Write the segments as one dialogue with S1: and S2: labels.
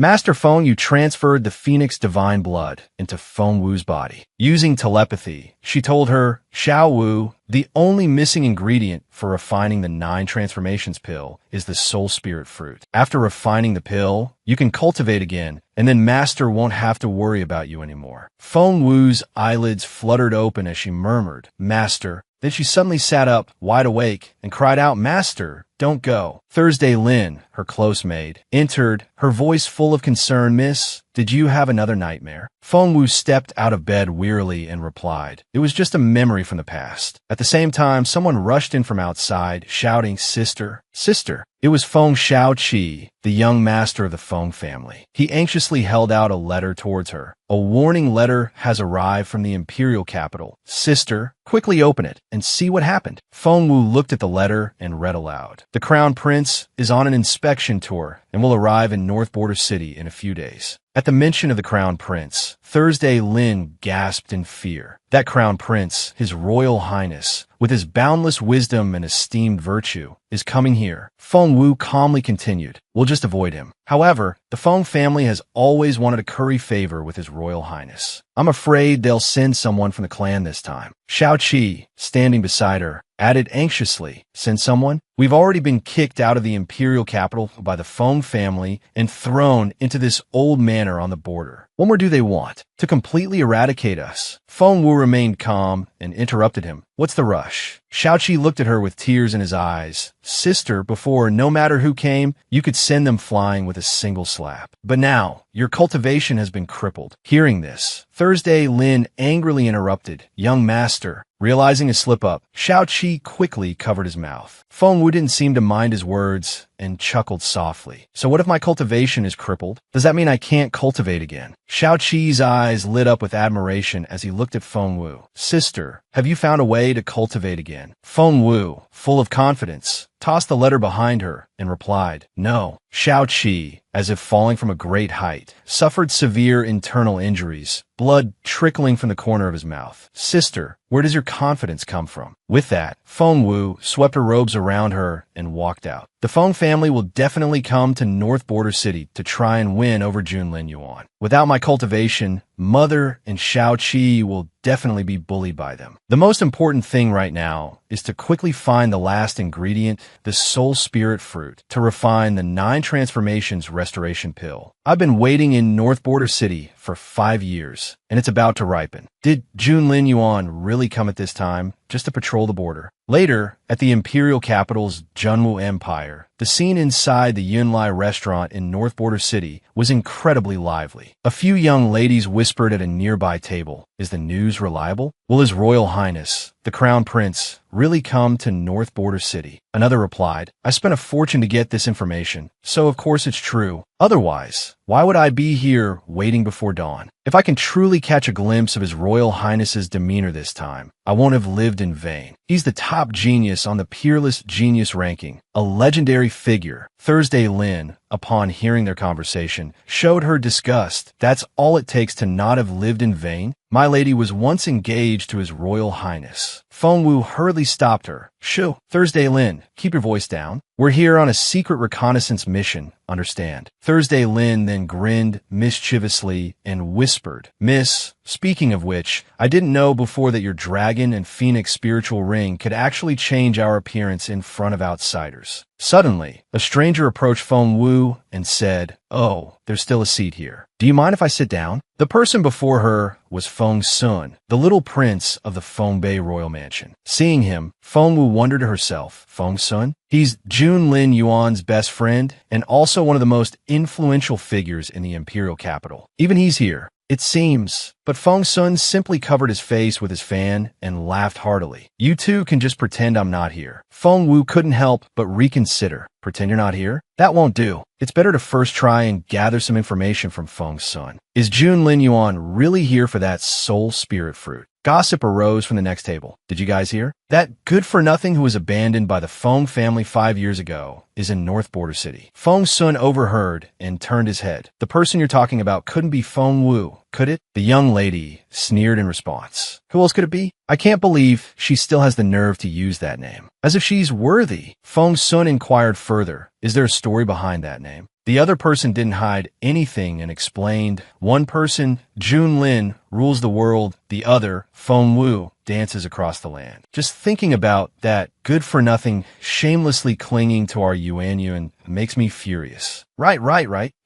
S1: Master Feng Yu transferred the phoenix divine blood into Feng Wu's body. Using telepathy, she told her, Xiao Wu, the only missing ingredient for refining the 9 transformations pill is the soul spirit fruit. After refining the pill, you can cultivate again, and then Master won't have to worry about you anymore. Feng Wu's eyelids fluttered open as she murmured, Master. Then she suddenly sat up, wide awake, and cried out, Master, don't go. Thursday Lin, her close maid, entered, her voice full of concern. Miss, did you have another nightmare? Feng Wu stepped out of bed wearily and replied, It was just a memory from the past. At the same time, someone rushed in from outside, shouting, Sister, sister. It was Feng Xiaoqi, the young master of the Feng family. He anxiously held out a letter towards her. A warning letter has arrived from the imperial capital. Sister, quickly open it and see what happened. Feng Wu looked at the letter and read aloud. The Crown Prince is on an inspection tour and will arrive in North Border City in a few days. At the mention of the Crown Prince, Thursday Lin gasped in fear. That Crown Prince, His Royal Highness, with his boundless wisdom and esteemed virtue, is coming here. Feng Wu calmly continued, We'll just avoid him. However, the Feng family has always wanted to curry favor with His Royal Highness. I'm afraid they'll send someone from the clan this time. Xiao Qi, standing beside her, added anxiously, Send someone? We've already been kicked out of the imperial capital by the Feng family and thrown into this old manor on the border. What more do they want? To completely eradicate us. Feng Wu remained calm and interrupted him. What's the rush? Xiao Qi looked at her with tears in his eyes. Sister, before, no matter who came, you could send them flying with a single slap. But now, your cultivation has been crippled. Hearing this, Thursday Lin angrily interrupted. Young master. Realizing his slip-up, Xiao Qi quickly covered his mouth. Feng Wu didn't seem to mind his words and chuckled softly. So what if my cultivation is crippled? Does that mean I can't cultivate again? Xiao Qi's eyes lit up with admiration as he looked at Feng Wu. Sister, have you found a way to cultivate again? Feng Wu, full of confidence, tossed the letter behind her and replied, No. Xiao Qi, as if falling from a great height, suffered severe internal injuries, blood trickling from the corner of his mouth. Sister, where does your confidence come from? With that, Feng Wu swept her robes around her and walked out. The Feng family will definitely come to North Border City to try and win over Junlin Yuan. Without my cultivation, Mother and Xiao Qi will definitely be bullied by them. The most important thing right now is to quickly find the last ingredient, the soul spirit fruit, to refine the 9 transformations restoration pill. I've been waiting in North Border City for 5 years, and it's about to ripen. Did Junlin Yuan really come at this time just to patrol the border? Later, at the imperial capital's Junwu Empire, the scene inside the Yunlai restaurant in North Border City was incredibly lively. A few young ladies whispered at a nearby table, Is the news reliable? Will His Royal Highness, the Crown Prince, really come to North Border City? Another replied, I spent a fortune to get this information, so of course it's true. Otherwise, why would I be here waiting before dawn? If I can truly catch a glimpse of His Royal Highness's demeanor this time, I won't have lived in vain. He's the top genius on the Peerless Genius ranking, a legendary figure. Thursday Lin, upon hearing their conversation, showed her disgust. That's all it takes to not have lived in vain? My lady was once engaged to His Royal Highness. Feng Wu hurriedly stopped her. Shoo, Thursday Lin, keep your voice down. We're here on a secret reconnaissance mission, understand? Thursday Lin then grinned mischievously and whispered, Miss, speaking of which, I didn't know before that your dragon and phoenix spiritual ring could actually change our appearance in front of outsiders. Suddenly, a stranger approached Feng Wu and said, Oh, there's still a seat here. Do you mind if I sit down? The person before her was Feng Sun, the little prince of the Feng Bei royal mansion. Seeing him, Feng Wu wondered to herself, Feng Sun? He's Junlin Yuan's best friend and also one of the most influential figures in the imperial capital. Even he's here, it seems. But Feng Sun simply covered his face with his fan and laughed heartily. You two can just pretend I'm not here. Feng Wu couldn't help but reconsider. Pretend you're not here? That won't do. It's better to first try and gather some information from Feng Sun. Is Junlin Yuan really here for that soul spirit fruit? Gossip arose from the next table. Did you guys hear? That good-for-nothing who was abandoned by the Feng family 5 years ago is in North Border City. Feng Sun overheard and turned his head. The person you're talking about couldn't be Feng Wu, could it? The young lady sneered in response. Who else could it be? I can't believe she still has the nerve to use that name. As if she's worthy. Feng Sun inquired further. Is there a story behind that name? The other person didn't hide anything and explained. One person, Junlin, rules the world. The other, Fengwu, dances across the land. Just thinking about that good-for-nothing, shamelessly clinging to our Yuan makes me furious. Right.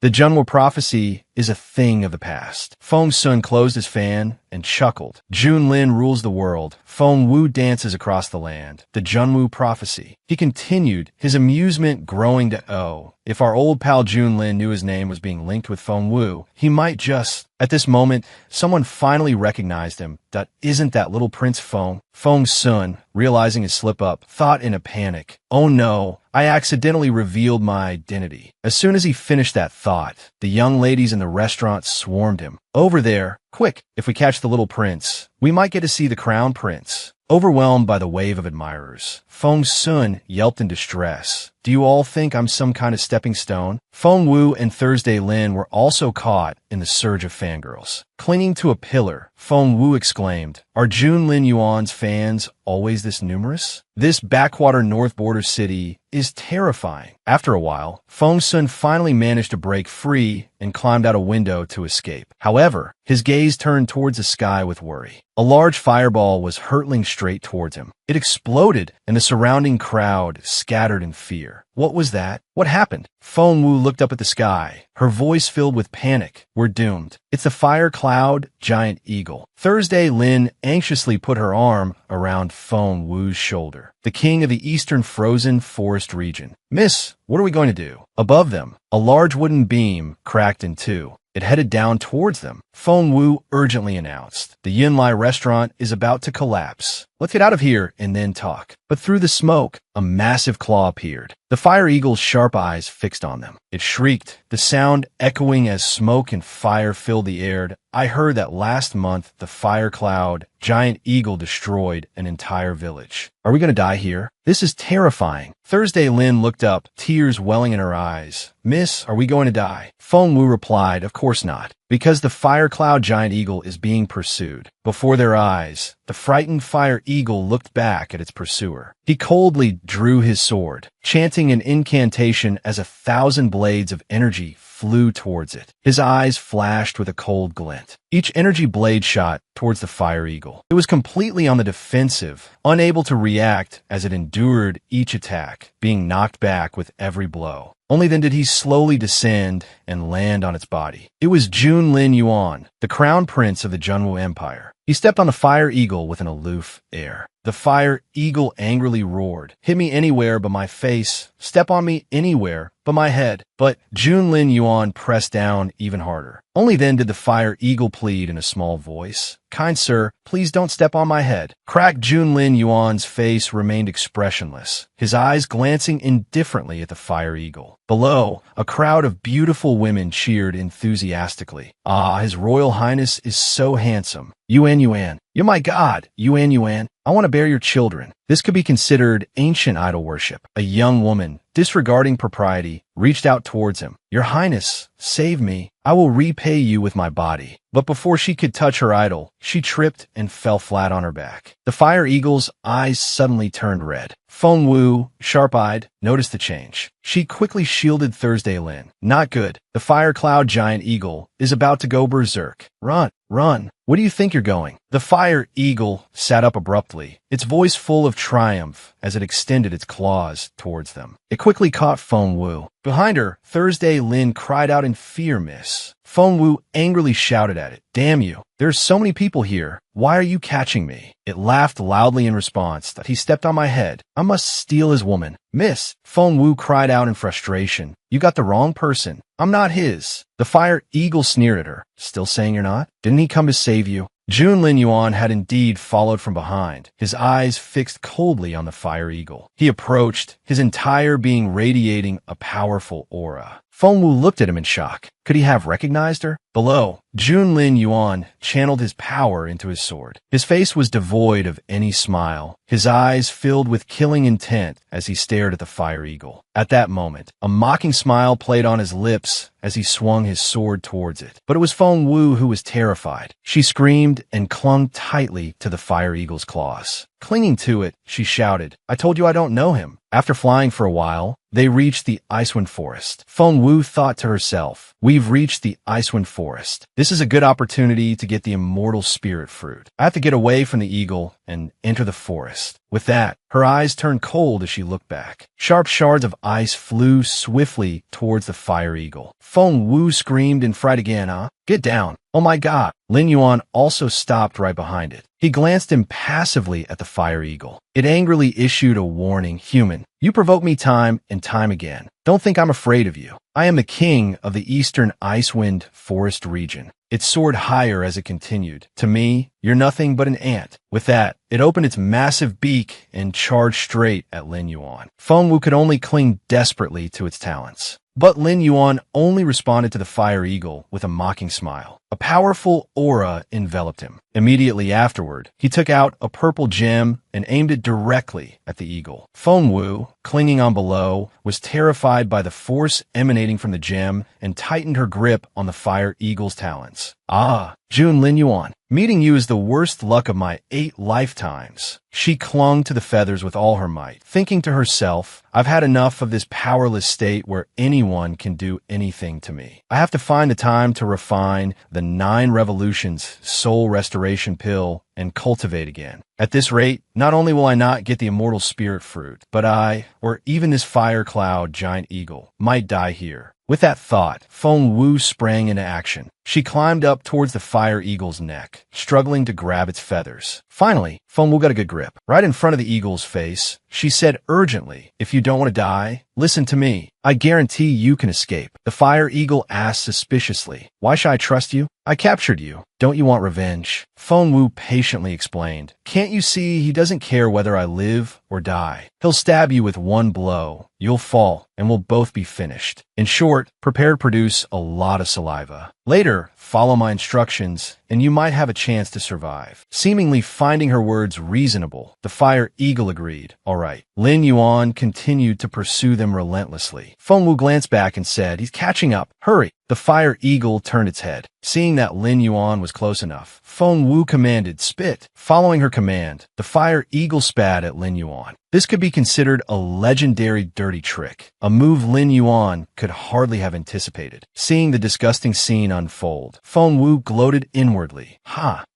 S1: The Junwu prophecy is a thing of the past. Feng Sun closed his fan and chuckled. Junlin rules the world. Fengwu dances across the land. The Junwu prophecy. He continued, his amusement growing to oh. If our old pal Junlin knew his name was being linked with Fengwu, he might just... At this moment, someone finally recognized him. That isn't that little Prince Feng. Feng Sun, realizing his slip-up, thought in a panic, oh no, I accidentally revealed my identity. As soon as he finished that thought, the young ladies in the restaurant swarmed him. Over there, quick, if we catch the little prince, we might get to see the crown prince. Overwhelmed by the wave of admirers, Feng Sun yelped in distress. Do you all think I'm some kind of stepping stone? Fengwu and Thursday Lin were also caught in the surge of fangirls. Clinging to a pillar, Fengwu exclaimed, are Junlin Yuan's fans always this numerous? This backwater north border city is terrifying. After a while, Feng Sun finally managed to break free and climbed out a window to escape. However, his gaze turned towards the sky with worry. A large fireball was hurtling straight towards him. It exploded, and the surrounding crowd scattered in fear. What was that? What happened? Fengwu looked up at the sky, her voice filled with panic. We're doomed. It's the fire cloud giant eagle. Thursday Lin anxiously put her arm around Fengwu's shoulder, the king of the eastern frozen forest region. Miss, what are we going to do? Above them, a large wooden beam cracked in two. It headed down towards them. Fengwu urgently announced, the Yinlai restaurant is about to collapse. Let's get out of here and then talk. But through the smoke, a massive claw appeared. The fire eagle's sharp eyes fixed on them. It shrieked, the sound echoing as smoke and fire filled the air. I heard that last month the fire cloud giant eagle destroyed an entire village. Are we going to die here? This is terrifying. Thursday Lin looked up, tears welling in her eyes. Miss, are we going to die? Fengwu replied, of course not, because the fire cloud giant eagle is being pursued. Before their eyes, the frightened fire eagle looked back at its pursuer. He coldly drew his sword, chanting an incantation as 1,000 blades of energy flew towards it. His eyes flashed with a cold glint. Each energy blade shot towards the fire eagle. It was completely on the defensive, unable to react as it endured each attack, being knocked back with every blow. Only then did he slowly descend and land on its body. It was Junlin Yuan, the crown prince of the Junwu Empire. He stepped on the fire eagle with an aloof air. The fire eagle angrily roared, hit me anywhere but my face, step on me anywhere but my head. But Junlin Yuan pressed down even harder. Only then did the fire eagle plead in a small voice, kind sir, please don't step on my head. Cracked Junlin Yuan's face remained expressionless, his eyes glancing indifferently at the fire eagle. Below, a crowd of beautiful women cheered enthusiastically. Ah, His Royal Highness is so handsome. Yuan, you're my god, Yuan. I want to bear your children. This could be considered ancient idol worship. A young woman, disregarding propriety, reached out towards him. Your Highness, save me. I will repay you with my body. But before she could touch her idol, she tripped and fell flat on her back. The fire eagle's eyes suddenly turned red. Fengwu, sharp-eyed, noticed the change. She quickly shielded Thursday Lin. Not good. The fire cloud giant eagle is about to go berserk. Run. Where do you think you're going? The fire eagle sat up abruptly, its voice full of triumph as it extended its claws towards them. It quickly caught Fengwu. Behind her, Thursday Lin cried out in fear, miss. Fengwu angrily shouted at it. Damn you. There's so many people here. Why are you catching me? It laughed loudly in response that he stepped on my head. I must steal his woman. Miss, Fengwu cried out in frustration. You got the wrong person. I'm not his. The fire eagle sneered at her. Still saying you're not? Didn't he come to save you? Junlin Yuan had indeed followed from behind, his eyes fixed coldly on the fire eagle. He approached, his entire being radiating a powerful aura. Fengwu looked at him in shock. Could he have recognized her? Below, Junlin Yuan channeled his power into his sword. His face was devoid of any smile, his eyes filled with killing intent as he stared at the fire eagle. At that moment, a mocking smile played on his lips as he swung his sword towards it. But it was Fengwu who was terrified. She screamed and clung tightly to the fire eagle's claws. Clinging to it, she shouted, I told you I don't know him. After flying for a while, they reached the Icewind Forest. Feng Wu thought to herself, we've reached the Icewind Forest. This is a good opportunity to get the immortal spirit fruit. I have to get away from the eagle and enter the forest. With that, her eyes turned cold as she looked back. Sharp shards of ice flew swiftly towards the fire eagle. Feng Wu screamed in fright again, Get down. Oh my god. Lin Yuan also stopped right behind it. He glanced impassively at the fire eagle. It angrily issued a warning, human. You provoke me time and time again. Don't think I'm afraid of you. I am the king of the eastern Icewind Forest region. It soared higher as it continued. To me, you're nothing but an ant. With that, it opened its massive beak and charged straight at Lin Yuan. Feng Wu could only cling desperately to its talons. But Lin Yuan only responded to the fire eagle with a mocking smile. A powerful aura enveloped him. Immediately afterward, he took out a purple gem and aimed it directly at the eagle. Feng Wu, clinging on below, was terrified by the force emanating from the gem and tightened her grip on the fire eagle's talons. Jun Lin Yuan, meeting you is the worst luck of my 8 lifetimes. She clung to the feathers with all her might, thinking to herself, I've had enough of this powerless state where anyone can do anything to me. I have to find the time to refine the 9 revolutions soul restoration pill and cultivate again. At this rate, not only will I not get the immortal spirit fruit, but I, or even this fire cloud giant eagle, might die here. With that thought, Feng Wu sprang into action. She climbed up towards the fire eagle's neck, struggling to grab its feathers. Finally, Feng Wu got a good grip. Right in front of the eagle's face, she said urgently, if you don't want to die, listen to me. I guarantee you can escape. The fire eagle asked suspiciously, why should I trust you? I captured you. Don't you want revenge? Feng Wu patiently explained, can't you see he doesn't care whether I live or die? He'll stab you with one blow. You'll fall, and we'll both be finished. In short, prepare to produce a lot of saliva. Later, follow my instructions, and you might have a chance to survive. Seemingly finding her words reasonable, the fire eagle agreed. All right. Lin Yuan continued to pursue them relentlessly. Feng Wu glanced back and said, he's catching up. Hurry. The fire eagle turned its head. Seeing that Lin Yuan was close enough, Feng Wu commanded, spit. Following her command, the fire eagle spat at Lin Yuan. This could be considered a legendary dirty trick, a move Lin Yuan could hardly have anticipated. Seeing the disgusting scene unfold, Feng Wu gloated inwardly.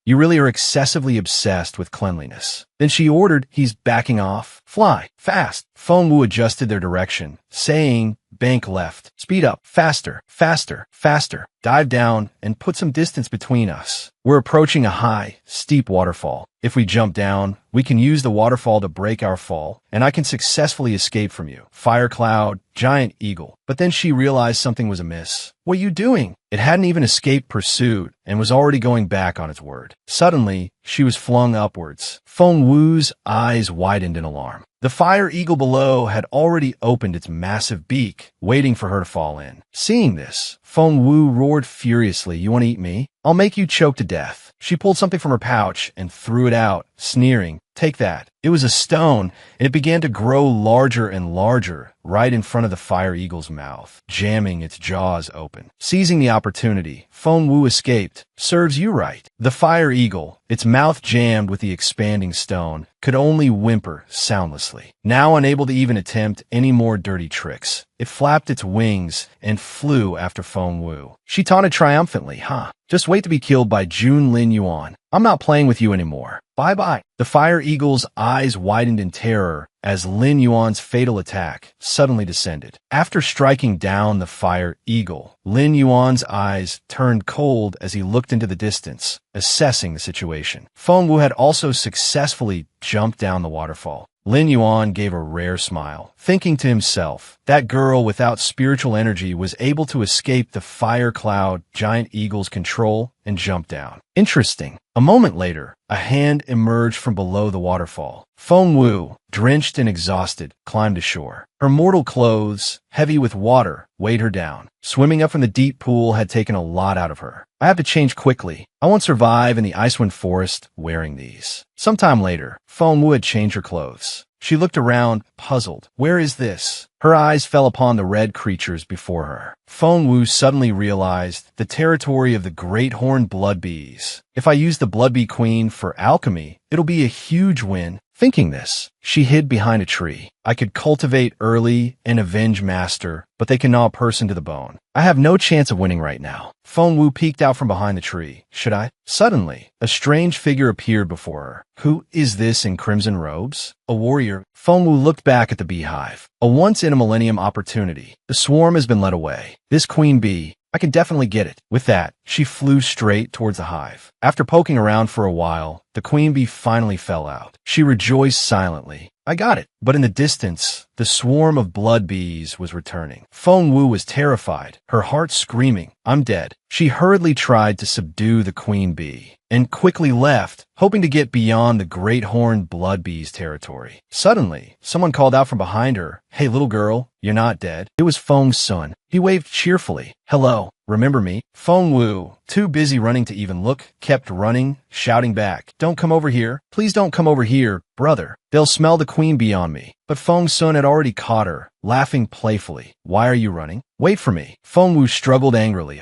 S1: You really are excessively obsessed with cleanliness. Then she ordered, he's backing off. Fly, fast. Feng Wu adjusted their direction, saying, bank left, speed up, faster, faster, faster. Dive down and put some distance between us. We're approaching a high, steep waterfall. If we jump down, we can use the waterfall to break our fall, and I can successfully escape from you. Fire cloud, giant eagle. But then she realized something was amiss. What are you doing? It hadn't even escaped pursuit and was already going back on its word. Suddenly, she was flung upwards. Feng Wu's eyes widened in alarm. The fire eagle below had already opened its massive beak, waiting for her to fall in. Seeing this, Feng Wu roared furiously, you want to eat me? I'll make you choke to death. She pulled something from her pouch and threw it out, sneering, take that. It was a stone, and it began to grow larger and larger right in front of the fire eagle's mouth, jamming its jaws open. Seizing the opportunity, Feng Wu escaped. Serves you right. The fire eagle, its mouth jammed with the expanding stone, could only whimper soundlessly. Now unable to even attempt any more dirty tricks, it flapped its wings and flew after Feng Wu. She taunted triumphantly, just wait to be killed by Jun Lin Yuan. I'm not playing with you anymore. Bye-bye. The fire eagle's eyes widened in terror as Lin Yuan's fatal attack suddenly descended. After striking down the fire eagle, Lin Yuan's eyes turned cold as he looked into the distance, assessing the situation. Feng Wu had also successfully jumped down the waterfall. Lin Yuan gave a rare smile, thinking to himself, that girl without spiritual energy was able to escape the fire cloud giant eagle's control and jump down. Interesting. A moment later, a hand emerged from below the waterfall. Feng Wu, drenched and exhausted, climbed ashore. Her mortal clothes, heavy with water, weighed her down. Swimming up from the deep pool had taken a lot out of her. I have to change quickly. I won't survive in the Icewind Forest wearing these. Sometime later, Feng Wu had changed her clothes. She looked around, puzzled. Where is this? Her eyes fell upon the red creatures before her. Feng Wu suddenly realized the territory of the great horned blood bees. If I use the blood bee queen for alchemy, it'll be a huge win. Thinking this, she hid behind a tree. I could cultivate early and avenge master, but they can gnaw a person to the bone. I have no chance of winning right now. Feng Wu peeked out from behind the tree. Should I? Suddenly, a strange figure appeared before her. Who is this in crimson robes? A warrior. Feng Wu looked back at the beehive. A once-in-a-millennium opportunity. The swarm has been led away. This queen bee, I can definitely get it. With that, she flew straight towards the hive. After poking around for a while, the queen bee finally fell out. She rejoiced silently. I got it. But in the distance, the swarm of blood bees was returning. Feng Wu was terrified, her heart screaming, I'm dead. She hurriedly tried to subdue the queen bee and quickly left, hoping to get beyond the great horned blood bees territory. Suddenly, someone called out from behind her, Hey little girl, you're not dead. It was Feng Sun. He waved cheerfully. Hello, remember me? Feng Wu, too busy running to even look, kept running, shouting back, Don't come over here. Please don't come over here, brother. They'll smell the queen bee on me. But Feng Sun had already caught her, laughing playfully. Why are you running? Wait for me. Feng Wu struggled angrily.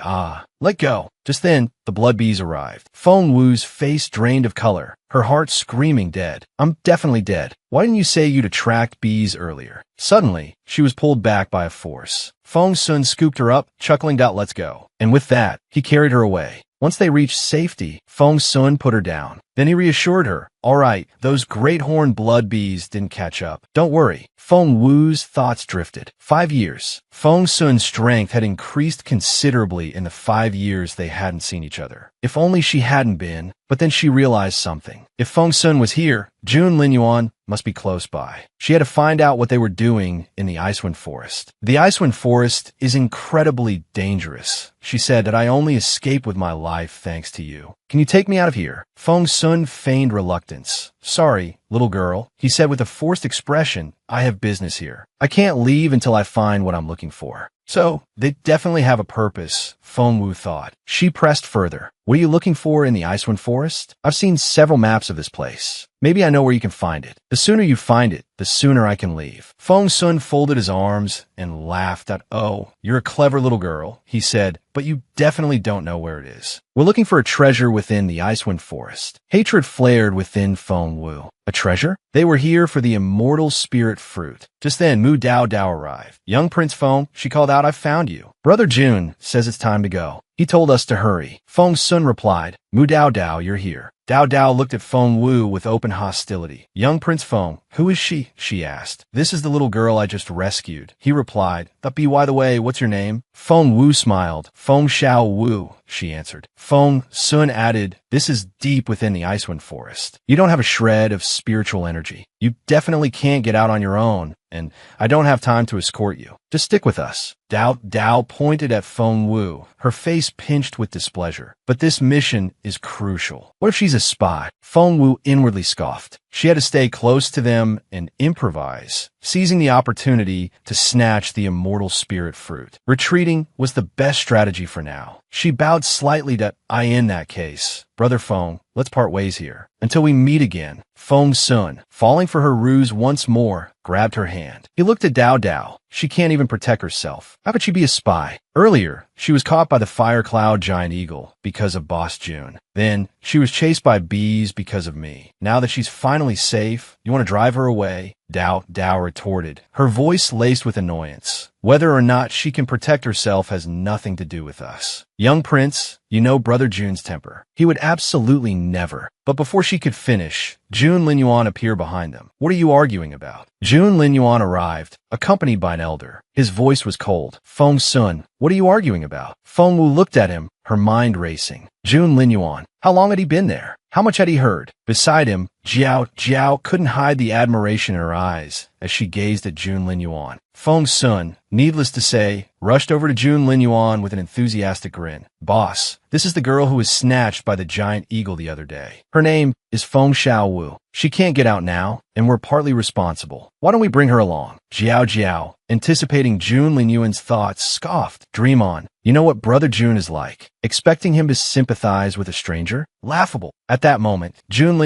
S1: Let go. Just then, the blood bees arrived. Feng Wu's face drained of color, her heart screaming dead. I'm definitely dead. Why didn't you say you'd attract bees earlier? Suddenly, she was pulled back by a force. Feng Sun scooped her up, chuckling, Let's go. And with that, he carried her away. Once they reached safety, Feng Sun put her down. Then he reassured her, All right, those great horned blood bees didn't catch up. Don't worry. Feng Wu's thoughts drifted. 5 years. Feng Sun's strength had increased considerably in the 5 years they hadn't seen each other. If only she hadn't been, but then she realized something. If Feng Sun was here, Jun Linyuan must be close by. She had to find out what they were doing in the Icewind Forest. The Icewind Forest is incredibly dangerous. She said that I only escape with my life thanks to you. Can you take me out of here? Feng Sun feigned reluctance. Sorry, little girl, he said with a forced expression. I have business here. I can't leave until I find what I'm looking for. So, they definitely have a purpose, Feng Wu thought. She pressed further. What are you looking for in the Icewind Forest? I've seen several maps of this place. Maybe I know where you can find it. The sooner you find it, the sooner I can leave. Feng Sun folded his arms and laughed at, Oh, you're a clever little girl, he said, but you definitely don't know where it is. We're looking for a treasure within the Icewind Forest. Hatred flared within Feng Wu. A treasure? They were here for the immortal spirit fruit. Just then, Mu Dao Dao arrived. Young Prince Feng, she called out, I found you. Brother Jun says it's time to go. He told us to hurry. Feng Sun replied, Mu Dao Dao, you're here. Dao Dao looked at Feng Wu with open hostility. Young Prince Feng, who is she? She asked. This is the little girl I just rescued. He replied. By the way, what's your name? Feng Wu smiled. Feng Xiao Wu, she answered. Feng Sun added, This is deep within the Icewind Forest. You don't have a shred of spiritual energy. You definitely can't get out on your own, and I don't have time to escort you. Just stick with us. Dao Dao pointed at Feng Wu, her face pinched with displeasure. But this mission is crucial. What if she's a spy? Feng Wu inwardly scoffed. She had to stay close to them and improvise, seizing the opportunity to snatch the immortal spirit fruit. Retreating was the best strategy for now. She bowed slightly to, in that case. Brother Feng, let's part ways here. Until we meet again. Feng Sun, falling for her ruse once more, grabbed her hand. He looked at Dao Dao. She can't even protect herself. How could she be a spy? Earlier, she was caught by the fire cloud giant eagle because of Boss Jun. Then, she was chased by bees because of me. Now that she's finally safe, you want to drive her away? Dao Dao retorted, her voice laced with annoyance. Whether or not she can protect herself has nothing to do with us. Young Prince, you know Brother Jun's temper. He would absolutely never. But before she could finish, Jun Linyuan appeared behind them. What are you arguing about? Jun Linyuan arrived, accompanied by an elder. His voice was cold. Feng Sun, what are you arguing about? Feng Wu looked at him, her mind racing. Jun Linyuan, how long had he been there? How much had he heard? Beside him, Jiao couldn't hide the admiration in her eyes as she gazed at Jun Linyuan. Feng Sun, needless to say, rushed over to Jun Linyuan with an enthusiastic grin. Boss, this is the girl who was snatched by the giant eagle the other day. Her name is Feng Xiao Wu. She can't get out now, and we're partly responsible. Why don't we bring her along? Jiao, anticipating Jun Linyuan's thoughts, scoffed. Dream on. You know what Brother Jun is like. Expecting him to sympathize with a stranger? Laughable. At that moment, Jun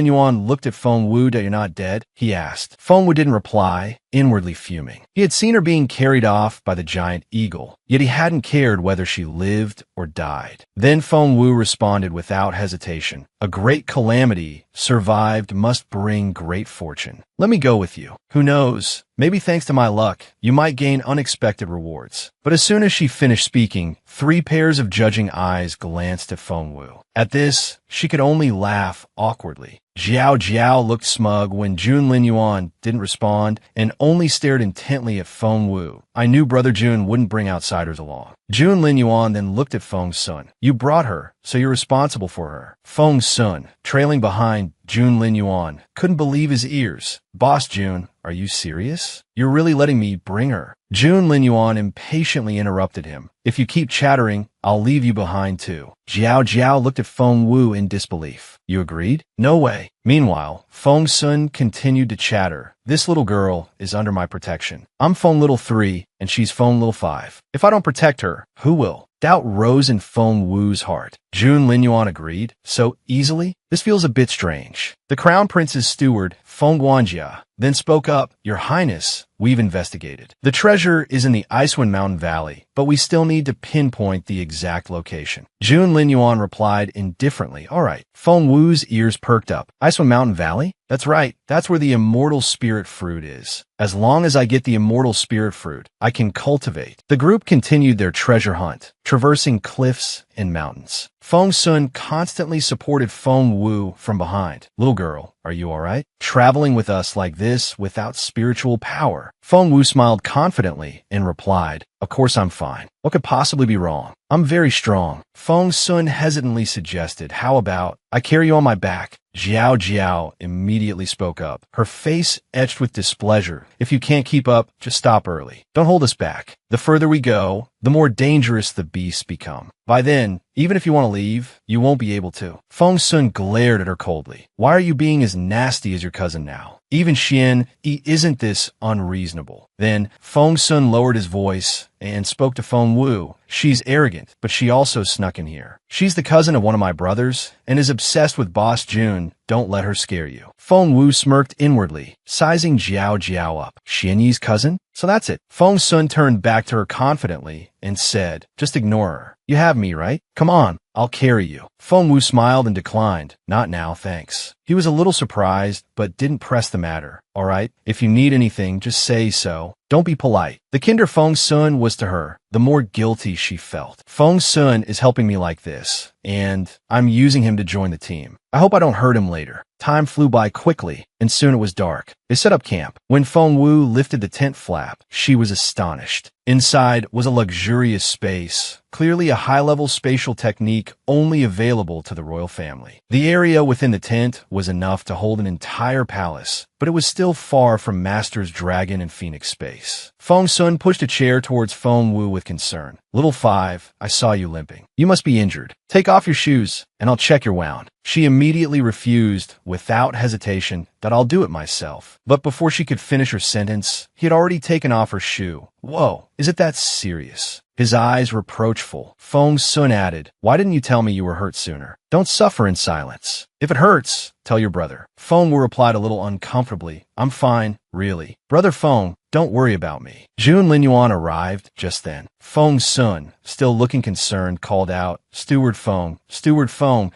S1: looked at Feng Wu. You're not dead? He asked. Feng Wu didn't reply, inwardly fuming. He had seen her her being carried off by the giant eagle, yet he hadn't cared whether she lived or died. Then Feng Wu responded without hesitation. A great calamity survived must bring great fortune. Let me go with you. Who knows? Maybe thanks to my luck, you might gain unexpected rewards. But as soon as she finished speaking, 3 pairs of judging eyes glanced at Feng Wu. At this, she could only laugh awkwardly. Jiao Jiao looked smug when Jun Linyuan didn't respond and only stared intently at Feng Wu. I knew Brother Jun wouldn't bring outsiders along. Jun Linyuan then looked at Feng Sun. You brought her, so you're responsible for her. Feng Sun, trailing behind Jun Linyuan, couldn't believe his ears. Boss Jun, are you serious? You're really letting me bring her? Jun Linyuan impatiently interrupted him. If you keep chattering, I'll leave you behind too. Jiao Jiao looked at Feng Wu in disbelief. You agreed? No way. Meanwhile, Feng Sun continued to chatter. This little girl is under my protection. I'm Feng Little 3, and she's Feng Little 5. If I don't protect her, who will? Doubt rose in Feng Wu's heart. Jun Linyuan agreed. So easily? This feels a bit strange. The Crown Prince's steward, Feng Guanjia, then spoke up. Your Highness, we've investigated. The treasure is in the Icewind Mountain Valley, but we still need to pinpoint the exact location. Jun Linyuan replied indifferently. All right. Feng Wu's ears perked up. Icewind Mountain Valley? That's right. That's where the immortal spirit fruit is. As long as I get the immortal spirit fruit, I can cultivate. The group continued their treasure hunt, traversing cliffs and mountains. Feng Sun constantly supported Feng Wu from behind. Little girl, are you all right? Traveling with us like this without spiritual power? Feng Wu smiled confidently and replied, of course I'm fine. What could possibly be wrong? I'm very strong. Feng Sun hesitantly suggested, how about I carry you on my back? Jiao Jiao immediately spoke up, her face etched with displeasure. If you can't keep up, just stop early. Don't hold us back. The further we go, the more dangerous the beasts become. By then, even if you want to leave, you won't be able to. Feng Sun glared at her coldly. Why are you being as nasty as your cousin now? Even Xian, isn't this unreasonable? Then Feng Sun lowered his voice and spoke to Feng Wu. She's arrogant, but she also snuck in here. She's the cousin of one of my brothers and is obsessed with Boss Jun. Don't let her scare you. Feng Wu smirked inwardly, sizing Jiao Jiao up. Xian Yi's cousin? So that's it. Feng Sun turned back to her confidently and said, just ignore her. You have me, right? Come on, I'll carry you. Feng Wu smiled and declined. Not now, thanks. He was a little surprised, but didn't press the matter. All right, if you need anything, just say so. Don't be polite. The kinder Feng Sun was to her, the more guilty she felt. Feng Sun is helping me like this, and I'm using him to join the team. I hope I don't hurt him later. Time flew by quickly, and soon it was dark. They set up camp. When Feng Wu lifted the tent flap, she was astonished. Inside was a luxurious space, clearly a high-level spatial technique only available to the royal family. The area within the tent was enough to hold an entire palace, but it was still far from Master's Dragon and Phoenix space. Feng Sun pushed a chair towards Feng Wu with concern. Little 5, I saw you limping. You must be injured. Take off your shoes, and I'll check your wound. She immediately refused, without hesitation, that I'll do it myself. But before she could finish her sentence, he had already taken off her shoe. Whoa, is it that serious? His eyes reproachful. Feng Sun added, why didn't you tell me you were hurt sooner? Don't suffer in silence. If it hurts, tell your brother. Feng Wu replied a little uncomfortably, I'm fine, really. Brother Feng, don't worry about me. Jun Linyuan arrived just then. Feng Sun, still looking concerned, called out, Steward Feng,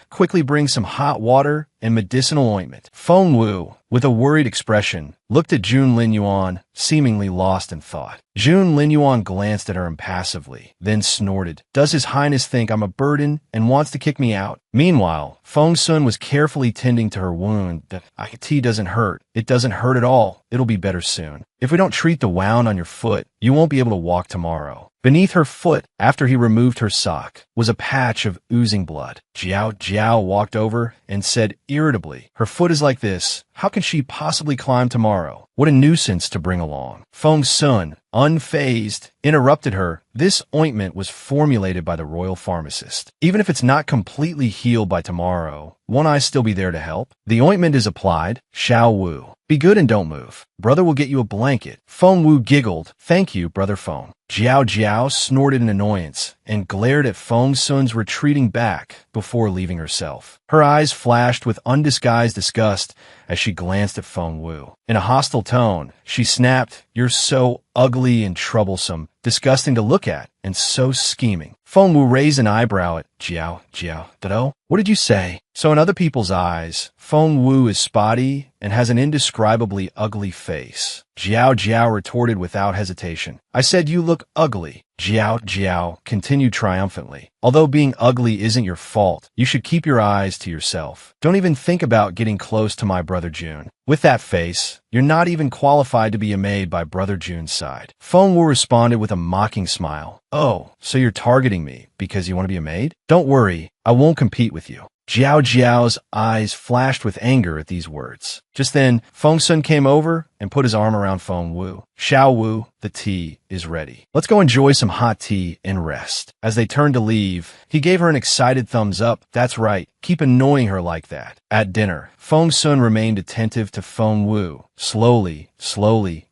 S1: quickly bring some hot water and medicinal ointment. Feng Wu, with a worried expression, looked at Jun Linyuan, seemingly lost in thought. Jun Linyuan glanced at her impassively, then snorted. Does His Highness think I'm a burden and wants to kick me out? Meanwhile, Feng Sun was carefully tending to her wound. The IT doesn't hurt. It doesn't hurt at all. It'll be better soon. If we don't treat the wound on your foot, you won't be able to walk tomorrow. Beneath her foot, after he removed her sock, was a patch of oozing blood. Jiao Jiao walked over and said irritably, her foot is like this. How can she possibly climb tomorrow? What a nuisance to bring along. Feng Sun, unfazed, interrupted her. This ointment was formulated by the royal pharmacist. Even if it's not completely healed by tomorrow, won't I still be there to help? The ointment is applied. Xiao Wu. Be good and don't move. Brother will get you a blanket. Feng Wu giggled. Thank you, Brother Feng. Jiao Jiao snorted in annoyance and glared at Feng Sun's retreating back before leaving herself. Her eyes flashed with undisguised disgust as she she glanced at Feng Wu. In a hostile tone, she snapped, "You're so ugly and troublesome, disgusting to look at, and so scheming." Feng Wu raised an eyebrow at Dado. What did you say? So in other people's eyes, Feng Wu is spotty and has an indescribably ugly face. Jiao retorted without hesitation. I said you look ugly. Jiao continued triumphantly. Although being ugly isn't your fault, you should keep your eyes to yourself. Don't even think about getting close to my brother Jun. With that face, you're not even qualified to be a maid by brother Jun's side. Feng Wu responded with a mocking smile. Oh, so you're targeting me because you want to be a maid? Don't worry, I won't compete with you. Jiao's eyes flashed with anger at these words. Just then, Feng Sun came over and put his arm around Feng Wu. Xiao Wu, the tea is ready. Let's go enjoy some hot tea and rest. As they turned to leave, he gave her an excited thumbs up. That's right, keep annoying her like that. At dinner, Feng Sun remained attentive to Feng Wu. Slowly,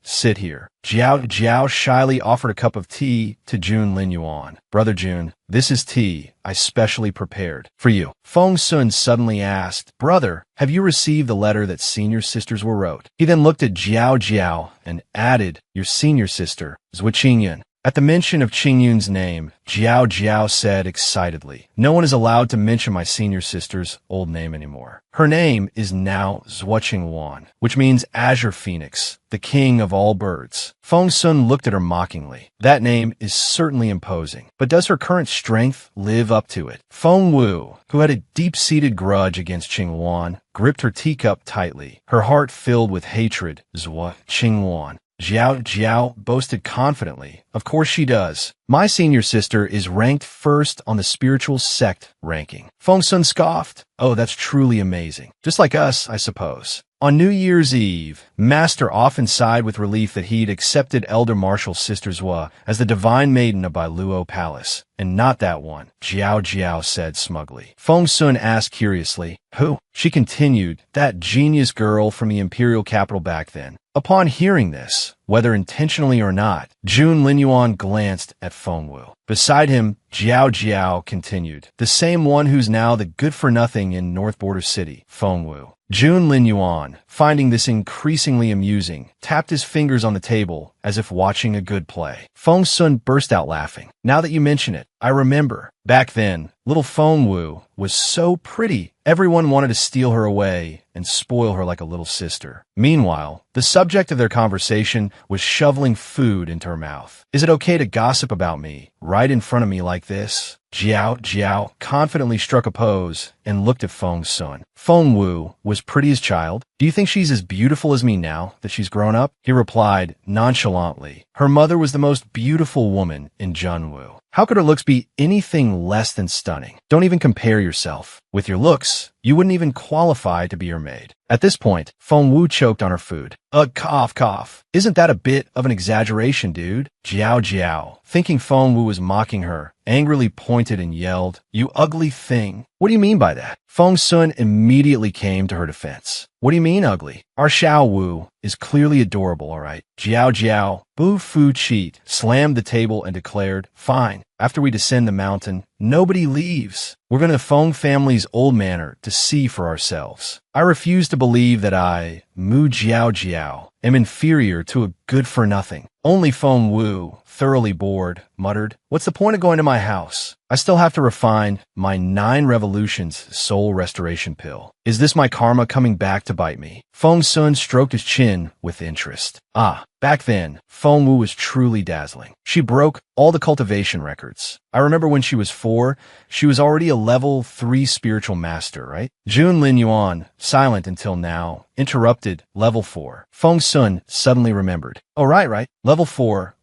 S1: sit here. Jiao shyly offered a cup of tea to Jun Linyuan. Brother Jun, this is tea I specially prepared for you. Feng Sun suddenly asked, Brother, have you received the letter that senior sisters were wrote? He then looked at Jiao and added, your senior sister is with Qingyun. At the mention of Qingyun's name, Jiao said excitedly, no one is allowed to mention my senior sister's old name anymore. Her name is now Zhuoqingwan, which means Azure Phoenix, the king of all birds. Feng Sun looked at her mockingly. That name is certainly imposing, but does her current strength live up to it? Feng Wu, who had a deep-seated grudge against Qingwan, gripped her teacup tightly, her heart filled with hatred. Zhuoqingwan. Jiao boasted confidently. Of course she does. My senior sister is ranked first on the spiritual sect ranking. Feng Sun scoffed. Oh, that's truly amazing. Just like us, I suppose. On New Year's Eve, Master often sighed with relief that he'd accepted Elder Marshal Sister Zhua as the divine maiden of Bailuo Palace, and not that one, Jiao said smugly. Feng Sun asked curiously, who? She continued, that genius girl from the imperial capital back then. Upon hearing this, whether intentionally or not, Jun Linyuan glanced at Feng Wu. Beside him, Jiao continued, the same one who's now the good-for-nothing in North Border City, Feng Wu. Jun Linyuan, finding this increasingly amusing, tapped his fingers on the table as if watching a good play. Feng Sun burst out laughing. Now that you mention it, I remember. Back then, little Feng Wu was so pretty, everyone wanted to steal her away and spoil her like a little sister. Meanwhile, the subject of their conversation was shoveling food into her mouth. Is it okay to gossip about me right in front of me like this? Jiao confidently struck a pose and looked at Feng Sun. Feng Wu was pretty as child. Do you think she's as beautiful as me now that she's grown up? He replied nonchalantly. Her mother was the most beautiful woman in Junwu. How could her looks be anything less than stunning? Don't even compare yourself. With your looks, you wouldn't even qualify to be her maid. At this point, Feng Wu choked on her food. Cough. Isn't that a bit of an exaggeration, dude? Jiao, thinking Feng Wu was mocking her, angrily pointed and yelled, you ugly thing. What do you mean by that? Feng Sun immediately came to her defense. What do you mean ugly? Our Xiao Wu is clearly adorable, all right? Jiao, Bu Fu Cheat, slammed the table and declared, fine. After we descend the mountain, nobody leaves. We're going to the Feng family's old manor to see for ourselves. I refuse to believe that I, Mu Jiao, am inferior to a good-for-nothing. Only Feng Wu, thoroughly bored, muttered, what's the point of going to my house? I still have to refine my 9 revolutions soul restoration pill. Is this my karma coming back to bite me? Feng Sun stroked his chin with interest. Back then, Feng Wu was truly dazzling. She broke all the cultivation records. I remember when she was 4, she was already a level 3 spiritual master, right? Jun Linyuan, silent until now, interrupted, level 4. Feng Sun suddenly remembered. Oh, right. Level 4.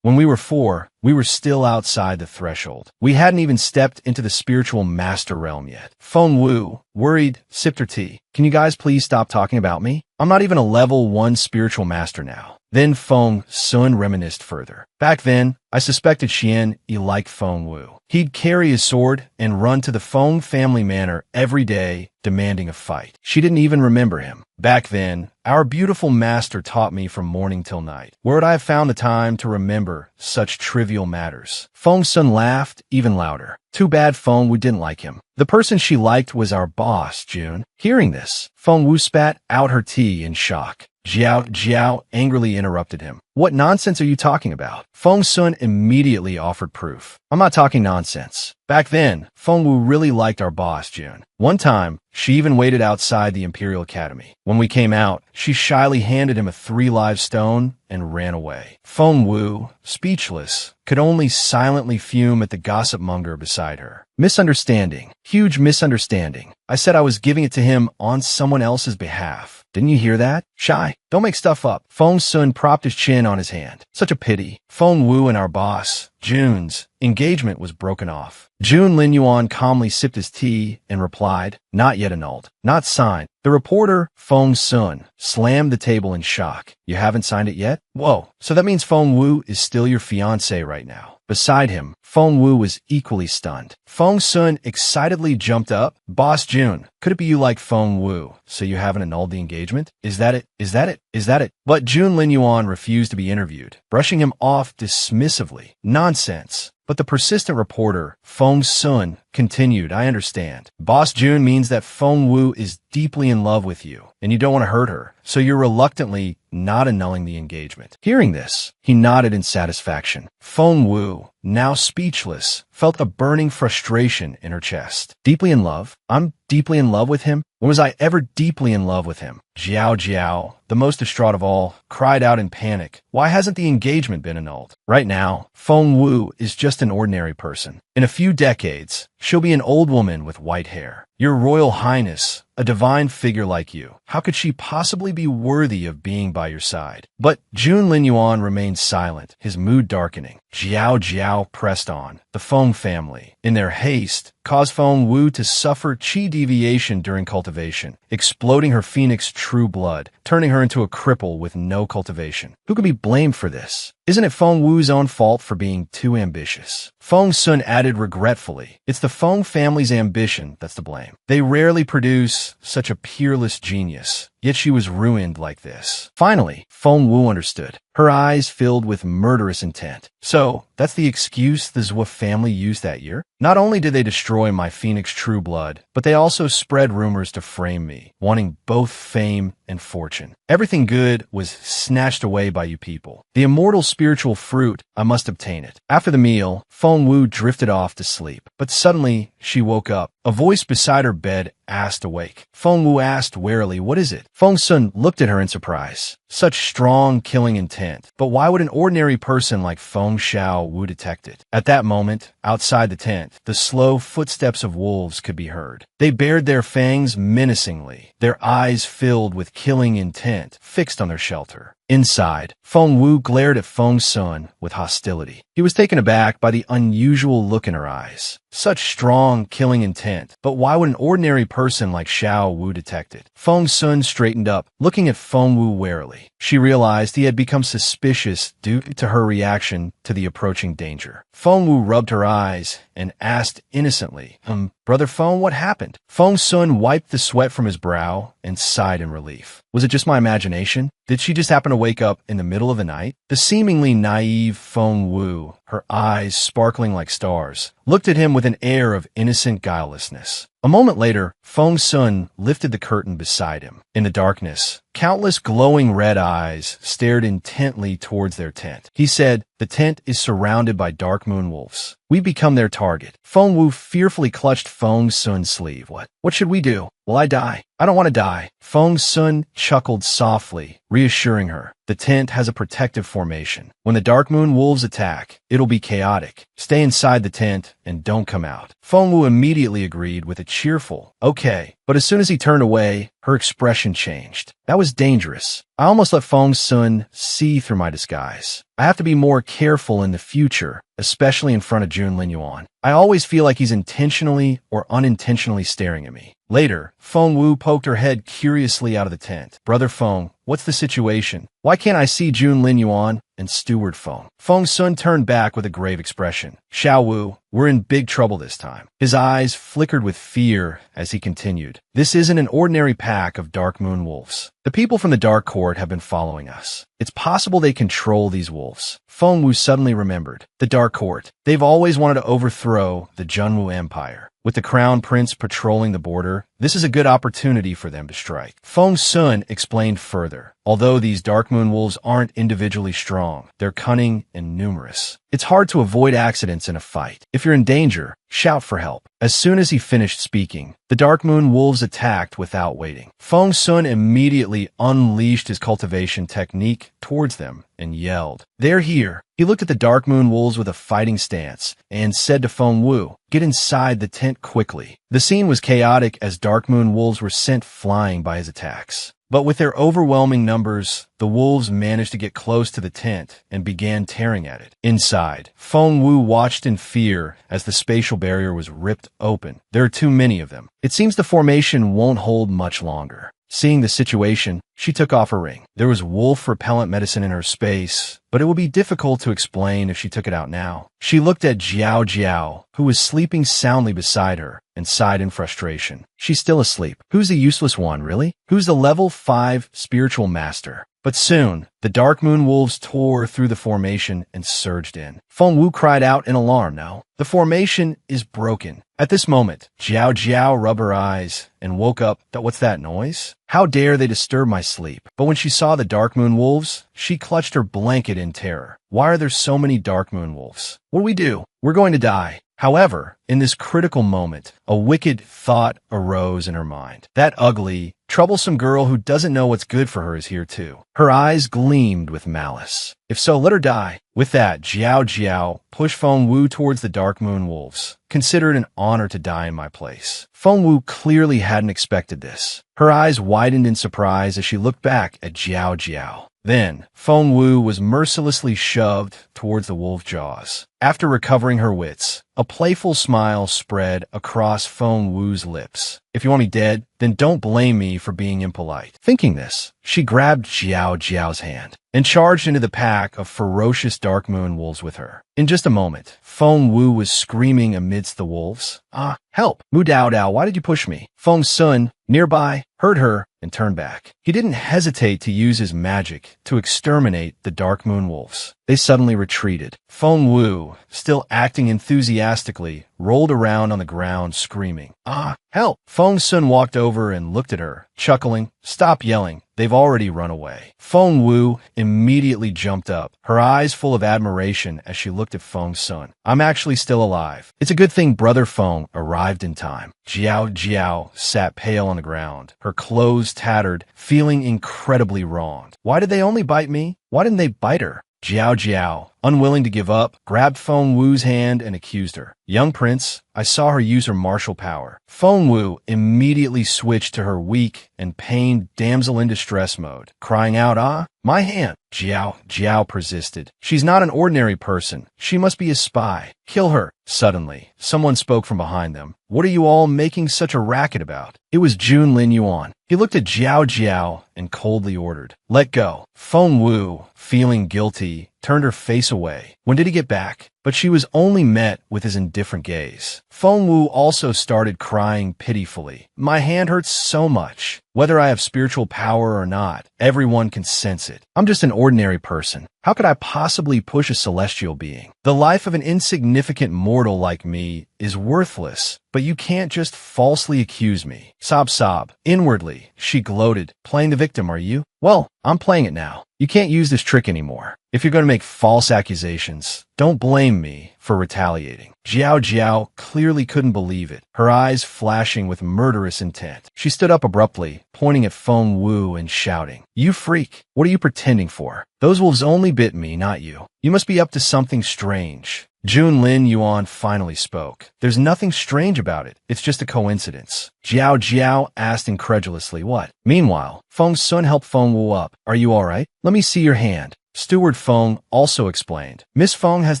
S1: When we were 4, we were still outside the threshold. We hadn't even stepped into the spiritual master realm yet. Feng Wu, worried, sipped her tea. Can you guys please stop talking about me? I'm not even a level 1 spiritual master now. Then Feng Sun reminisced further. Back then, I suspected Xian Yi liked Feng Wu. He'd carry his sword and run to the Feng family manor every day, demanding a fight. She didn't even remember him. Back then, our beautiful master taught me from morning till night. Where would I have found the time to remember such trivial matters? Feng Sun laughed even louder. Too bad Feng Wu didn't like him. The person she liked was our boss, June. Hearing this, Feng Wu spat out her tea in shock. Jiao angrily interrupted him. What nonsense are you talking about? Feng Sun immediately offered proof. I'm not talking nonsense. Back then, Feng Wu really liked our boss, June. One time, she even waited outside the Imperial Academy. When we came out, she shyly handed him a 3 live stone and ran away. Feng Wu, speechless, could only silently fume at the gossip monger beside her. Misunderstanding. Huge misunderstanding. I said I was giving it to him on someone else's behalf. Didn't you hear that? Shy. Don't make stuff up. Feng Sun propped his chin on his hand. Such a pity. Feng Wu and our boss, June's, engagement was broken off. June Linyuan calmly sipped his tea and replied, not yet annulled. Not signed. The reporter, Feng Sun, slammed the table in shock. You haven't signed it yet? Whoa. So that means Feng Wu is still your fiancé right now. Beside him, Feng Wu was equally stunned. Feng Sun excitedly jumped up. Boss June, could it be you like Feng Wu, so you haven't annulled the engagement? Is that it? Is that it? Is that it? But June Linyuan refused to be interviewed, brushing him off dismissively. Nonsense. But the persistent reporter, Feng Sun, continued, I understand. Boss June means that Feng Wu is deeply in love with you, and you don't want to hurt her, so you're reluctantly not annulling the engagement. Hearing this, he nodded in satisfaction. Feng Wu, now speechless, felt a burning frustration in her chest. Deeply in love? I'm deeply in love with him? When was I ever deeply in love with him? Jiao, the most distraught of all, cried out in panic. Why hasn't the engagement been annulled? Right now, Feng Wu is just an ordinary person. In a few decades, she'll be an old woman with white hair. Your Royal Highness, a divine figure like you, how could she possibly be worthy of being by your side? But June Linyuan remained silent, his mood darkening. Jiao pressed on. The Feng family, in their haste, caused Feng Wu to suffer qi deviation during cultivation, exploding her phoenix true blood, turning her into a cripple with no cultivation. Who could be blamed for this? Isn't it Feng Wu's own fault for being too ambitious? Feng Sun added regretfully, it's the Feng family's ambition that's to blame. They rarely produce such a peerless genius, yet she was ruined like this. Finally, Feng Wu understood. Her eyes filled with murderous intent. So, that's the excuse the Zhou family used that year? Not only did they destroy my Phoenix True Blood, but they also spread rumors to frame me, wanting both fame and fortune. Everything good was snatched away by you people. The immortal spiritual fruit, I must obtain it. After the meal, Feng Wu drifted off to sleep, but suddenly she woke up. A voice beside her bed asked awake. Feng Wu asked warily, what is it? Feng Sun looked at her in surprise. Such strong killing intent. But why would an ordinary person like Feng Xiao Wu detect it? At that moment, outside the tent, the slow footsteps of wolves could be heard. They bared their fangs menacingly, their eyes filled with killing intent, fixed on their shelter. Inside, Feng Wu glared at Feng Sun with hostility. He was taken aback by the unusual look in her eyes. Such strong killing intent, but why would an ordinary person like Xiao Wu detect it? Feng Sun straightened up, looking at Feng Wu warily. She realized he had become suspicious due to her reaction to the approaching danger. Feng Wu rubbed her eyes and asked innocently, Brother Feng, what happened? Feng Sun wiped the sweat from his brow and sighed in relief. Was it just my imagination? Did she just happen to wake up in the middle of the night? The seemingly naive Feng Wu, her eyes sparkling like stars, looked at him with an air of innocent guilelessness. A moment later, Feng Sun lifted the curtain beside him. In the darkness, countless glowing red eyes stared intently towards their tent. He said, the tent is surrounded by dark moon wolves. We've become their target. Feng Wu fearfully clutched Feng Sun's sleeve. What should we do? Will I die? I don't want to die. Feng Sun chuckled softly, reassuring her. The tent has a protective formation. When the dark moon wolves attack, it'll be chaotic. Stay inside the tent and don't come out. Feng Wu immediately agreed with a cheerful, okay. But as soon as he turned away, her expression changed. That was dangerous. I almost let Feng Sun see through my disguise. I have to be more careful in the future, especially in front of June Linyuan. I always feel like he's intentionally or unintentionally staring at me. Later, Feng Wu poked her head curiously out of the tent. Brother Feng, what's the situation? Why can't I see June Linyuan and steward Feng. Feng Sun turned back with a grave expression. Xiao Wu, we're in big trouble this time. His eyes flickered with fear as he continued. This isn't an ordinary pack of Dark Moon wolves. The people from the Dark Court have been following us. It's possible they control these wolves. Feng Wu suddenly remembered. The Dark Court. They've always wanted to overthrow the Junwu Empire. With the Crown Prince patrolling the border, this is a good opportunity for them to strike. Feng Sun explained further. Although these Dark Moon wolves aren't individually strong, they're cunning and numerous. It's hard to avoid accidents in a fight. If you're in danger, shout for help. As soon as he finished speaking, the Dark Moon wolves attacked without waiting. Feng Sun immediately unleashed his cultivation technique towards them and yelled, "They're here." He looked at the Dark Moon wolves with a fighting stance and said to Feng Wu, "Get inside the tent quickly." The scene was chaotic as Dark Moon wolves were sent flying by his attacks. But with their overwhelming numbers, the wolves managed to get close to the tent and began tearing at it. Inside, Feng Wu watched in fear as the spatial barrier was ripped open. There are too many of them. It seems the formation won't hold much longer. Seeing the situation, she took off her ring. There was wolf repellent medicine in her space, but it would be difficult to explain if she took it out now. She looked at Jiao Jiao, who was sleeping soundly beside her, and sighed in frustration. She's still asleep. Who's the useless one, really? Who's the level 5 spiritual master? But soon, the Dark Moon wolves tore through the formation and surged in. Feng Wu cried out in alarm. No, the formation is broken. At this moment, Jiao Jiao rubbed her eyes and woke up. What's that noise? How dare they disturb my sleep? But when she saw the Dark Moon wolves, she clutched her blanket in terror. Why are there so many Dark Moon wolves? What do we do? We're going to die. However, in this critical moment, a wicked thought arose in her mind. That ugly, troublesome girl who doesn't know what's good for her is here too. Her eyes gleamed with malice. If so, let her die. With that, Jiao Jiao pushed Feng Wu towards the Dark Moon wolves. Consider it an honor to die in my place. Feng Wu clearly hadn't expected this. Her eyes widened in surprise as she looked back at Jiao Jiao. Then, Feng Wu was mercilessly shoved towards the wolf jaws. After recovering her wits, a playful smile spread across Feng Wu's lips. If you want me dead, then don't blame me for being impolite. Thinking this, she grabbed Jiao Jiao's hand and charged into the pack of ferocious Dark Moon wolves with her. In just a moment, Feng Wu was screaming amidst the wolves. "Ah, help! Mu Dao Dao, why did you push me?" Feng Sun, nearby, heard her and turned back. He didn't hesitate to use his magic to exterminate the Dark Moon wolves. They suddenly retreated. Feng Wu, still acting enthusiastically, rolled around on the ground screaming, "Ah, help!" Feng Sun walked over and looked at her, chuckling. "Stop yelling. They've already run away." Feng Wu immediately jumped up, her eyes full of admiration as she looked at Feng Sun. "I'm actually still alive. It's a good thing Brother Feng arrived in time." Jiao Jiao sat pale on the ground, her clothes tattered, feeling incredibly wronged. Why did they only bite me? Why didn't they bite her? Jiao Jiao, unwilling to give up, grabbed Feng Wu's hand and accused her. "Young prince, I saw her use her martial power." Feng Wu immediately switched to her weak and pained damsel in distress mode, crying out, "Ah, my hand!" Jiao Jiao persisted. "She's not an ordinary person. She must be a spy. Kill her." Suddenly, someone spoke from behind them. "What are you all making such a racket about?" It was Jun Lin Yuan. He looked at Jiao Jiao and coldly ordered, "Let go." Feng Wu, feeling guilty, turned her face away. When did he get back? But she was only met with his indifferent gaze. Feng Wu also started crying pitifully. "My hand hurts so much. Whether I have spiritual power or not, everyone can sense it. I'm just an ordinary person. How could I possibly push a celestial being? The life of an insignificant mortal like me is worthless, but you can't just falsely accuse me." Sob sob. Inwardly, she gloated. "Playing the victim, are you? Well, I'm playing it now. You can't use this trick anymore. If you're going to make false accusations, don't blame me for retaliating." Jiao Jiao clearly couldn't believe it, her eyes flashing with murderous intent. She stood up abruptly, pointing at Feng Wu and shouting, "You freak! What are you pretending for? Those wolves only bit me, not you. You must be up to something strange." Jun Lin Yuan finally spoke. "There's nothing strange about it. It's just a coincidence." Jiao Jiao asked incredulously, "What?" Meanwhile, Feng Sun helped Feng Wu up. "Are you all right? Let me see your hand." Steward Feng also explained. Miss Feng has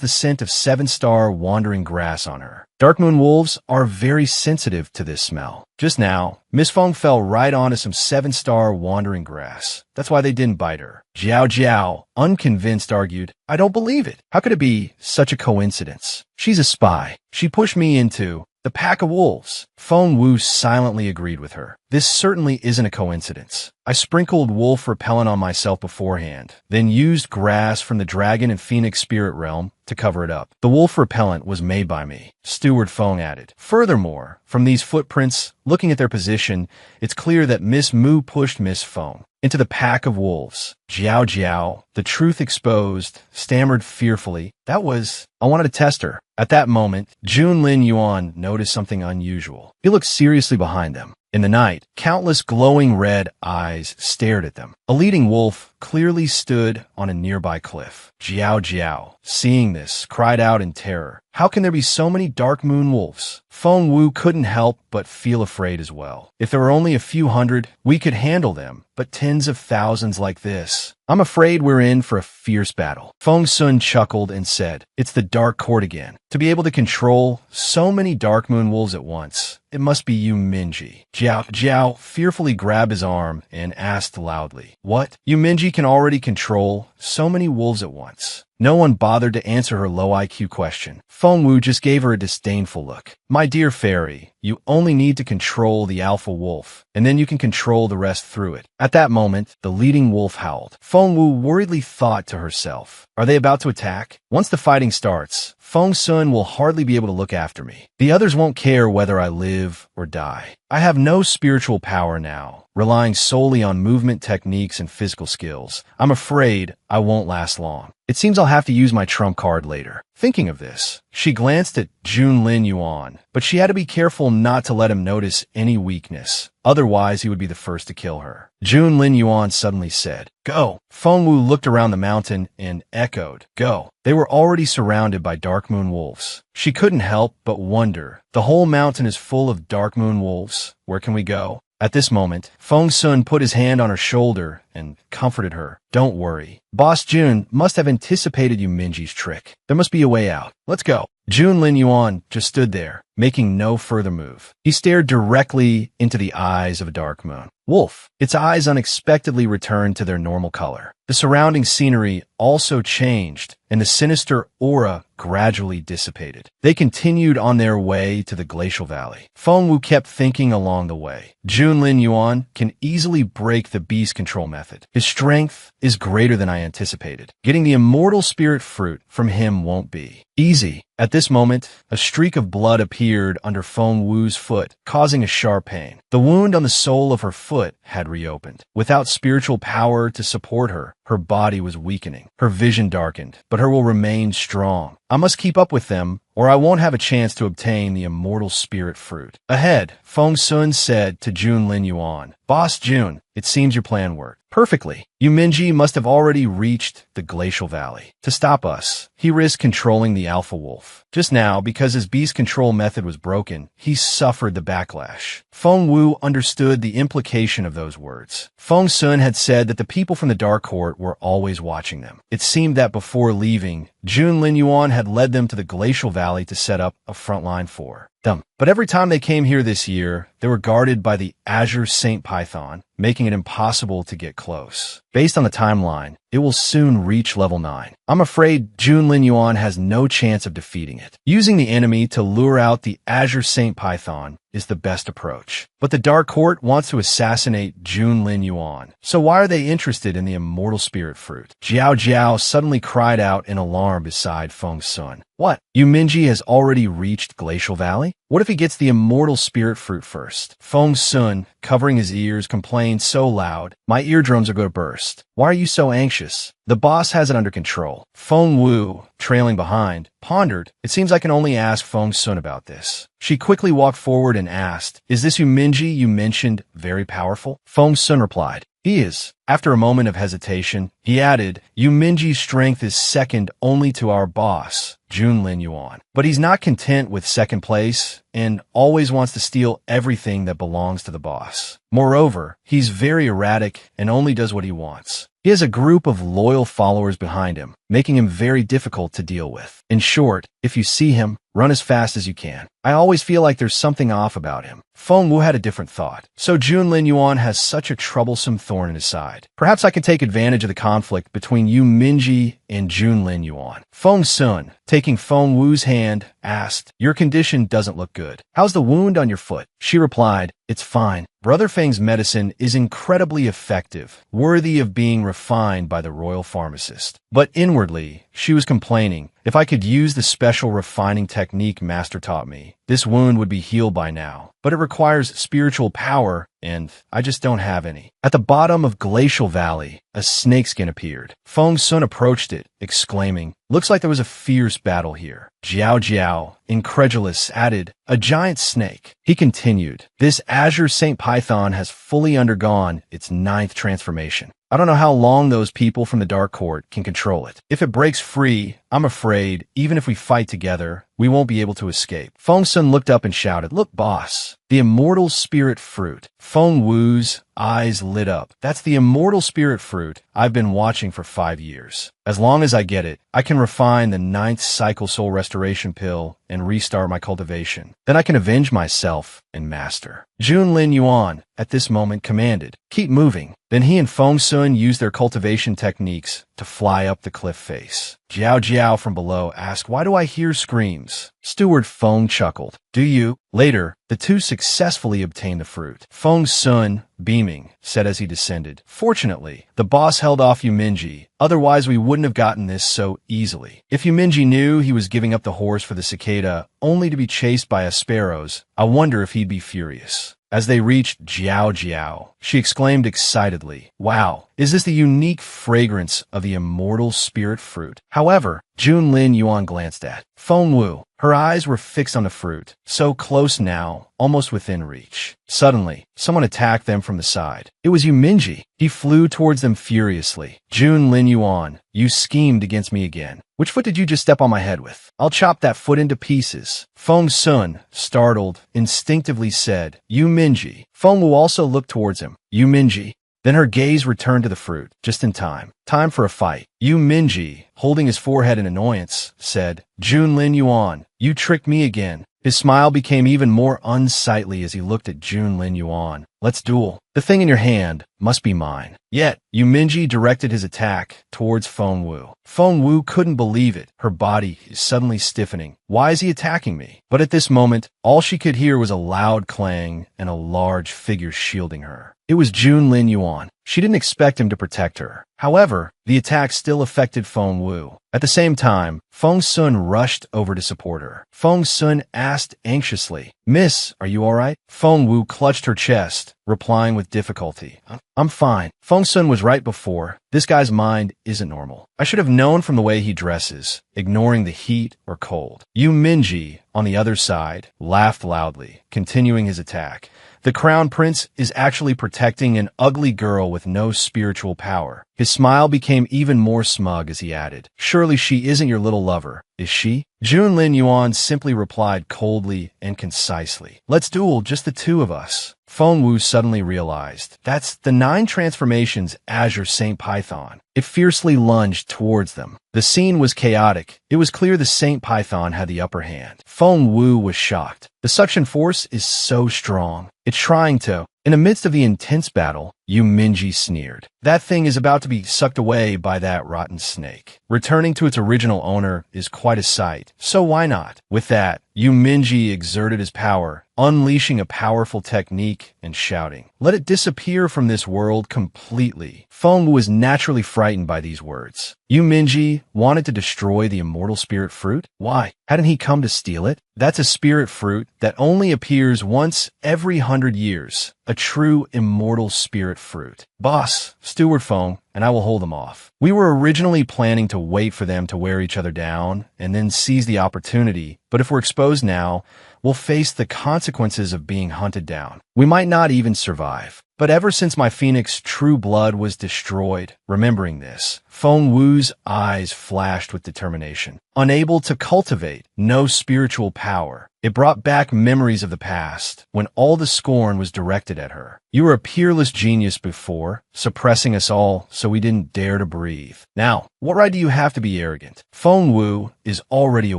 S1: the scent of 7-star wandering grass on her. Dark moon wolves are very sensitive to this smell. Just now, Miss Feng fell right onto some 7-star wandering grass. That's why they didn't bite her. Jiao Jiao, unconvinced, argued, I don't believe it. How could it be such a coincidence? She's a spy. She pushed me into the pack of wolves. Feng Wu silently agreed with her. This certainly isn't a coincidence. I sprinkled wolf repellent on myself beforehand, then used grass from the dragon and phoenix spirit realm to cover it up. The wolf repellent was made by me, Steward Feng added. Furthermore, from these footprints, looking at their position, it's clear that Miss Mu pushed Miss Feng into the pack of wolves. Jiao Jiao, the truth exposed, stammered fearfully. I wanted to test her. At that moment, Junlin Yuan noticed something unusual. He looked seriously behind them. In the night, countless glowing red eyes stared at them. A leading wolf clearly stood on a nearby cliff. Jiao Jiao, seeing this, cried out in terror. How can there be so many dark moon wolves? Feng Wu couldn't help but feel afraid as well. If there were only a few hundred, we could handle them, but tens of thousands like this. I'm afraid we're in for a fierce battle. Feng Sun chuckled and said, It's the Dark Court again. To be able to control so many dark moon wolves at once, it must be you, Minji. Jiao Jiao fearfully grabbed his arm and asked loudly, What? You Minji can already control so many wolves at once. No one bothered to answer her low IQ question. Feng Wu just gave her a disdainful look. My dear fairy, you only need to control the alpha wolf, and then you can control the rest through it. At that moment, the leading wolf howled. Feng Wu worriedly thought to herself, Are they about to attack? Once the fighting starts, Feng Sun will hardly be able to look after me. The others won't care whether I live or die. I have no spiritual power now, relying solely on movement techniques and physical skills. I'm afraid I won't last long. It seems I'll have to use my trump card later. Thinking of this, she glanced at Junlin Yuan, but she had to be careful not to let him notice any weakness. Otherwise, he would be the first to kill her. Junlin Yuan suddenly said, Go. Feng Wu looked around the mountain and echoed, Go. They were already surrounded by dark moon wolves. She couldn't help but wonder, the whole mountain is full of dark moon wolves. Where can we go? At this moment, Feng Sun put his hand on her shoulder and comforted her. Don't worry. Boss Jun must have anticipated you Minji's trick. There must be a way out. Let's go. Junlin Yuan just stood there, making no further move. He stared directly into the eyes of a dark moon wolf. Its eyes unexpectedly returned to their normal color. The surrounding scenery also changed, and the sinister aura gradually dissipated. They continued on their way to the glacial valley. Feng Wu kept thinking along the way. Junlin Yuan can easily break the beast control method. His strength is greater than I anticipated. Getting the immortal spirit fruit from him won't be easy. At this moment, a streak of blood appeared under Feng Wu's foot, causing a sharp pain. The wound on the sole of her foot had reopened. Without spiritual power to support her, her body was weakening. Her vision darkened, but her will remain strong. I must keep up with them, or I won't have a chance to obtain the immortal spirit fruit. Ahead, Feng Sun said to Junlin Yuan, Boss Jun, it seems your plan worked perfectly. You Minji must have already reached the glacial valley. To stop us, he risked controlling the alpha wolf. Just now, because his beast control method was broken, he suffered the backlash. Feng Wu understood the implication of those words. Feng Sun had said that the people from the Dark Court were always watching them. It seemed that before leaving, Junlin Yuan had led them to the glacial valley to set up a front line for them. But every time they came here this year, they were guarded by the Azure Saint Python, making it impossible to get close. Based on the timeline, it will soon reach level 9. I'm afraid Junlin Yuan has no chance of defeating it. Using the enemy to lure out the Azure Saint Python is the best approach. But the Dark Court wants to assassinate Junlin Yuan. So why are they interested in the immortal spirit fruit? Jiao Jiao suddenly cried out in alarm beside Feng Sun. What? You Minji has already reached Glacial Valley? What if he gets the immortal spirit fruit first? Feng Sun, covering his ears, complained so loud, my eardrums are going to burst. Why are you so anxious? The boss has it under control. Feng Wu, trailing behind, pondered. It seems I can only ask Feng Sun about this. She quickly walked forward and asked, Is this Minji you mentioned very powerful? Feng Sun replied, He is. After a moment of hesitation, he added, Minji's strength is second only to our boss, Junlin Yuan. But he's not content with second place and always wants to steal everything that belongs to the boss. Moreover, he's very erratic and only does what he wants. He has a group of loyal followers behind him, making him very difficult to deal with. In short, if you see him, run as fast as you can. I always feel like there's something off about him. Feng Wu had a different thought. So Junlin Yuan has such a troublesome thorn in his side. Perhaps I can take advantage of the conflict between Yu Minji and Junlin Yuan. Feng Sun, taking Feng Wu's hand, asked, "Your condition doesn't look good. How's the wound on your foot?" She replied, "It's fine. Brother Feng's medicine is incredibly effective, worthy of being refined by the royal pharmacist." But inwardly, she was complaining, "If I could use the special refining technique Master taught me, this wound would be healed by now. But it requires spiritual power, and I just don't have any." At the bottom of Glacial Valley, a snakeskin appeared. Feng Sun approached it, exclaiming, "Looks like there was a fierce battle here." Jiao Jiao, incredulous, added, "A giant snake." He continued, "This Azure Saint Python has fully undergone its 9th transformation. I don't know how long those people from the Dark Court can control it. If it breaks free, I'm afraid, even if we fight together, we won't be able to escape." Feng Sun looked up and shouted, "Look, boss, the immortal spirit fruit." Feng Wu's eyes lit up. "That's the immortal spirit fruit I've been watching for 5 years. As long as I get it, I can refine the 9th cycle soul restoration pill and restart my cultivation. Then I can avenge myself and master." Junlin Yuan, at this moment, commanded, "Keep moving." Then he and Feng Sun used their cultivation techniques to fly up the cliff face. Jiao Jiao from below asked, "Why do I hear screams?" Steward Feng chuckled. "Do you?" Later, the two successfully obtained the fruit. Feng Sun, beaming, said as he descended, "Fortunately, the boss held off Yuminji. Otherwise, we wouldn't have gotten this so easily. If Yuminji knew he was giving up the horse for the cicada only to be chased by a sparrows, I wonder if he'd be furious." As they reached Jiao Jiao, she exclaimed excitedly, "Wow, is this the unique fragrance of the immortal spirit fruit?" However, Junlin Yuan glanced at Feng Wu. Her eyes were fixed on the fruit, so close now, almost within reach. Suddenly, someone attacked them from the side. It was Yuminji. He flew towards them furiously. "Junlin Yuan, you schemed against me again. Which foot did you just step on my head with? I'll chop that foot into pieces." Feng Sun, startled, instinctively said, "Yuminji." Feng Wu also looked towards him. "Yuminji." Then her gaze returned to the fruit, just in time. Time for a fight. Yuminji, holding his forehead in annoyance, said, "Junlin Yuan, you tricked me again." His smile became even more unsightly as he looked at Junlin Yuan. "Let's duel. The thing in your hand must be mine." Yet, Yuminji directed his attack towards Feng Wu. Feng Wu couldn't believe it. Her body is suddenly stiffening. Why is he attacking me? But at this moment, all she could hear was a loud clang and a large figure shielding her. It was Junlin Yuan. She didn't expect him to protect her. However, the attack still affected Feng Wu. At the same time, Feng Sun rushed over to support her. Feng Sun asked anxiously, "Miss, are you all right?" Feng Wu clutched her chest, replying with difficulty, "I'm fine." Feng Sun was right before. This guy's mind isn't normal. I should have known from the way he dresses, ignoring the heat or cold. Yuminji, on the other side, laughed loudly, continuing his attack. The crown prince is actually protecting an ugly girl with no spiritual power. His smile became even more smug as he added, "Surely she isn't your little lover, is she?" Junlin Yuan simply replied coldly and concisely, "Let's duel, just the two of us." Feng Wu suddenly realized, that's the 9 transformations Azure Saint Python. It fiercely lunged towards them. The scene was chaotic. It was clear the Saint Python had the upper hand. Feng Wu was shocked. The suction force is so strong. It's trying to. In the midst of the intense battle, Yuminji sneered. "That thing is about to be sucked away by that rotten snake. Returning to its original owner is quite a sight, so why not?" With that, Yuminji exerted his power, unleashing a powerful technique and shouting, "Let it disappear from this world completely." Feng Wu was naturally frightened by these words. Yuminji wanted to destroy the immortal spirit fruit? Why? Hadn't he come to steal it? That's a spirit fruit that only appears once every 100 years. A true immortal spirit fruit. "Boss, Steward Feng, and I will hold them off. We were originally planning to wait for them to wear each other down and then seize the opportunity, but if we're exposed now, we'll face the consequences of being hunted down. We might not even survive. But ever since my phoenix true blood was destroyed, remembering this, Feng Wu's eyes flashed with determination. Unable to cultivate no spiritual power, it brought back memories of the past, when all the scorn was directed at her. You were a peerless genius before, suppressing us all so we didn't dare to breathe. Now, what right do you have to be arrogant? Feng Wu is already a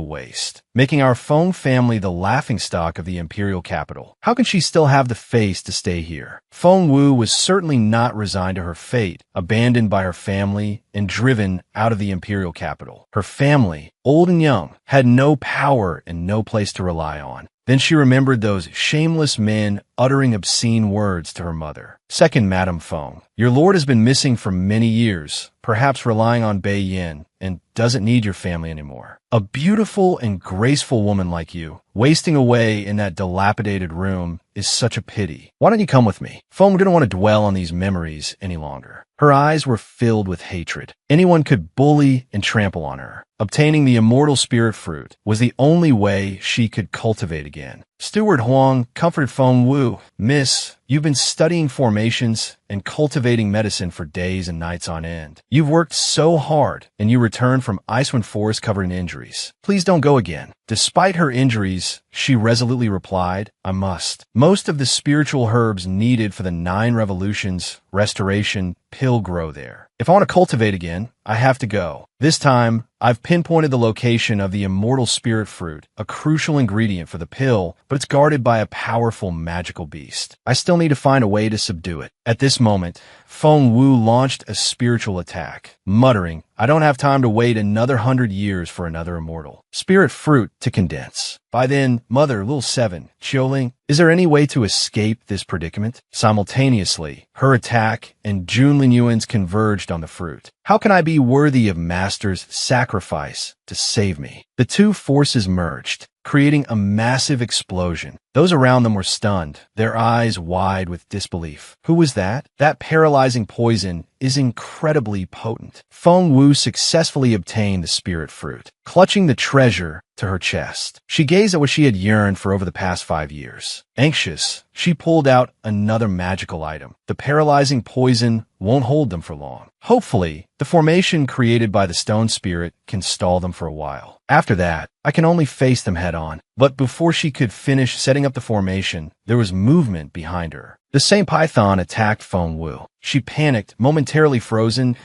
S1: waste, making our Feng family the laughingstock of the imperial capital. How can she still have the face to stay here? Feng Wu was certainly not resigned to her fate, abandoned by her family and driven out of the imperial capital. Her family, old and young, had no power and no place to rely on. Then she remembered those shameless men uttering obscene words to her mother. Second, Madame Feng, your lord has been missing for many years, perhaps relying on Bei Yin, and doesn't need your family anymore. A beautiful and graceful woman like you, wasting away in that dilapidated room is such a pity. Why don't you come with me? Feng didn't want to dwell on these memories any longer. Her eyes were filled with hatred. Anyone could bully and trample on her. Obtaining the immortal spirit fruit was the only way she could cultivate again. Steward Huang comforted Feng Wu. Miss, you've been studying formations and cultivating medicine for days and nights on end. You've worked so hard, and you returned from Icewind Forest covered in injuries. Please don't go again. Despite her injuries, she resolutely replied, I must. Most of the spiritual herbs needed for the 9 revolutions, restoration, pill grow there. If I want to cultivate again, I have to go. This time, I've pinpointed the location of the immortal spirit fruit, a crucial ingredient for the pill, but it's guarded by a powerful magical beast. I still need to find a way to subdue it. At this moment, Feng Wu launched a spiritual attack, muttering, I don't have time to wait another 100 years for another immortal spirit fruit to condense. By then, Mother, Little 7, Qiuling, is there any way to escape this predicament? Simultaneously, her attack and Jun Linyuan's converged on the fruit. How can I be worthy of Master's sacrifice to save me? The two forces merged, creating a massive explosion. Those around them were stunned, their eyes wide with disbelief. Who was that? That paralyzing poison is incredibly potent. Feng Wu successfully obtained the spirit fruit, clutching the treasure to her chest. She gazed at what she had yearned for over the past 5 years. Anxious, she pulled out another magical item. The paralyzing poison won't hold them for long. Hopefully, the formation created by the stone spirit can stall them for a while. After that, I can only face them head on. But before she could finish setting up the formation, there was movement behind her. The Saint Python attacked Feng Wu. She panicked, momentarily frozen,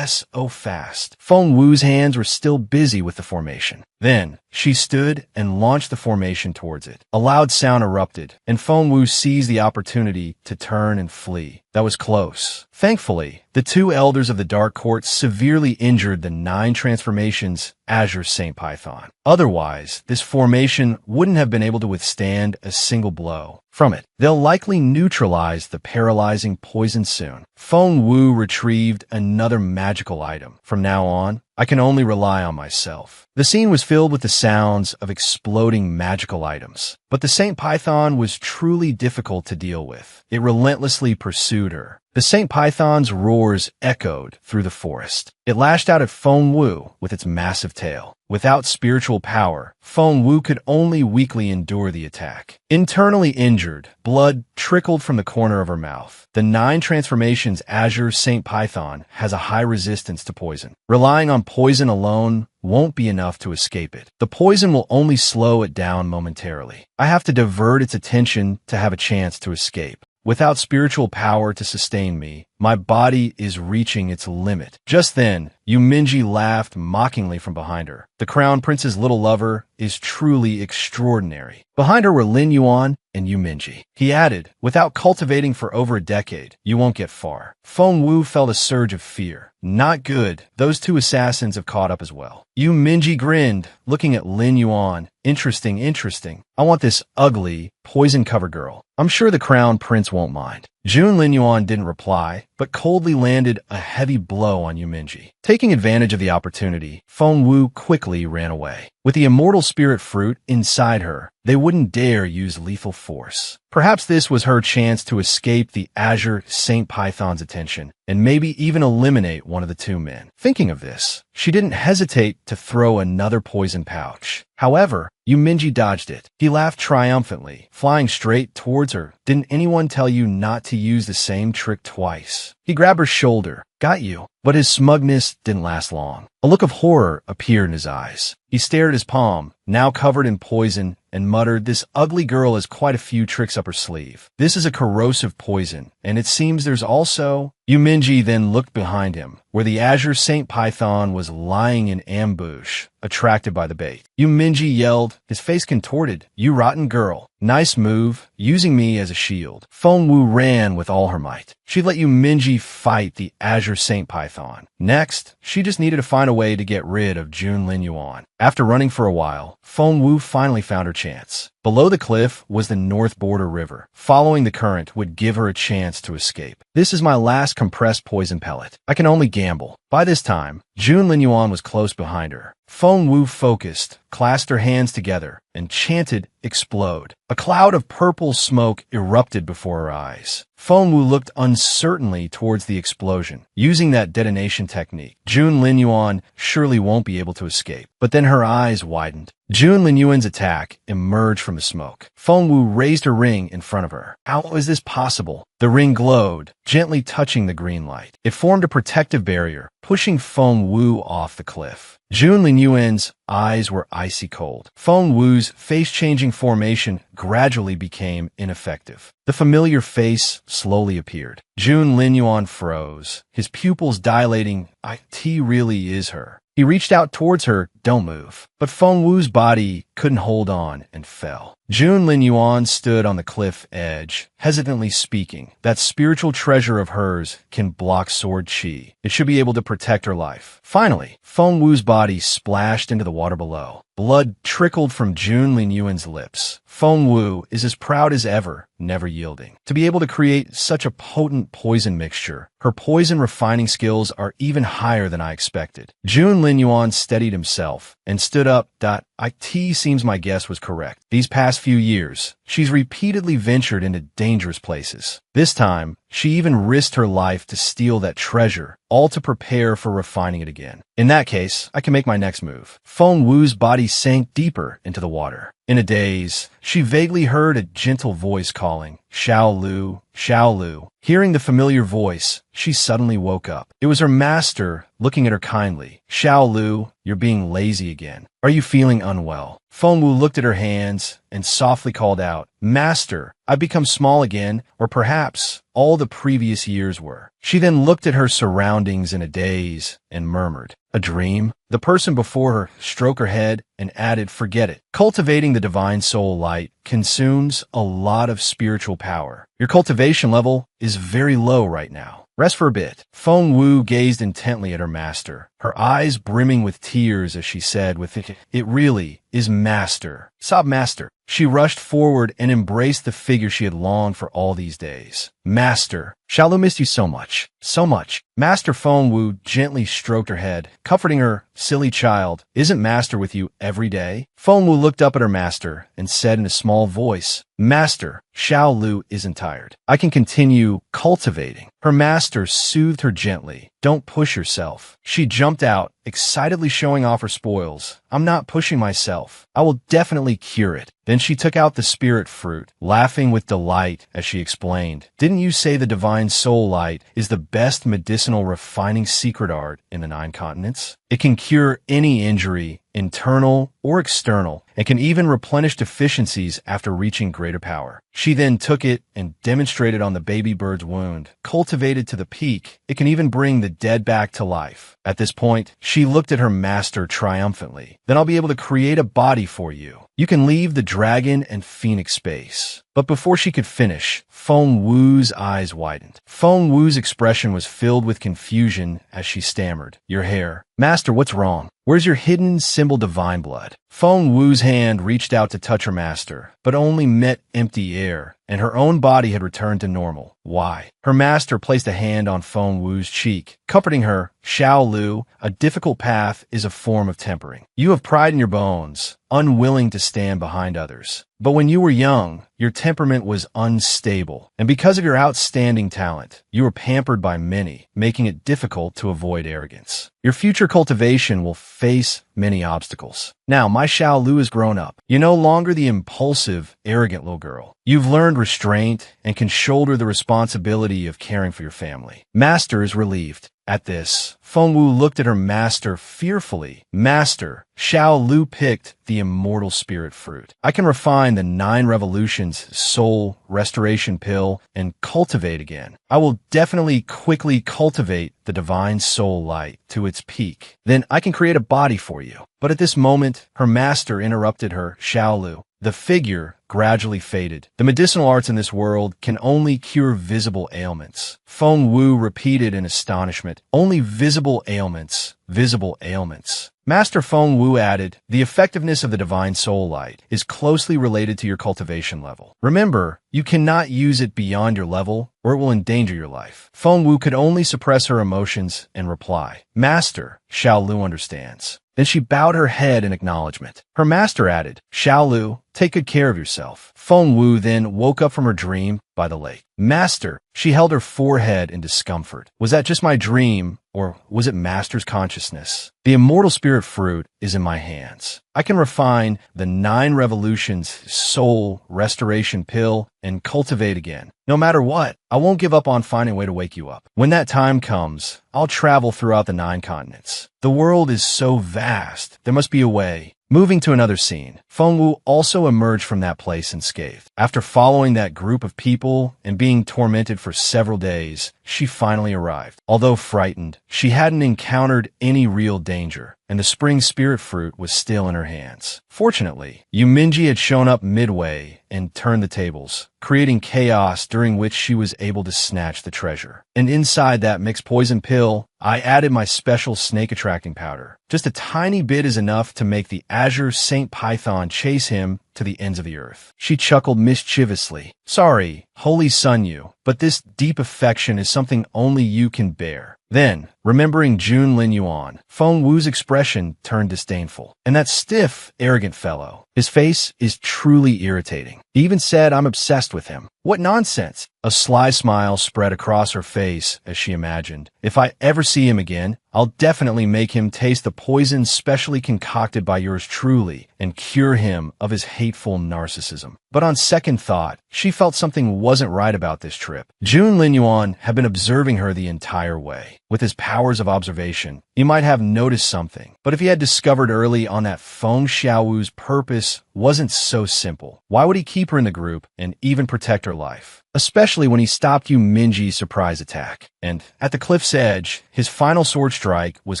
S1: so fast. Feng Wu's hands were still busy with the formation. Then, she stood and launched the formation towards it. A loud sound erupted, and Feng Wu seized the opportunity to turn and flee. That was close. Thankfully, the 2 elders of the Dark Court severely injured the 9 transformations Azure Saint Python. Otherwise, this formation wouldn't have been able to withstand a single blow from it. They'll likely neutralize the paralyzing poison soon. Feng Wu retrieved another magical item. From now on, I can only rely on myself. The scene was filled with the sounds of exploding magical items, but the Saint Python was truly difficult to deal with. It relentlessly pursued her. The Saint Python's roars echoed through the forest. It lashed out at Feng Wu with its massive tail. Without spiritual power, Feng Wu could only weakly endure the attack. Internally injured, blood trickled from the corner of her mouth. The 9 transformations Azure Saint Python has a high resistance to poison. Relying on poison alone won't be enough to escape it. The poison will only slow it down momentarily. I have to divert its attention to have a chance to escape. Without spiritual power to sustain me, my body is reaching its limit. Just then, Yu Minji laughed mockingly from behind her. The Crown Prince's little lover is truly extraordinary. Behind her were Lin Yuan and Yu Minji. He added, without cultivating for over a decade, you won't get far. Feng Wu felt a surge of fear. Not good. Those 2 assassins have caught up as well. Yu Minji grinned, looking at Lin Yuan. Interesting, interesting. I want this ugly, poison-covered girl. I'm sure the Crown Prince won't mind. Jun Lin Yuan didn't reply, but coldly landed a heavy blow on Yu Minji. Taking advantage of the opportunity, Feng Wu quickly ran away. With the immortal spirit fruit inside her, they wouldn't dare use lethal force. Perhaps this was her chance to escape the Azure Saint Python's attention, and maybe even eliminate one of the 2 men. Thinking of this, she didn't hesitate to throw another poison pouch. However, Minji dodged it. He laughed triumphantly, flying straight towards her. Didn't anyone tell you not to use the same trick twice? He grabbed her shoulder. Got you. But his smugness didn't last long. A look of horror appeared in his eyes. He stared at his palm, now covered in poison, and muttered, "This ugly girl has quite a few tricks up her sleeve. This is a corrosive poison, and it seems there's also—" Minji then looked behind him, where the Azure Saint Python was lying in ambush, attracted by the bait. Minji yelled, his face contorted, "You rotten girl. Nice move, using me as a shield." Wu ran with all her might. She'd let Minji fight the Azure Saint Python. Next, she just needed to find a way to get rid of Jun Linyuan. After running for a while, Wu finally found her chance. Below the cliff was the North Border River. Following the current would give her a chance to escape. "This is my last compressed poison pellet. I can only gamble." By this time, Jun Linyuan was close behind her. Wu focused, clasped her hands together, and chanted, "Explode." A cloud of purple smoke erupted before her eyes. Wu looked uncertainly towards the explosion. Using that detonation technique, Jun Linyuan surely won't be able to escape. But then her eyes widened. Jun Linyuan's attack emerged from the smoke. Wu raised her ring in front of her. How is this possible? The ring glowed, gently touching the green light. It formed a protective barrier, pushing Wu off the cliff. Jun Linyuan's eyes were icy cold. Wu's face-changing formation gradually became ineffective. The familiar face slowly appeared. Jun Linyuan froze, his pupils dilating. "It really is her." He reached out towards her. "Don't move." But Wu's body couldn't hold on and fell. Jun Linyuan stood on the cliff edge, hesitantly speaking. That spiritual treasure of hers can block sword chi. It should be able to protect her life. Finally, Wu's body splashed into the water below. Blood trickled from Jun Linyuan's lips. Wu is as proud as ever, never yielding. To be able to create such a potent poison mixture, her poison refining skills are even higher than I expected. Jun Linyuan steadied himself and stood up. "It seems my guess was correct. These past few years, she's repeatedly ventured into dangerous places. This time, she even risked her life to steal that treasure, all to prepare for refining it again. In that case, I can make my next move." Wu's body sank deeper into the water. In a daze, she vaguely heard a gentle voice calling, "Xiao Lu, Xiao Lu." Hearing the familiar voice, she suddenly woke up. It was her master, looking at her kindly. "Xiao Lu, you're being lazy again. Are you feeling unwell?" Wu looked at her hands and softly called out, "Master, I've become small again, or perhaps all the previous years were." She then looked at her surroundings in a daze and murmured, "A dream?" The person before her stroked her head and added, "Forget it. Cultivating the divine soul light consumes a lot of spiritual power. Your cultivation level is very low right now. Rest for a bit." Wu gazed intently at her master, her eyes brimming with tears as she said with "It really is master. Sob master." She rushed forward and embraced the figure she had longed for all these days. "Master, Xiaolu missed you so much. So much." Master Wu gently stroked her head, comforting her. "Silly child, isn't Master with you every day?" Wu looked up at her master and said in a small voice, "Master, Xiao Lu isn't tired. I can continue cultivating." Her master soothed her gently. "Don't push yourself." She jumped out, excitedly showing off her spoils. "I'm not pushing myself. I will definitely cure it." Then she took out the spirit fruit, laughing with delight as she explained, "Didn't you say the divine soul light is the best medicinal refining secret art in the 9 continents? It can cure any injury, internal or external, and can even replenish deficiencies after reaching greater power." She then took it and demonstrated on the baby bird's wound. Cultivated to the peak, it can even bring the dead back to life. At this point, she looked at her master triumphantly. "Then I'll be able to create a body for you. You can leave the dragon and phoenix space." But before she could finish, Wu's eyes widened. Wu's expression was filled with confusion as she stammered, "Your hair. Master, what's wrong? Where's your hidden symbol divine blood?" Wu's hand reached out to touch her master, but only met empty air, and her own body had returned to normal. "Why?" Her master placed a hand on Wu's cheek, comforting her. "Xiao Lu, a difficult path is a form of tempering. You have pride in your bones, unwilling to stand behind others. But when you were young, your temperament was unstable, and because of your outstanding talent, you were pampered by many, making it difficult to avoid arrogance. Your future cultivation will face many obstacles. Now, my Xiao Lu has grown up. You're no longer the impulsive, arrogant little girl. You've learned restraint and can shoulder the responsibility of caring for your family. Master is relieved. At this, Feng Wu looked at her master fearfully. Master, Xiao Lu picked the immortal spirit fruit. I can refine the 9 revolutions, soul, restoration pill, and cultivate again. I will definitely quickly cultivate the divine soul light to its peak. Then I can create a body for you. But at this moment, her master interrupted her, Xiao Lu. The figure gradually faded. The medicinal arts in this world can only cure visible ailments. Feng Wu repeated in astonishment, only visible ailments, visible ailments. Master Feng Wu added, the effectiveness of the divine soul light is closely related to your cultivation level. Remember, you cannot use it beyond your level or it will endanger your life. Feng Wu could only suppress her emotions and reply, Master, Xiao Lu understands. Then she bowed her head in acknowledgement. Her master added, Xiao Lu, take good care of yourself. Feng Wu then woke up from her dream by the lake. Master, she held her forehead in discomfort. Was that just my dream, or was it Master's consciousness? The immortal spirit fruit is in my hands. I can refine the 9 revolutions, soul, restoration pill, and cultivate again. No matter what, I won't give up on finding a way to wake you up. When that time comes, I'll travel throughout the 9 continents. The world is so vast, there must be a way. Moving to another scene, Feng Wu also emerged from that place unscathed. After following that group of people and being tormented for several days, she finally arrived. Although frightened, she hadn't encountered any real danger, and the spring spirit fruit was still in her hands. Fortunately, Yuminji had shown up midway and turned the tables, creating chaos during which she was able to snatch the treasure. And inside that mixed poison pill, I added my special snake-attracting powder. Just a tiny bit is enough to make the Azure Saint Python chase him to the ends of the earth. She chuckled mischievously. Sorry, Holy Sun Yu, but this deep affection is something only you can bear. Then, remembering Jun Lin Yuan, Feng Wu's expression turned disdainful. And that stiff, arrogant fellow, his face is truly irritating. He even said I'm obsessed with him. What nonsense! A sly smile spread across her face as she imagined. If I ever see him again, I'll definitely make him taste the poison specially concocted by yours truly and cure him of his hateful narcissism. But on second thought, she felt something wasn't right about this trip. Jun Lin Yuan had been observing her the entire way. With his powers of observation, he might have noticed something. But if he had discovered early on that Feng Xiaowu's purpose wasn't so simple, why would he keep her in the group and even protect her life? Especially when he stopped Yuminji's surprise attack. And at the cliff's edge, his final sword strike was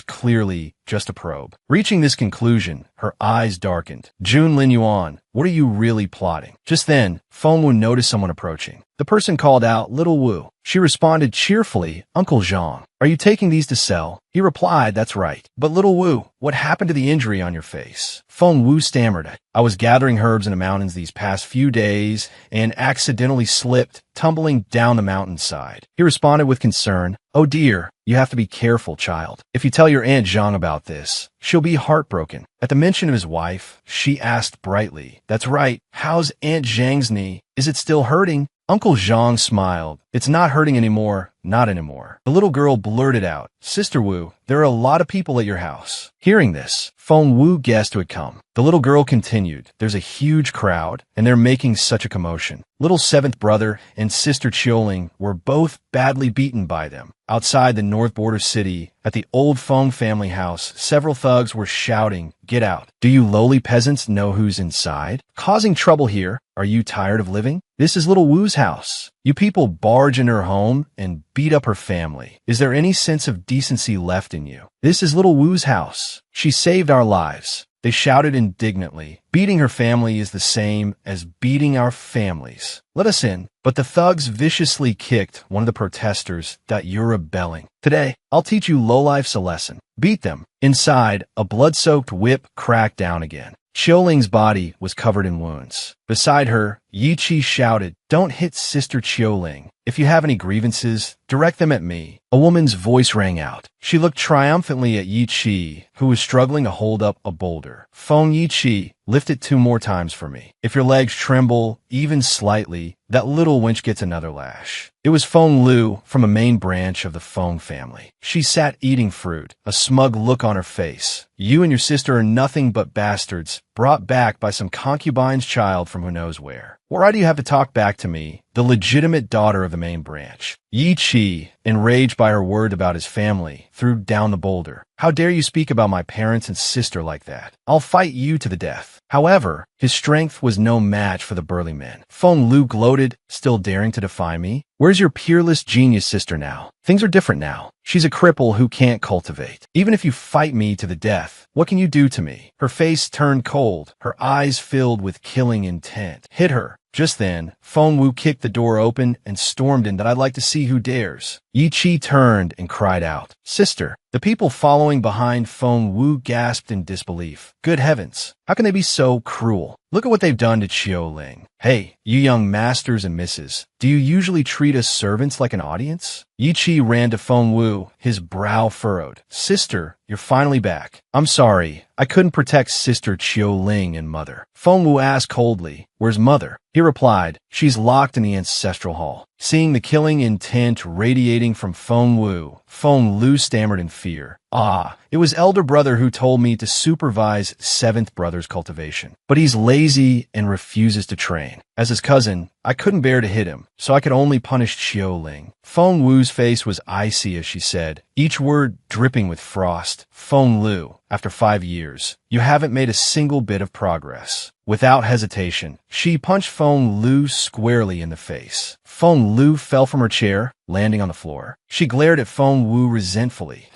S1: clearly just a probe. Reaching this conclusion, her eyes darkened. Jun Lin Yuan, what are you really plotting? Just then, Feng Wu noticed someone approaching. The person called out, Little Wu. She responded cheerfully, Uncle Zhang, are you taking these to sell? He replied, that's right. But Little Wu, what happened to the injury on your face? Feng Wu stammered, I was gathering herbs in the mountains these past few days and accidentally slipped, tumbling down the mountainside. He responded with concern, oh dear, you have to be careful, child. If you tell your Aunt Zhang about this, she'll be heartbroken. At the mention of his wife, she asked brightly, that's right, how's Aunt Zhang's knee? Is it still hurting? Uncle Zhang smiled. It's not hurting anymore, not anymore. The little girl blurted out, Sister Wu, there are a lot of people at your house. Hearing this, Feng Wu guessed who had come. The little girl continued, there's a huge crowd, and they're making such a commotion. Little seventh brother and sister Chioling were both badly beaten by them. Outside the north border city, at the old Feng family house, several thugs were shouting, get out. Do you lowly peasants know who's inside? Causing trouble here. Are you tired of living? This is little Wu's house. You people barge in her home and beat up her family. Is there any sense of decency left in you? This is little Wu's house. She saved our lives. They shouted indignantly. Beating her family is the same as beating our families. Let us in. But the thugs viciously kicked one of the protesters that you're rebelling. Today, I'll teach you lowlifes a lesson. Beat them. Inside, a blood-soaked whip cracked down again. Qiuling's body was covered in wounds. Beside her, Yi Chi shouted, "Don't hit Sister Qiuling. If you have any grievances, direct them at me." A woman's voice rang out. She looked triumphantly at Yi Chi, who was struggling to hold up a boulder. "Phone Yi Chi, lift it 2 more times for me. If your legs tremble, even slightly, that little wench gets another lash." It was Feng Lu from a main branch of the Feng family. She sat eating fruit, a smug look on her face. "You and your sister are nothing but bastards, brought back by some concubine's child from who knows where. Why do you have to talk back to me, the legitimate daughter of the main branch?" Yi Chi, enraged by her word about his family, threw down the boulder. "How dare you speak about my parents and sister like that? I'll fight you to the death." However, his strength was no match for the burly man. Feng Lu gloated, "Still daring to defy me? Where's your peerless genius sister now? Things are different now. She's a cripple who can't cultivate. Even if you fight me to the death, what can you do to me?" Her face turned cold, her eyes filled with killing intent. "Hit her." Just then, Feng Wu kicked the door open and stormed in. "That I'd like to see who dares." Yi Chi turned and cried out, "Sister!" The people following behind Feng Wu gasped in disbelief. "Good heavens, how can they be so cruel? Look at what they've done to Qiuling. Hey, you young masters and misses, do you usually treat us servants like an audience?" Yi Chi ran to Feng Wu, his brow furrowed. "Sister, you're finally back. I'm sorry, I couldn't protect Sister Qiuling and Mother." Feng Wu asked coldly, "Where's Mother?" He replied, "She's locked in the ancestral hall." Seeing the killing intent radiating from Feng Wu, Feng Lu stammered in fear. "Ah, it was elder brother who told me to supervise 7th brother's cultivation. But he's lazy and refuses to train. As his cousin, I couldn't bear to hit him, so I could only punish Qiuling." Feng Wu's face was icy as she said, each word dripping with frost. "Feng Lu, after 5 years, you haven't made a single bit of progress." Without hesitation, she punched Feng Lu squarely in the face. Feng Lu fell from her chair, landing on the floor. She glared at Feng Wu resentfully.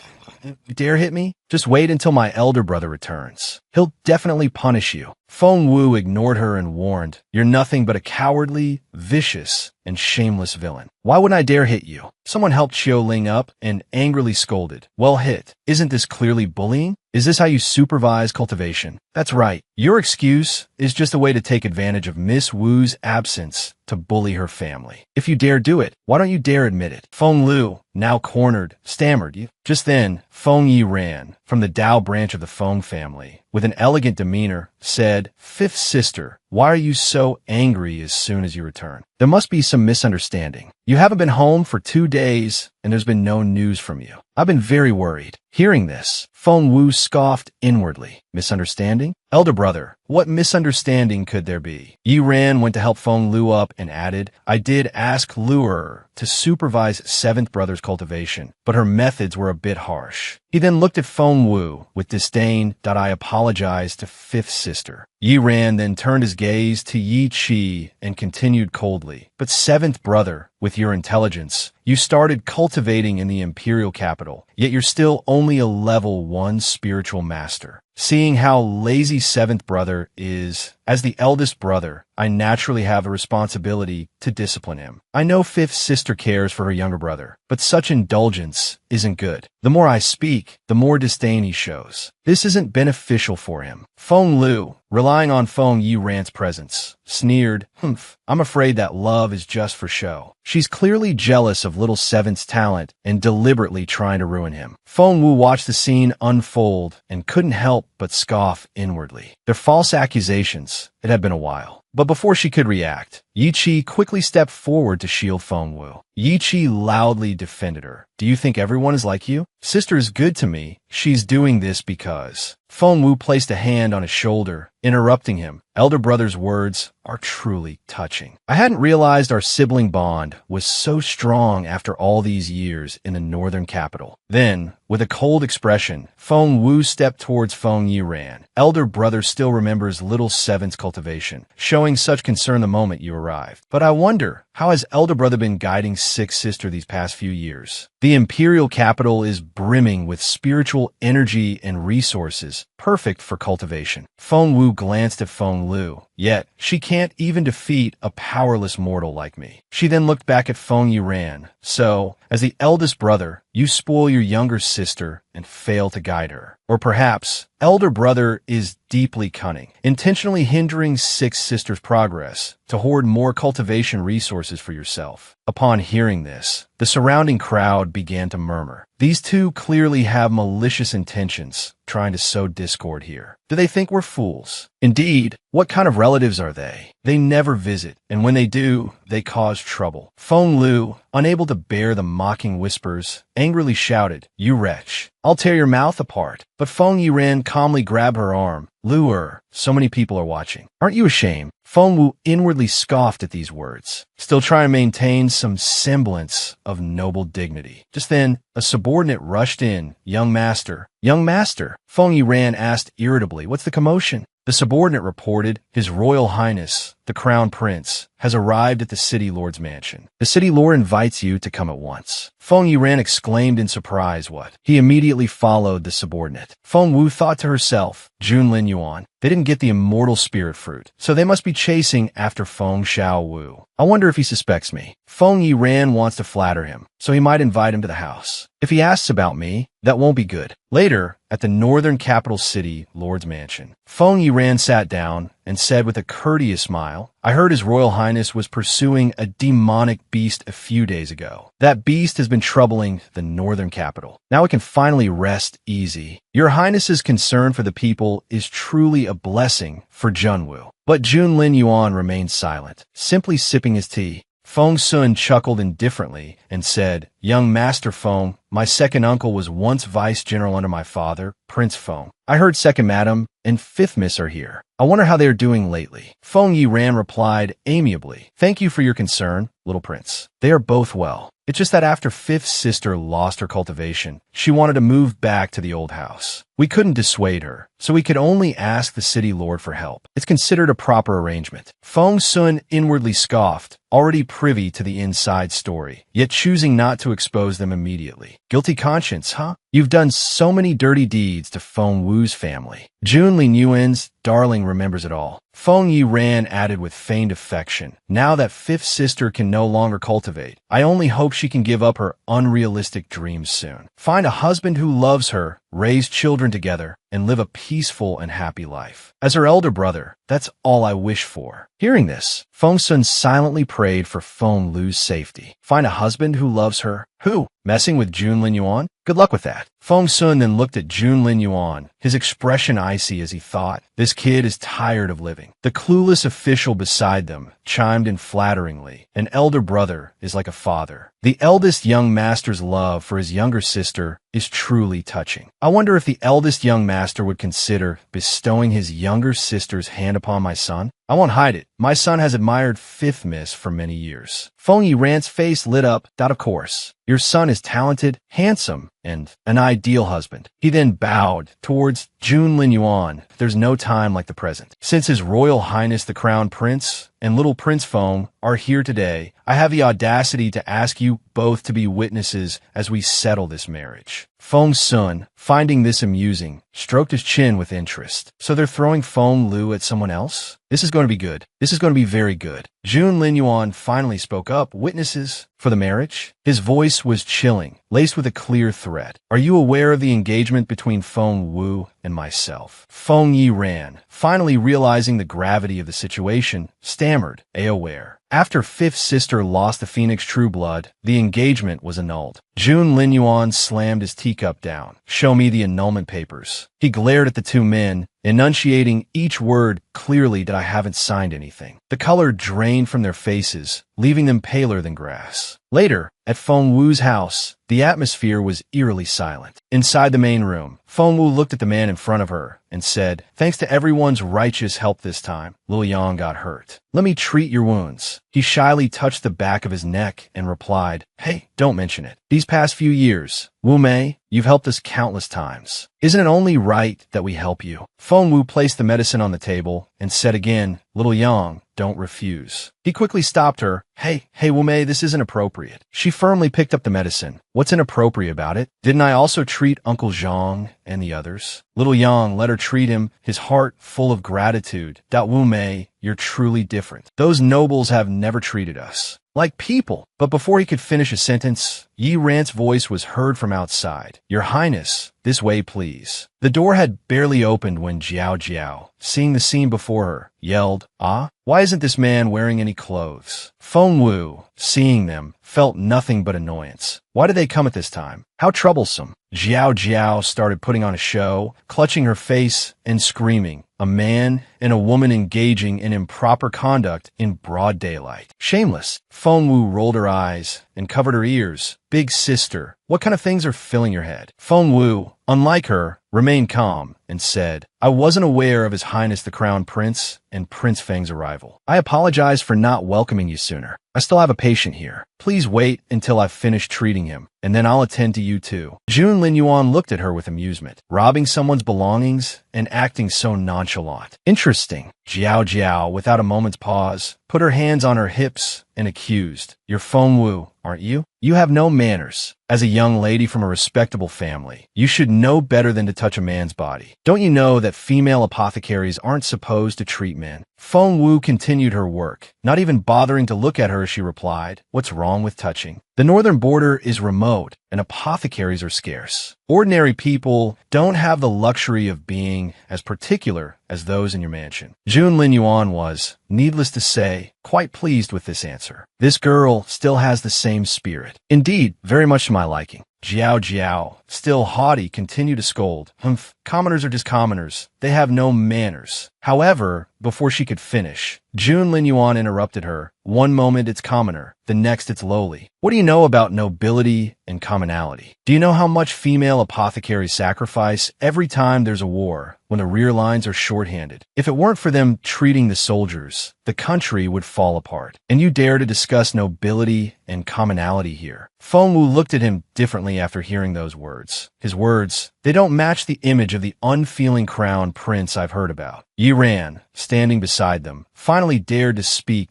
S1: "You dare hit me? Just wait until my elder brother returns. He'll definitely punish you." Feng Wu ignored her and warned, "You're nothing but a cowardly, vicious, and shameless villain. Why wouldn't I dare hit you?" Someone helped Qiuling up and angrily scolded, "Well hit. Isn't this clearly bullying? Is this how you supervise cultivation?" "That's right. Your excuse is just a way to take advantage of Miss Wu's absence to bully her family. If you dare do it, why don't you dare admit it?" Feng Lu, now cornered, stammered. Just then, Feng Yi ran from the Dao branch of the Feng family. With an elegant demeanor, said, "Fifth sister, why are you so angry as soon as you return? There must be some misunderstanding. You haven't been home for 2 days, and there's been no news from you. I've been very worried." Hearing this, Feng Wu scoffed inwardly. "Misunderstanding? Elder brother, what misunderstanding could there be?" Yi Ran went to help Feng Lu up and added, "I did ask Luer to supervise 7th brother's cultivation, but her methods were a bit harsh." He then looked at Feng Wu with disdain. "I apologize to 5th sister." Yi Ran then turned his gaze to Yi Chi and continued coldly, "But 7th brother, with your intelligence, you started cultivating in the imperial capital, yet you're still only a level 1 spiritual master. Seeing how lazy 7th brother is, as the eldest brother, I naturally have a responsibility to discipline him. I know 5th sister cares for her younger brother, but such indulgence isn't good. The more I speak, the more disdain he shows. This isn't beneficial for him." Feng Lu, relying on Feng Yi Ran's presence, sneered, "Humph, I'm afraid that love is just for show. She's clearly jealous of little 7th's talent and deliberately trying to ruin him." Feng Wu watched the scene unfold and couldn't help but scoff inwardly. Their false accusations, it had been a while. But before she could react, Yi Chi quickly stepped forward to shield Feng Wu. Yi Chi loudly defended her. "Do you think everyone is like you? Sister is good to me. She's doing this because..." Feng Wu placed a hand on his shoulder, interrupting him. Elder brother's words are truly touching. "I hadn't realized our sibling bond was so strong after all these years in the northern capital." Then, with a cold expression, Feng Wu stepped towards Feng Yi Ran. "Elder brother still remembers little 7th's cultivation, showing such concern the moment you arrived. But I wonder, how has elder brother been guiding 6th sister these past few years? The imperial capital is brimming with spiritual energy and resources, perfect for cultivation." Feng Wu glanced at Feng Lu. Yet, she can't even defeat a powerless mortal like me. She then looked back at Feng Yiran. So, as the eldest brother, you spoil your younger sister and fail to guide her. Or perhaps, elder brother is deeply cunning, intentionally hindering six sisters' progress to hoard more cultivation resources for yourself. Upon hearing this, the surrounding crowd began to murmur. These two clearly have malicious intentions, trying to sow discord here. Do they think we're fools? Indeed, what kind of relatives are they? They never visit, and when they do, they cause trouble. Feng Lu, unable to bear the mocking whispers, angrily shouted, "You wretch! I'll tear your mouth apart." But Feng Yiran calmly grabbed her arm. "Lu, so many people are watching. Aren't you ashamed?" Feng Wu inwardly scoffed at these words, still trying to maintain some semblance of noble dignity. Just then, a subordinate rushed in. "Young master." "Young master?" Feng Yiran asked irritably. "What's the commotion?" The subordinate reported, "His Royal Highness, the Crown Prince, has arrived at the City Lord's mansion. The City Lord invites you to come at once." Feng Yiran exclaimed in surprise. "What?" He immediately followed the subordinate. Feng Wu thought to herself, "Junlin Yuan. They didn't get the immortal spirit fruit, so they must be chasing after Feng Xiaowu. I wonder if he suspects me. Feng Yiran wants to flatter him, so he might invite him to the house. If he asks about me, that won't be good." Later, at the northern capital city, Lord's mansion, Feng Yiran sat down and said with a courteous smile, "I heard His Royal Highness was pursuing a demonic beast a few days ago. That beast has been troubling the northern capital. Now we can finally rest easy. Your Highness's concern for the people is truly a blessing for Junwu." But Junlin Yuan remained silent, simply sipping his tea. Feng Sun chuckled indifferently and said, "Young Master Feng, my second uncle was once vice-general under my father, Prince Feng. I heard second madam and fifth miss are here. I wonder how they are doing lately." Feng Yiran replied amiably, "Thank you for your concern, little prince. They are both well. It's just that after fifth sister lost her cultivation, she wanted to move back to the old house. We couldn't dissuade her, so we could only ask the city lord for help. It's considered a proper arrangement." Feng Sun inwardly scoffed, already privy to the inside story, yet choosing not to expose them immediately. Guilty conscience, huh? You've done so many dirty deeds to Feng Wu's family. Junlin Yuan's darling remembers it all. Feng Yiran added with feigned affection, "Now that fifth sister can no longer cultivate, I only hope she can give up her unrealistic dreams soon. Find a husband who loves her, raise children together, and live a peaceful and happy life. As her elder brother, that's all I wish for." Hearing this, Feng Sun silently prayed for Feng Lu's safety. Find a husband who loves her? Who? Messing with Junlin Yuan? Good luck with that. Feng Sun then looked at Junlin Yuan, his expression icy as he thought, "This kid is tired of living." The clueless official beside them chimed in flatteringly, "An elder brother is like a father." The eldest young master's love for his younger sister is truly touching. I wonder if the eldest young master would consider bestowing his younger sister's hand upon my son? I won't hide it. My son has admired fifth miss for many years. Feng Yiran's face lit up. Of course. Your son is talented, handsome, and an ideal husband. He then bowed towards Junlin Yuan. There's no time like the present. Since His Royal Highness the Crown Prince and little Prince Feng are here today, I have the audacity to ask you both to be witnesses as we settle this marriage. Feng Sun, finding this amusing, stroked his chin with interest. So they're throwing Feng Lu at someone else? This is going to be good. This is going to be very good. Junlin Yuan finally spoke up. Witnesses for the marriage? His voice was chilling, laced with a clear threat. Are you aware of the engagement between Feng Wu and myself? Feng Yiran, finally realizing the gravity of the situation, stammered, aware. After fifth sister lost the Phoenix True Blood, the engagement was annulled. Junlin Yuan slammed his teacup down. Show me the annulment papers. He glared at the two men, enunciating each word clearly that I haven't signed anything. The color drained from their faces, leaving them paler than grass. Later, at Feng Wu's house, the atmosphere was eerily silent. Inside the main room, Feng Wu looked at the man in front of her and said, "Thanks to everyone's righteous help this time, Lil Yang got hurt. Let me treat your wounds." He shyly touched the back of his neck and replied, "Hey, don't mention it. These past few years, Wu Mei, you've helped us countless times. Isn't it only right that we help you?" Feng Wu placed the medicine on the table table and said again, "Little Yang, don't refuse." He quickly stopped her. Hey, Wu Mei, this isn't appropriate." She firmly picked up the medicine. "What's inappropriate about it? Didn't I also treat Uncle Zhang and the others?" Little Yang let her treat him, his heart full of gratitude. "Wu Mei, you're truly different. Those nobles have never treated us like people." But before he could finish a sentence, Yi Ran's voice was heard from outside. "Your Highness, this way, please." The door had barely opened when Jiao Jiao, seeing the scene before her, yelled, "Ah, why isn't this man wearing any clothes?" Feng Wu, seeing them, felt nothing but annoyance. Why did they come at this time? How troublesome. Jiao Jiao started putting on a show, clutching her face and screaming. A man and a woman engaging in improper conduct in broad daylight. Shameless. Feng Wu rolled her eyes and covered her ears. "Big sister, what kind of things are filling your head?" Feng Wu, unlike her, remained calm and said, "I wasn't aware of His Highness the Crown Prince and Prince Feng's arrival. I apologize for not welcoming you sooner. I still have a patient here. Please wait until I've finished treating him, and then I'll attend to you too." Jun Lin Yuan looked at her with amusement. Robbing someone's belongings and acting so nonchalant. Interesting. Jiao Jiao, without a moment's pause, put her hands on her hips and accused, "You're Feng Wu, aren't you? You have no manners. As a young lady from a respectable family, you should know better than to touch a man's body. Don't you know that female apothecaries aren't supposed to treat men?" Feng Wu continued her work, not even bothering to look at her as she replied, "What's wrong with touching? The northern border is remote, and apothecaries are scarce. Ordinary people don't have the luxury of being as particular as those in your mansion." Jun Lin Yuan was, needless to say, quite pleased with this answer. This girl still has the same spirit. Indeed, very much to my liking. Jiao Jiao, still haughty, continued to scold. "Humph, commoners are just commoners. They have no manners." However, before she could finish, Jun Lin Yuan interrupted her. "One moment it's commoner, the next it's lowly. What do you know about nobility and commonality? Do you know how much female apothecaries sacrifice every time there's a war, when the rear lines are shorthanded? If it weren't for them treating the soldiers, the country would fall apart. And you dare to discuss nobility and commonality here?" Feng Wu looked at him differently after hearing those words. His words, they don't match the image of the unfeeling crown prince I've heard about. Yi Ran, standing beside them, finally dared to speak.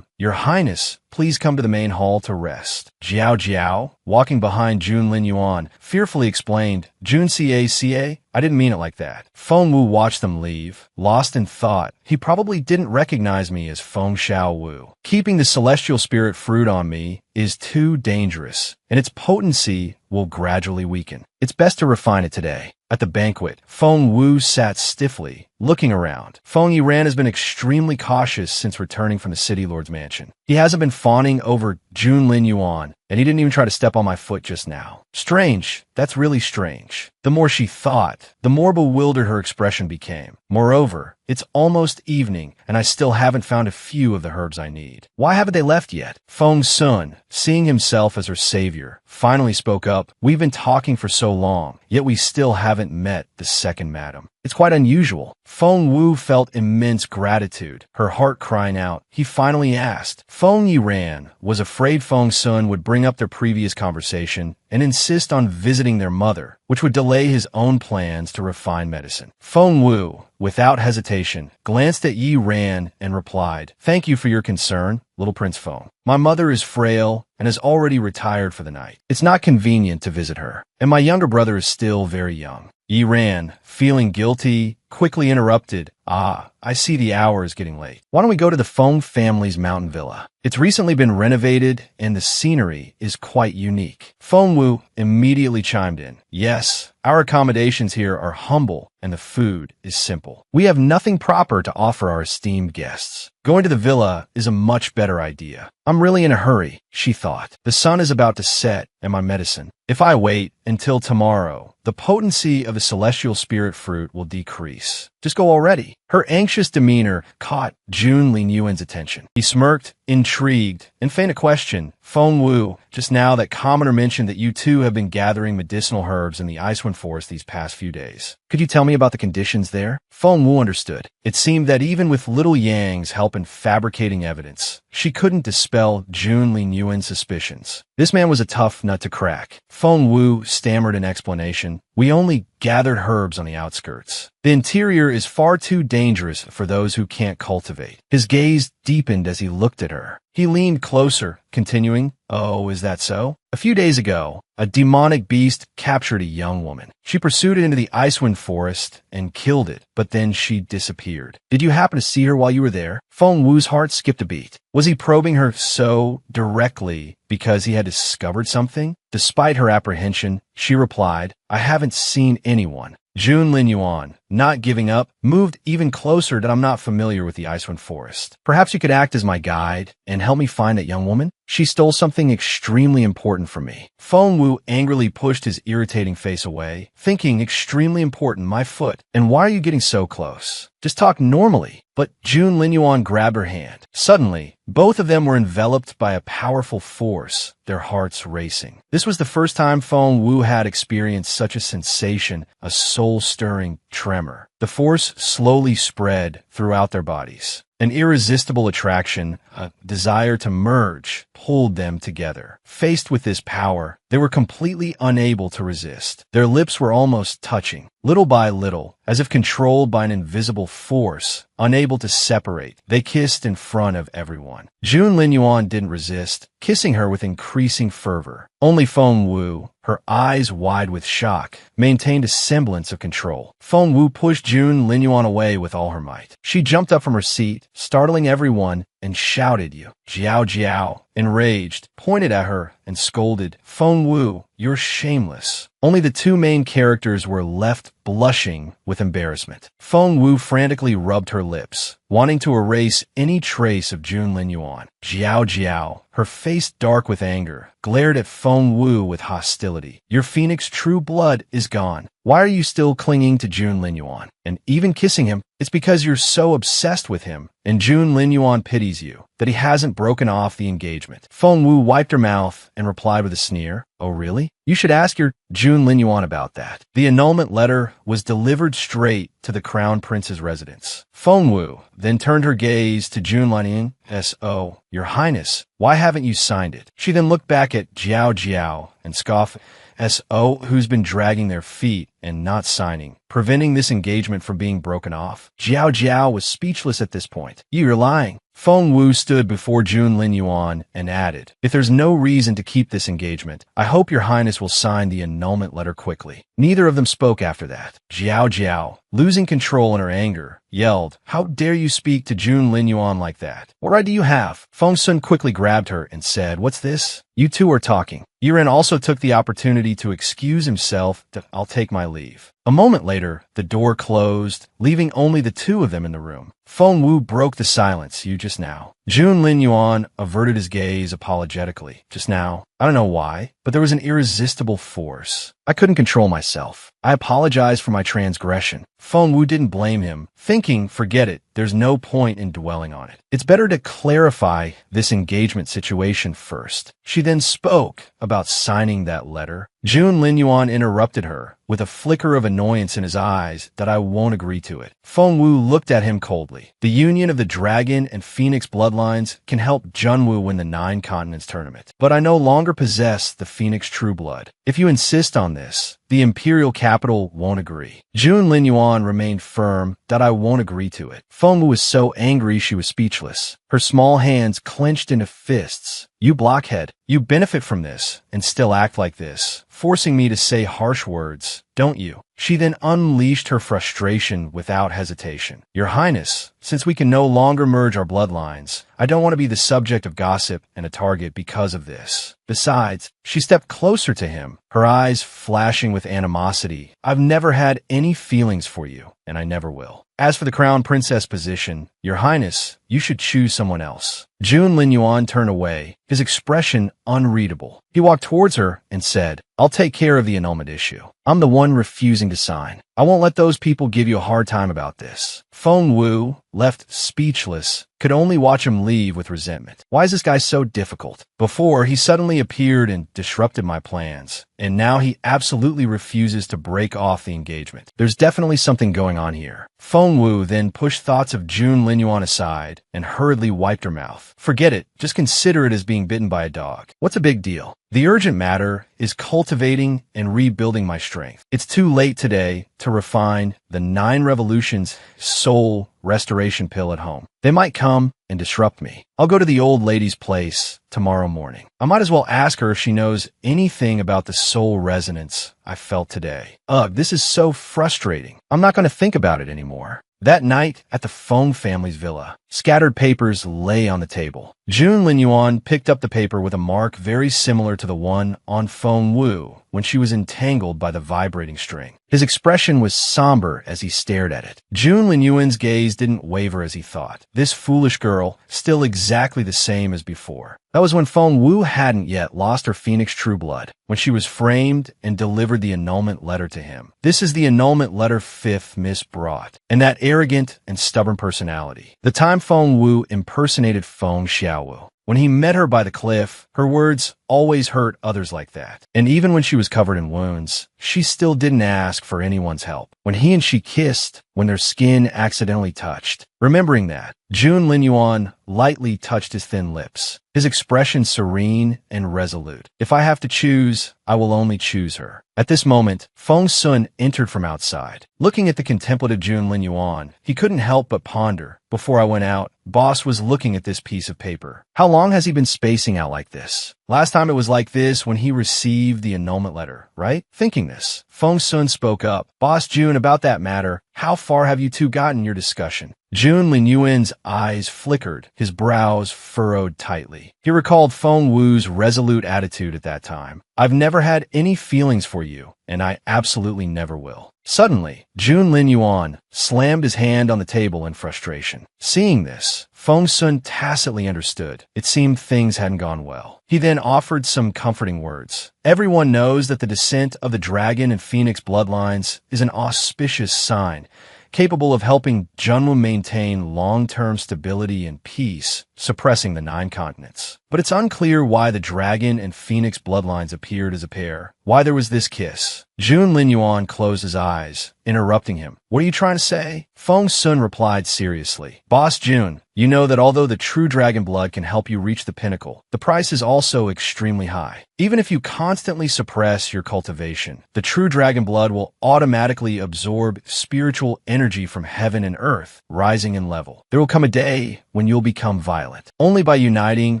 S1: "Your Highness, please come to the main hall to rest." Jiao Jiao, walking behind Jun Lin Yuan, fearfully explained, "Jun Ca, I didn't mean it like that." Feng Wu watched them leave, lost in thought. He probably didn't recognize me as Feng Xiao Wu. Keeping the celestial spirit fruit on me is too dangerous, and its potency will gradually weaken. It's best to refine it today. At the banquet, Feng Wu sat stiffly, looking around. Feng Yiran has been extremely cautious since returning from the city lord's mansion. He hasn't been fawning over Jun Lin Yuan, and he didn't even try to step on my foot just now. Strange. That's really strange. The more she thought, the more bewildered her expression became. Moreover, it's almost evening, and I still haven't found a few of the herbs I need. Why haven't they left yet? Feng Sun, seeing himself as her savior, finally spoke up. "We've been talking for so long, yet we still haven't met the second madam. It's quite unusual." Feng Wu felt immense gratitude, her heart crying out. He finally asked. Feng Yiran was afraid Feng Sun would bring up their previous conversation and insist on visiting their mother, which would delay his own plans to refine medicine. Feng Wu, without hesitation, glanced at Yi Ran and replied, "Thank you for your concern, little Prince Feng. My mother is frail and has already retired for the night. It's not convenient to visit her, and my younger brother is still very young." Yi Ran, feeling guilty, quickly interrupted. "Ah, I see the hour is getting late. Why don't we go to the Feng family's mountain villa? It's recently been renovated, and the scenery is quite unique." Feng Wu immediately chimed in. "Yes, our accommodations here are humble, and the food is simple. We have nothing proper to offer our esteemed guests. Going to the villa is a much better idea. I'm really in a hurry," she thought. "The sun is about to set, and my medicine. If I wait until tomorrow, the potency of the celestial spirit fruit will decrease. Just go already." Her anxious demeanor caught Jun Lin Yuan's attention. He smirked intrigued, and feign a question. Feng Wu, just now that commoner mentioned that you two have been gathering medicinal herbs in the Icewind Forest these past few days. Could you tell me about the conditions there? Feng Wu understood. It seemed that even with little Yang's help in fabricating evidence, she couldn't dispel Jun Linyuan's suspicions. This man was a tough nut to crack. Feng Wu stammered an explanation. We only gathered herbs on the outskirts. The interior is far too dangerous for those who can't cultivate. His gaze deepened as he looked at her. He leaned closer, continuing, "Oh, is that so? A few days ago, a demonic beast captured a young woman. She pursued it into the Icewind Forest and killed it, but then she disappeared. Did you happen to see her while you were there?" Feng Wu's heart skipped a beat. Was he probing her so directly because he had discovered something? Despite her apprehension, she replied, "I haven't seen anyone." Jun Linyuan, not giving up, moved even closer. That I'm not familiar with the Icewind Forest. Perhaps you could act as my guide and help me find that young woman? She stole something extremely important from me. Feng Wu angrily pushed his irritating face away, thinking, extremely important, my foot. And why are you getting so close? Just talk normally. But Jun Linyuan grabbed her hand. Suddenly, both of them were enveloped by a powerful force, their hearts racing. This was the first time Feng Wu had experienced such a sensation, a soul-stirring tremor. The force slowly spread throughout their bodies. An irresistible attraction, a desire to merge, pulled them together. Faced with this power, they were completely unable to resist. Their lips were almost touching. Little by little, as if controlled by an invisible force, unable to separate, they kissed in front of everyone. Jun Linyuan didn't resist, kissing her with increasing fervor. Only Feng Wu, her eyes wide with shock, maintained a semblance of control. Feng Wu pushed Jun Linyuan away with all her might. She jumped up from her seat, startling everyone, and shouted, "You, Jiao Jiao," enraged, pointed at her, and scolded, "Feng Wu, you're shameless." Only the two main characters were left blushing with embarrassment. Feng Wu frantically rubbed her lips, wanting to erase any trace of Jun Linyuan. Jiao Jiao, her face dark with anger, glared at Feng Wu with hostility. "Your phoenix true blood is gone. Why are you still clinging to Jun Linyuan? And even kissing him? It's because you're so obsessed with him, and Jun Linyuan pities you, that he hasn't broken off the engagement." Feng Wu wiped her mouth and replied with a sneer, "Oh really? You should ask your Jun Linyuan about that." The annulment letter was delivered straight to the crown prince's residence. Feng Wu then turned her gaze to Jun Linyuan. "S.O. Your Highness, why haven't you signed it?" She then looked back at Jiao Jiao and scoffed, "S.O. who's been dragging their feet and not signing, preventing this engagement from being broken off?" Jiao Jiao was speechless at this point. "You're lying." Feng Wu stood before Jun Linyuan and added, "If there's no reason to keep this engagement, I hope your highness will sign the annulment letter quickly." Neither of them spoke after that. Jiao Jiao, losing control in her anger, yelled, "How dare you speak to Jun Linyuan like that? What right do you have?" Feng Sun quickly grabbed her and said, "What's this? You two are talking." Yuren also took the opportunity to excuse himself. "I'll take my leave." A moment later, the door closed, leaving only the two of them in the room. Feng Wu broke the silence. "You just now." Jun Linyuan averted his gaze apologetically. "Just now? I don't know why, but there was an irresistible force. I couldn't control myself. I apologize for my transgression." Feng Wu didn't blame him, thinking, forget it, there's no point in dwelling on it. It's better to clarify this engagement situation first. She then spoke about signing that letter. Jun Linyuan interrupted her, with a flicker of annoyance in his eyes, that "I won't agree to it." Feng Wu looked at him coldly. The union of the dragon and phoenix bloodlines can help Junwu win the 9 Continents tournament. But I no longer possess the phoenix true blood. If you insist on this, the imperial capital won't agree. Jun Linyuan remained firm that "I won't agree to it." Feng Wu was so angry she was speechless. Her small hands clenched into fists. "You blockhead, you benefit from this and still act like this, forcing me to say harsh words, don't you?" She then unleashed her frustration without hesitation. "Your Highness, since we can no longer merge our bloodlines, I don't want to be the subject of gossip and a target because of this. Besides," she stepped closer to him, her eyes flashing with animosity, "I've never had any feelings for you. and I never will. As for the crown princess position, Your Highness, you should choose someone else. Jun Linyuan turned away, his expression unreadable. He walked towards her and said, I'll take care of the annulment issue. I'm the one refusing to sign. I won't let those people give you a hard time about this. Feng Wu, left speechless, could only watch him leave with resentment. Why is this guy so difficult? Before, he suddenly appeared and disrupted my plans, and now he absolutely refuses to break off the engagement. There's definitely something going on here. Feng Wu then pushed thoughts of Jun Linyuan aside and hurriedly wiped her mouth. Forget it. Just consider it as being bitten by a dog. What's a big deal? The urgent matter is cultivating and rebuilding my strength. It's too late today to refine the 9 revolutions soul restoration pill at home. They might come and disrupt me. I'll go to the old lady's place tomorrow morning. I might as well ask her if she knows anything about the soul resonance I felt today. Ugh, this is so frustrating. I'm not going to think about it anymore. That night at the Feng family's villa, scattered papers lay on the table. Jun Linyuan picked up the paper with a mark very similar to the one on Feng Wu when she was entangled by the vibrating string. His expression was somber as he stared at it. Jun Linyuan's gaze didn't waver as he thought. This foolish girl, still exactly the same as before. That was when Feng Wu hadn't yet lost her Phoenix True Blood, when she was framed and delivered the annulment letter to him. This is the annulment letter 5th Miss brought, and that arrogant and stubborn personality. The time Feng Wu impersonated Feng Xiaowu. When he met her by the cliff, her words always hurt others like that. And even when she was covered in wounds, she still didn't ask for anyone's help. When he and she kissed, when their skin accidentally touched. Remembering that, Jun Linyuan lightly touched his thin lips, his expression serene and resolute. If I have to choose, I will only choose her. At this moment, Feng Sun entered from outside. Looking at the contemplative Jun Linyuan, he couldn't help but ponder. Before I went out, Boss was looking at this piece of paper. How long has he been spacing out like this? Last time it was like this when he received the annulment letter, right? Thinking this, Feng Sun spoke up. Boss Jun, about that matter, how far have you two gotten your discussion? Jun Linyuan's eyes flickered, his brows furrowed tightly. He recalled Feng Wu's resolute attitude at that time. I've never had any feelings for you, and I absolutely never will. Suddenly, Jun Linyuan slammed his hand on the table in frustration. Seeing this, Feng Sun tacitly understood. It seemed things hadn't gone well. He then offered some comforting words. Everyone knows that the descent of the dragon and phoenix bloodlines is an auspicious sign, capable of helping Junwu maintain long-term stability and peace, suppressing the 9 continents. But it's unclear why the dragon and phoenix bloodlines appeared as a pair, why there was this kiss. Jun Linyuan closed his eyes, interrupting him. What are you trying to say? Feng Sun replied seriously. Boss Jun, you know that although the true dragon blood can help you reach the pinnacle, the price is also extremely high. Even if you constantly suppress your cultivation, the true dragon blood will automatically absorb spiritual energy from heaven and earth, rising in level. There will come a day when you'll become violent. Only by uniting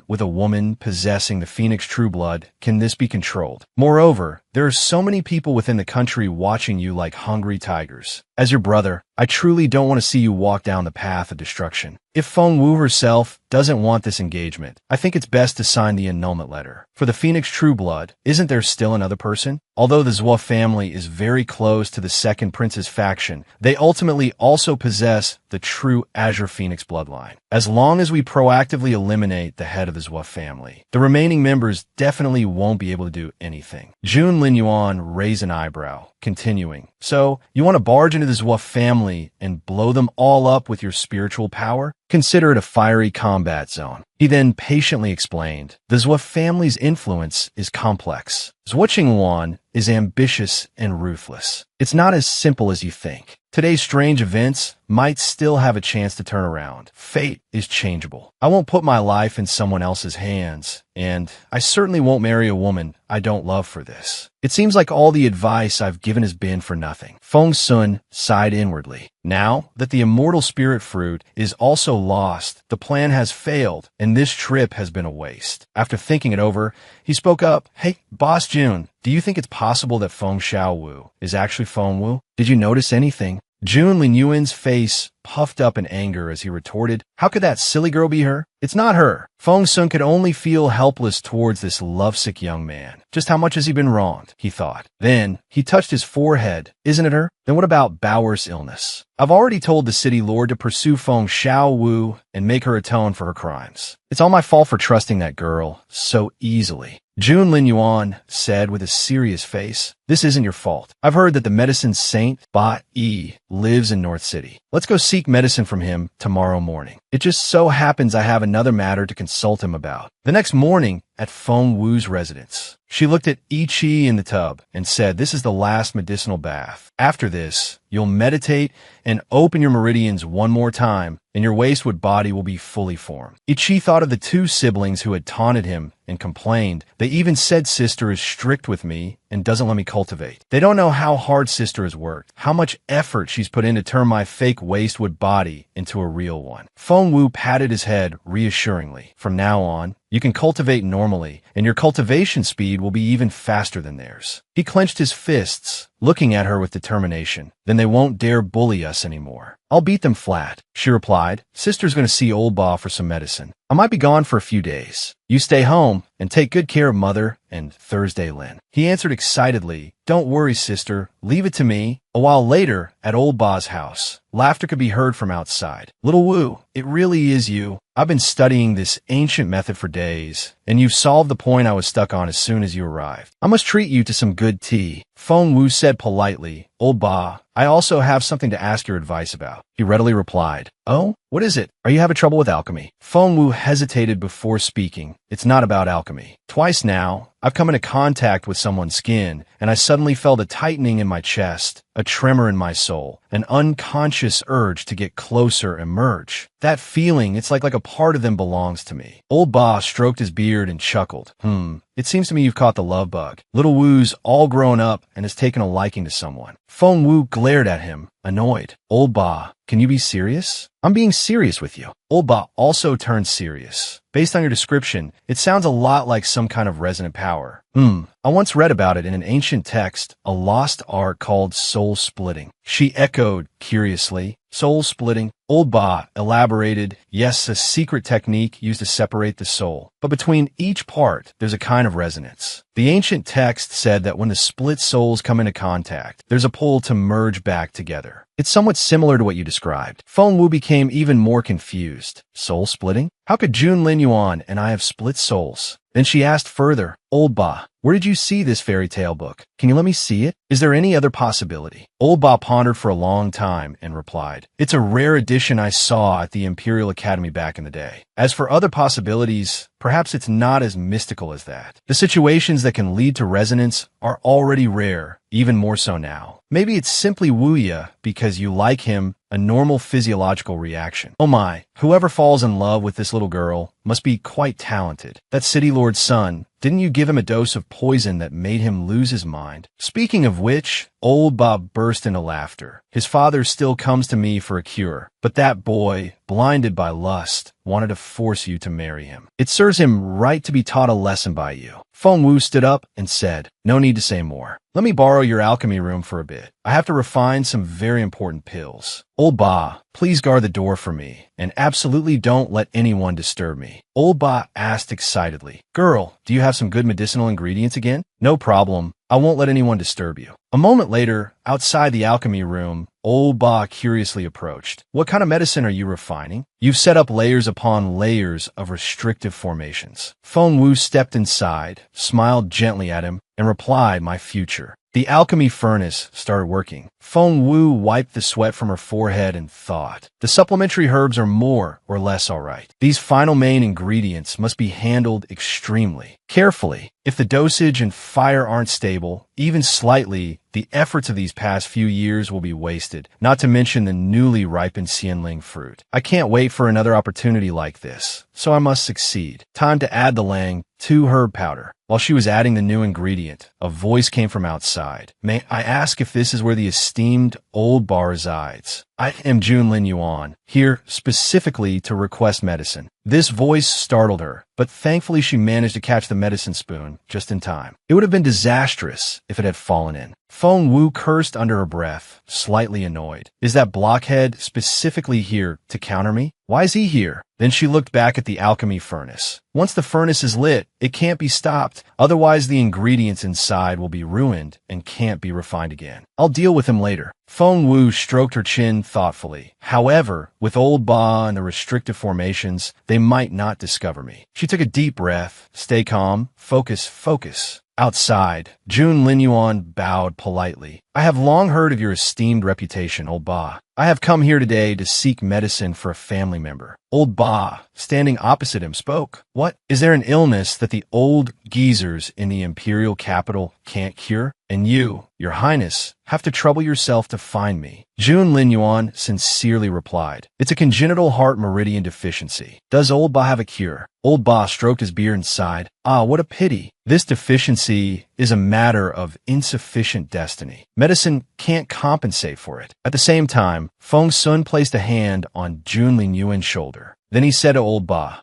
S1: with a woman possessing the Phoenix True Blood can this be controlled. Moreover, there are so many people within the country watching you like hungry tigers. As your brother, I truly don't want to see you walk down the path of destruction. If Feng Wu herself doesn't want this engagement, I think it's best to sign the annulment letter. For the Phoenix True Blood, isn't there still another person? Although the Zhou family is very close to the second prince's faction, they ultimately also possess the true Azure Phoenix bloodline. As long as we proactively eliminate the head of the Zhou family, the remaining members definitely won't be able to do anything. Jun Linyuan raised an eyebrow, continuing. So, you want to barge into the Zhou family and blow them all up with your spiritual power? Consider it a fiery combat zone. He then patiently explained, the Zhou family's influence is complex. Zhou Qingwan is ambitious and ruthless. It's not as simple as you think. Today's strange events might still have a chance to turn around. Fate is changeable. I won't put my life in someone else's hands, and I certainly won't marry a woman I don't love for this. It seems like all the advice I've given has been for nothing. Feng Sun sighed inwardly. Now that the immortal spirit fruit is also lost, the plan has failed, and this trip has been a waste. After thinking it over, he spoke up. Hey, Boss Jun, do you think it's possible that Feng Xiaowu is actually Feng Wu? Did you notice anything? Jun Linyuan's face puffed up in anger as he retorted, "How could that silly girl be her? It's not her." Feng Sun could only feel helpless towards this lovesick young man. Just how much has he been wronged, he thought. Then he touched his forehead. Isn't it her? Then what about Bauer's illness? I've already told the city lord to pursue Feng Xiaowu and make her atone for her crimes. It's all my fault for trusting that girl so easily. Jun Lin Yuan said with a serious face, "This isn't your fault. I've heard that the medicine saint, Ba Yi, lives in North City. Let's go seek medicine from him tomorrow morning. It just so happens I have another matter to consult him about." The next morning, at Feng Wu's residence, she looked at I Chi in the tub and said, "This is the last medicinal bath. After this, you'll meditate and open your meridians one more time, and your waistwood body will be fully formed." I Chi thought of the two siblings who had taunted him and complained. They even said sister is strict with me and doesn't let me cultivate. They don't know how hard sister has worked, how much effort she's put in to turn my fake waistwood body into a real one. Feng Wu patted his head reassuringly. "From now on, you can cultivate normally, and your cultivation speed will be even faster than theirs." He clenched his fists, looking at her with determination. "Then they won't dare bully us anymore. I'll beat them flat," she replied. "Sister's going to see old Ba for some medicine. I might be gone for a few days. You stay home and take good care of Mother and Thursday Lin." He answered excitedly, "Don't worry, sister. Leave it to me." A while later, at old Ba's house, laughter could be heard from outside. "Little Wu, it really is you. I've been studying this ancient method for days, and you've solved the point I was stuck on as soon as you arrived. I must treat you to some good tea." Feng Wu said politely, "Old Ba, I also have something to ask your advice about." He readily replied, "Oh, what is it? Are you having trouble with alchemy?" Feng Wu hesitated before speaking. "It's not about alchemy. Twice now, I've come into contact with someone's skin, and I suddenly felt a tightening in my chest, a tremor in my soul, an unconscious urge to get closer and merge. That feeling, it's like a part of them belongs to me." Old Ba stroked his beard and chuckled. It seems to me you've caught the love bug. Little Wu's all grown up and has taken a liking to someone." Feng Wu glared at him, annoyed. "Old Ba, can you be serious?" "I'm being serious with you." Old Ba also turned serious. "Based on your description, it sounds a lot like some kind of resonant power." I once read about it in an ancient text, a lost art called soul splitting." She echoed curiously. "Soul splitting?" Old Ba elaborated, "Yes, a secret technique used to separate the soul. But between each part, there's a kind of resonance. The ancient text said that when the split souls come into contact, there's a pull to merge back together. It's somewhat similar to what you described." Feng Wu became even more confused. "Soul splitting? How could Jun Lin Yuan and I have split souls?" Then she asked further, "Old Ba, where did you see this fairy tale book? Can you let me see it? Is there any other possibility?" Old Ba pondered for a long time and replied, "It's a rare edition I saw at the Imperial Academy back in the day. As for other possibilities, perhaps it's not as mystical as that. The situations that can lead to resonance are already rare, even more so now. Maybe it's simply Wuya because you like him, a normal physiological reaction. Oh my, whoever falls in love with this little girl must be quite talented. That city lord's son, didn't you give him a dose of poison that made him lose his mind?" Speaking of which, old Bob burst into laughter. "His father still comes to me for a cure, but that boy, blinded by lust, wanted to force you to marry him. It serves him right to be taught a lesson by you." Feng Wu stood up and said, "No need to say more. Let me borrow your alchemy room for a bit. I have to refine some very important pills. Old Ba, please guard the door for me, and absolutely don't let anyone disturb me." Old Ba asked excitedly, "Girl, do you have some good medicinal ingredients again?" "No problem. I won't let anyone disturb you." A moment later, outside the alchemy room, old Ba curiously approached. "What kind of medicine are you refining? You've set up layers upon layers of restrictive formations." Feng Wu stepped inside, smiled gently at him, and replied, "My future." The alchemy furnace started working. Feng Wu wiped the sweat from her forehead and thought, "The supplementary herbs are more or less all right. These final main ingredients must be handled extremely carefully. If the dosage and fire aren't stable, even slightly, the efforts of these past few years will be wasted, not to mention the newly ripened Xianling fruit. I can't wait for another opportunity like this, so I must succeed. Time to add the Lang to herb powder." While she was adding the new ingredient, a voice came from outside. "May I ask if this is where the esteemed old Ba resides?" I am Jun Lin Yuan, here specifically to request medicine. This voice startled her, but thankfully she managed to catch the medicine spoon just in time. It would have been disastrous if it had fallen in. Feng Wu cursed under her breath, slightly annoyed. Is that blockhead specifically here to counter me? Why is he here? Then she looked back at the alchemy furnace. Once the furnace is lit, it can't be stopped. Otherwise, the ingredients inside will be ruined and can't be refined again. I'll deal with him later. Feng Wu stroked her chin thoughtfully. However, with old Ba and the restrictive formations, they might not discover me. She took a deep breath. Stay calm. Focus. Outside, Jun Lin Yuan bowed politely. I have long heard of your esteemed reputation, old Ba. I have come here today to seek medicine for a family member. Old Ba, standing opposite him, spoke. What? Is there an illness that the old geezers in the imperial capital can't cure? And you, your highness, have to trouble yourself to find me. Jun Lin Yuan sincerely replied. It's a congenital heart meridian deficiency. Does old Ba have a cure? Old Ba stroked his beard and sighed. Ah, what a pity. This deficiency is a matter of insufficient destiny. Medicine can't compensate for it. At the same time, Feng Sun placed a hand on Jun Lin Yuan's shoulder. Then he said to Old Ba,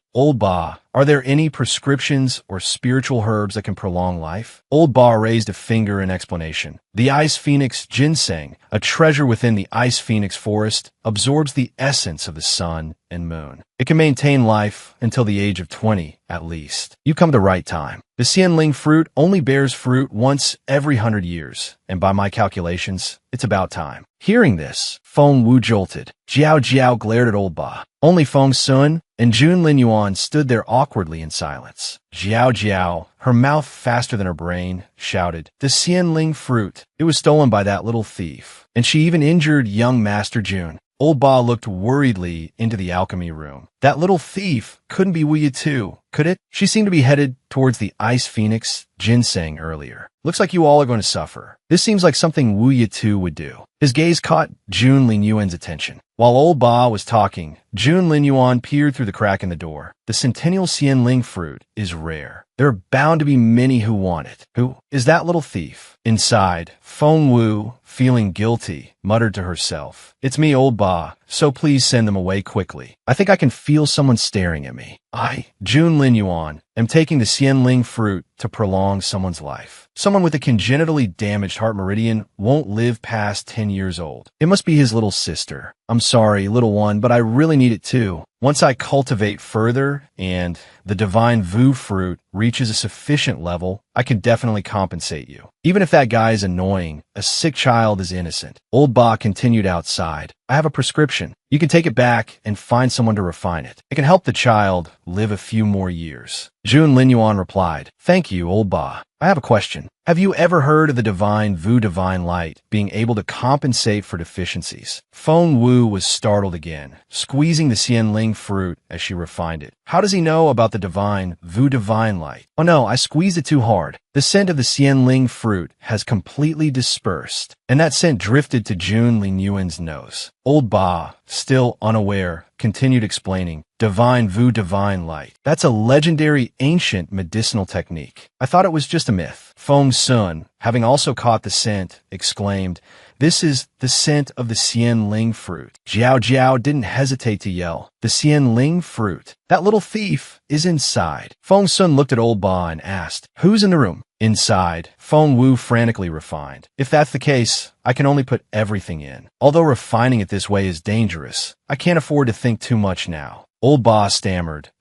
S1: are there any prescriptions or spiritual herbs that can prolong life? Old Ba raised a finger in explanation. The ice phoenix ginseng, a treasure within the ice phoenix forest, absorbs the essence of the sun and moon. It can maintain life until the age of 20, at least. You come at the right time. The Xianling fruit only bears fruit once every 100 years, and by my calculations, it's about time. Hearing this, Feng Wu jolted. Jiao glared at Old Ba. Only Feng Sun and Jun Lin Yuan stood there awkwardly in silence. Jiao, her mouth faster than her brain, shouted, the Xianling fruit. It was stolen by that little thief. And she even injured young Master Jun. Old Ba looked worriedly into the alchemy room. That little thief couldn't be Wu Yitu, could it? She seemed to be headed towards the ice phoenix ginseng earlier. Looks like you all are going to suffer. This seems like something Wu Yitu would do. His gaze caught Jun Lin Yuan's attention. While Old Ba was talking, Jun Lin Yuan peered through the crack in the door. The centennial Xianling fruit is rare. There are bound to be many who want it. Who is that little thief? Inside, Feng Wu, feeling guilty, muttered to herself. It's me, Old Ba, so please send them away quickly. I think I can feel someone staring at me. I, Jun Lin Yuan, am taking the Xianling fruit to prolong someone's life. Someone with a congenitally damaged heart meridian won't live past 10 years old. It must be his little sister. I'm sorry, little one, but I really need it too. Once I cultivate further and the divine Vu fruit reaches a sufficient level, I can definitely compensate you. Even if that guy is annoying, a sick child is innocent. Old Ba continued outside. I have a prescription. You can take it back and find someone to refine it. It can help the child live a few more years. Jun Lin Yuan replied, Thank you, Old Ba. I have a question. Have you ever heard of the divine Vu divine light being able to compensate for deficiencies? Feng Wu was startled again, squeezing the Xianling fruit as she refined it. How does he know about the divine Vu divine light? Oh no, I squeezed it too hard. The scent of the Xianling fruit has completely dispersed, and that scent drifted to Jun Lin Yuan's nose. Old Ba, still unaware, continued explaining, Divine Vu divine light. That's a legendary ancient medicinal technique. I thought it was just a myth. Feng Sun, having also caught the scent, exclaimed, This is the scent of the Xianling fruit. Jiao didn't hesitate to yell, The Xianling fruit. That little thief is inside. Feng Sun looked at Old Ba and asked, Who's in the room? Inside, Feng Wu frantically refined. If that's the case, I can only put everything in. Although refining it this way is dangerous, I can't afford to think too much now. Old Ba stammered,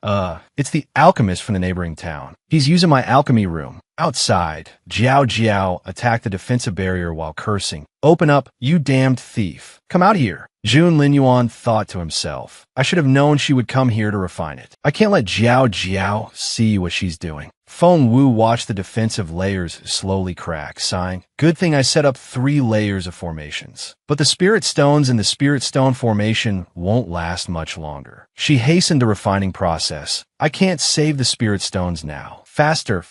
S1: it's the alchemist from the neighboring town. He's using my alchemy room. Outside, Jiao attacked the defensive barrier while cursing. Open up, you damned thief. Come out here. Jun Lin Yuan thought to himself. I should have known she would come here to refine it. I can't let Jiao see what she's doing. Feng Wu watched the defensive layers slowly crack, sighing, Good thing I set up 3 layers of formations. But the spirit stones in the spirit stone formation won't last much longer. She hastened the refining process. I can't save the spirit stones now. Faster.